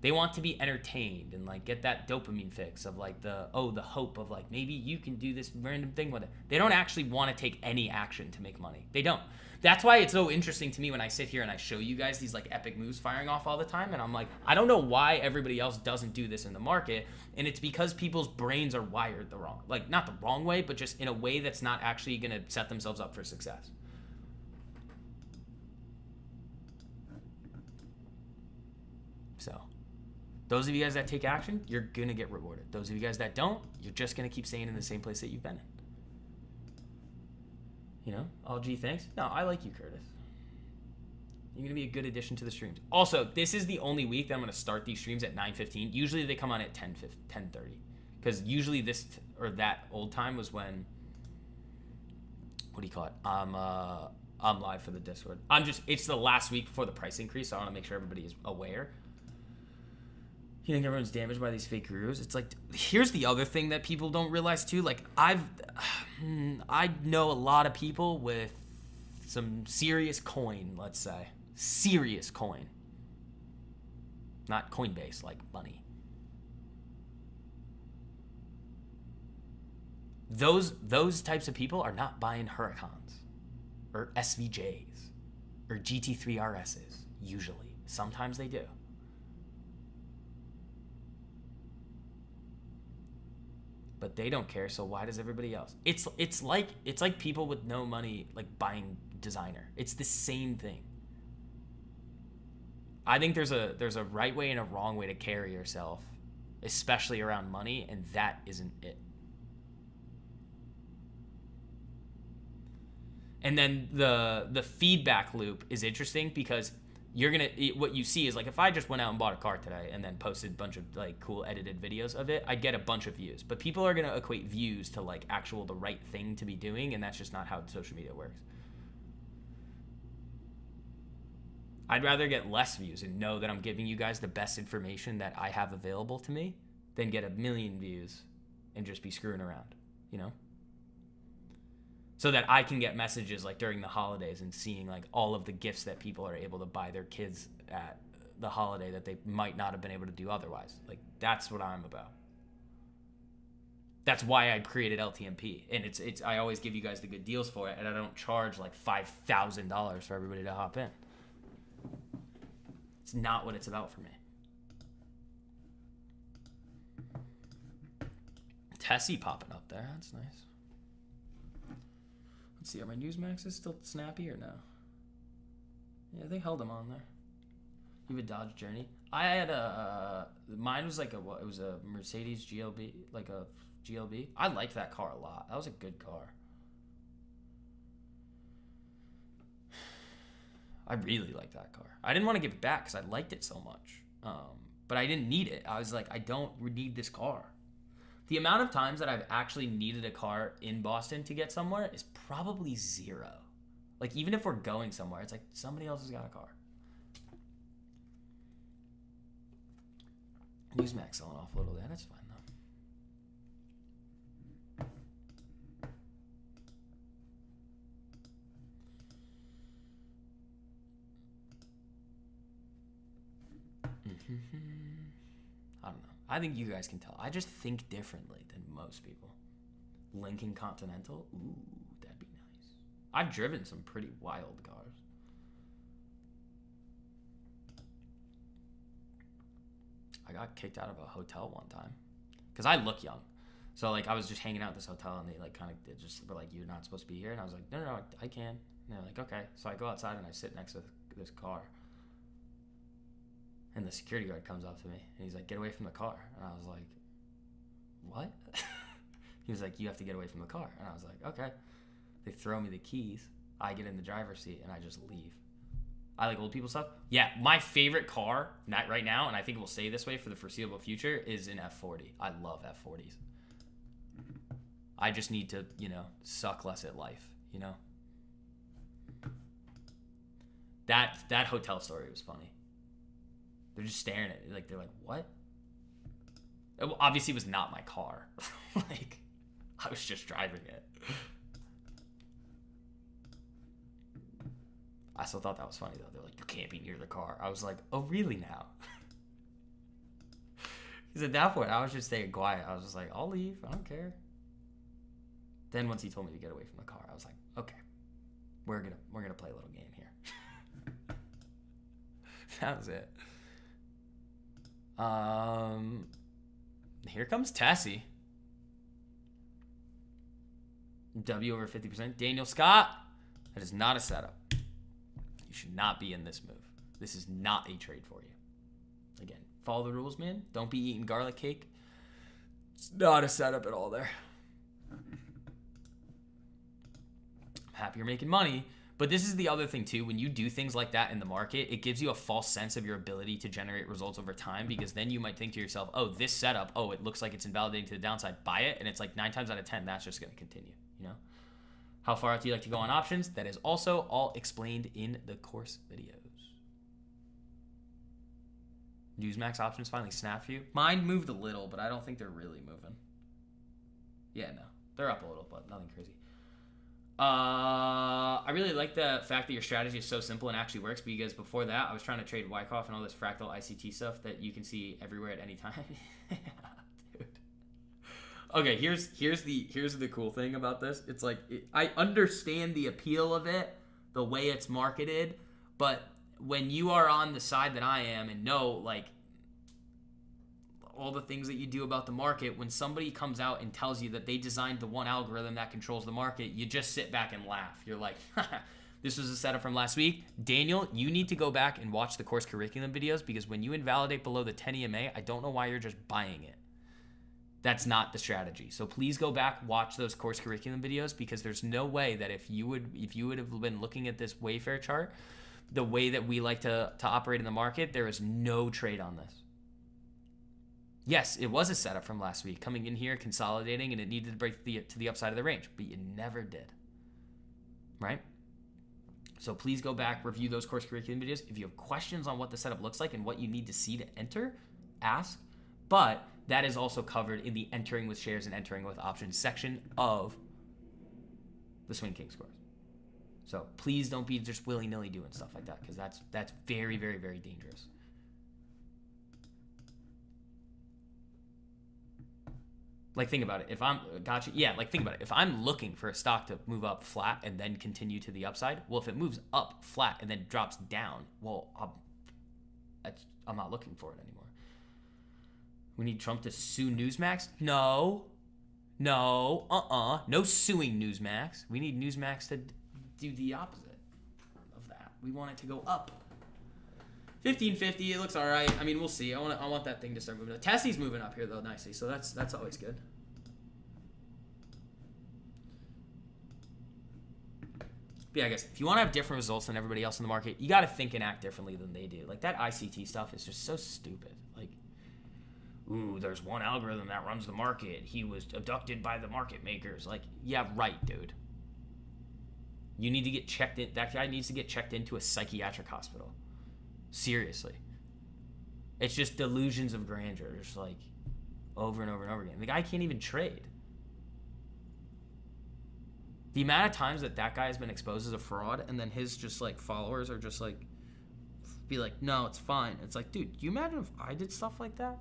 They want to be entertained and like get that dopamine fix of like the hope of like maybe you can do this random thing with it. They don't actually want to take any action to make money. They don't. That's why it's so interesting to me when I sit here and I show you guys these like epic moves firing off all the time, and I'm like, I don't know why everybody else doesn't do this in the market, and it's because people's brains are wired the wrong, like not the wrong way, but just in a way that's not actually going to set themselves up for success. So those of you guys that take action, you're going to get rewarded. Those of you guys that don't, you're just going to keep staying in the same place that you've been in. You know? Oh, gee, thanks. No, I like you, Curtis. You're going to be a good addition to the streams. Also, this is the only week that I'm going to start these streams at 9:15. Usually they come on at 10:30. Because usually this or that old time was when, what do you call it? I'm live for the Discord. It's the last week before the price increase, so I want to make sure everybody is aware. You think everyone's damaged by these fake gurus? It's like, here's the other thing that people don't realize too. Like I know a lot of people with some serious coin, let's say. Serious coin. Not Coinbase, like money. Those types of people are not buying Huracans or SVJs or GT3 RSs, usually. Sometimes they do. But they don't care, so why does everybody else? It's like people with no money like buying designer. It's the same thing. I think there's a right way and a wrong way to carry yourself, especially around money, and that isn't it. And then the feedback loop is interesting because what you see is like if I just went out and bought a car today and then posted a bunch of like cool edited videos of it, I'd get a bunch of views. But people are gonna equate views to like the right thing to be doing, and that's just not how social media works. I'd rather get less views and know that I'm giving you guys the best information that I have available to me than get 1 million views and just be screwing around, you know? So that I can get messages like during the holidays and seeing like all of the gifts that people are able to buy their kids at the holiday that they might not have been able to do otherwise. Like that's what I'm about. That's why I created LTMP, and it's I always give you guys the good deals for it, and I don't charge like $5,000 for everybody to hop in. It's not what it's about for me. Tessie popping up there. That's nice. Let's see, are my Newsmaxes still snappy or no? Yeah, they held them on there. You have a Dodge Journey? I had mine was like it was a Mercedes GLB, like a GLB. I liked that car a lot. That was a good car. I really liked that car. I didn't want to give it back because I liked it so much. But I didn't need it. I was like, I don't need this car. The amount of times that I've actually needed a car in Boston to get somewhere is probably 0. Like, even if we're going somewhere, it's like somebody else has got a car. Newsmax selling off a little there. That's fine, though. I don't know. I think you guys can tell. I just think differently than most people. Lincoln Continental? Ooh, that'd be nice. I've driven some pretty wild cars. I got kicked out of a hotel one time because I look young. So like I was just hanging out at this hotel and they like kind of just were like, you're not supposed to be here. And I was like, no, I can. And they're like, okay. So I go outside and I sit next to this car. And the security guard comes up to me and he's like, get away from the car. And I was like, what? He was like, you have to get away from the car. And I was like, okay. They throw me the keys. I get in the driver's seat and I just leave. I like old people stuff. Yeah, my favorite car right now, and I think it will stay this way for the foreseeable future, is an F40. I love F40s. I just need to, suck less at life, That hotel story was funny. They're just staring at it. Like, they're like, what? It obviously was not my car. Like, I was just driving it. I still thought that was funny, though. They're like, you can't be near the car. I was like, oh, really now? Because at that point, I was just staying quiet. I was just like, I'll leave. I don't care. Then once he told me to get away from the car, I was like, okay, we're gonna play a little game here. That was it. Here comes Tessie. W over 50%. Daniel Scott. That is not a setup. You should not be in this move. This is not a trade for you. Again, follow the rules, man. Don't be eating garlic cake. It's not a setup at all there. I'm happy you're making money. But this is the other thing, too. When you do things like that in the market, it gives you a false sense of your ability to generate results over time, because then you might think to yourself, oh, this setup, oh, it looks like it's invalidating to the downside. Buy it, and it's like 9 times out of 10, that's just going to continue, you know? How far out do you like to go on options? That is also all explained in the course videos. Newsmax options finally snapped for you. Mine moved a little, but I don't think they're really moving. Yeah, no. They're up a little, but nothing crazy. I really like the fact that your strategy is so simple and actually works, because before that, I was trying to trade Wyckoff and all this fractal ICT stuff that you can see everywhere at any time. Dude. Okay, here's the cool thing about this. It's like, I understand the appeal of it, the way it's marketed, but when you are on the side that I am and know, like, all the things that you do about the market, when somebody comes out and tells you that they designed the one algorithm that controls the market, you just sit back and laugh. You're like, this was a setup from last week. Daniel, you need to go back and watch the course curriculum videos, because when you invalidate below the 10 EMA, I don't know why you're just buying it. That's not the strategy. So please go back, watch those course curriculum videos, because there's no way that if you would have been looking at this Wayfair chart, the way that we like to operate in the market, there is no trade on this. Yes, it was a setup from last week, coming in here, consolidating, and it needed to break to the upside of the range, but you never did, right? So please go back, review those course curriculum videos. If you have questions on what the setup looks like and what you need to see to enter, ask. But that is also covered in the entering with shares and entering with options section of the Swing Kings course. So please don't be just willy-nilly doing stuff like that, because that's very, very, very dangerous. Like, think about it. If I'm, gotcha. Yeah, like, think about it. If I'm looking for a stock to move up flat and then continue to the upside, well, if it moves up flat and then drops down, well, I'm not looking for it anymore. We need Trump to sue Newsmax? No, no suing Newsmax. We need Newsmax to do the opposite of that. We want it to go up. 1550, it looks all right. I mean, we'll see. I want that thing to start moving. Tessie's moving up here though nicely, so that's always good. But yeah, I guess if you want to have different results than everybody else in the market, you got to think and act differently than they do. Like, that ICT stuff is just so stupid. Like, ooh, there's one algorithm that runs the market. He was abducted by the market makers. Like, yeah, right, dude. You need to get checked in. That guy needs to get checked into a psychiatric hospital. Seriously. It's just delusions of grandeur, just like over and over and over again. The guy can't even trade. The amount of times that guy has been exposed as a fraud, and then his just like followers are just like, be like, no, it's fine. It's like, dude, you imagine if I did stuff like that?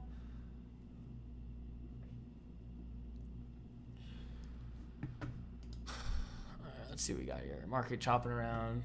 All right, let's see what we got here. Market chopping around.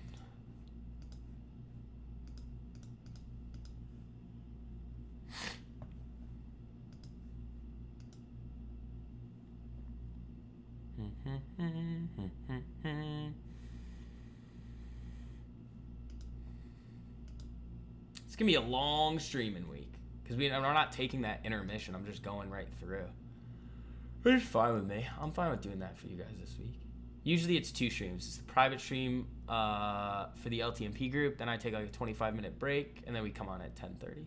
It's gonna be a long streaming week because we're not taking that intermission. I'm just going right through. It's fine with me. I'm fine with doing that for you guys this week. Usually it's 2 streams. It's the private stream for the LTMP group. Then I take like a 25-minute break, and then we come on at 10:30.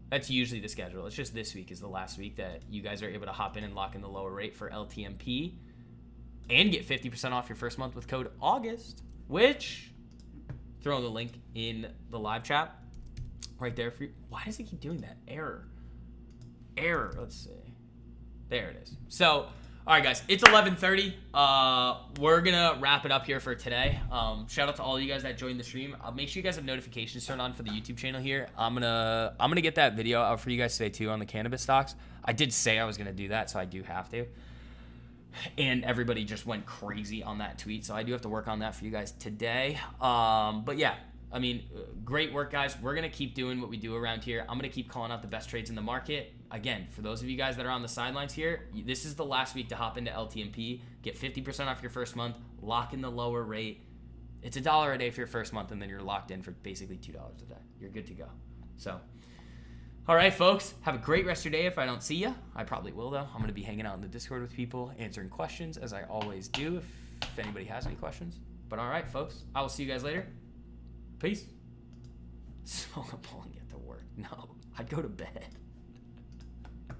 That's usually the schedule. It's just this week is the last week that you guys are able to hop in and lock in the lower rate for LTMP and get 50% off your first month with code August, which Throw the link in the live chat right there for you. Why does it keep doing that? Error. Let's see. There it is. So, all right, guys, it's 11:30. We're gonna wrap it up here for today. Shout out to all you guys that joined the stream. Make sure you guys have notifications turned on for the YouTube channel here. I'm gonna get that video out for you guys today too on the cannabis stocks. I did say I was gonna do that, so I do have to. And everybody just went crazy on that tweet, so I do have to work on that for you guys today. But yeah, I mean, great work, guys. We're going to keep doing what we do around here. I'm going to keep calling out the best trades in the market. Again, for those of you guys that are on the sidelines here, this is the last week to hop into LTMP, get 50% off your first month, lock in the lower rate. It's $1 a day for your first month, and then you're locked in for basically $2 a day. You're good to go. So, all right, folks, have a great rest of your day. If I don't see you, I probably will, though. I'm going to be hanging out in the Discord with people, answering questions, as I always do, if anybody has any questions. But all right, folks, I will see you guys later. Peace. Smoke a bong, get to work. No, I'd go to bed.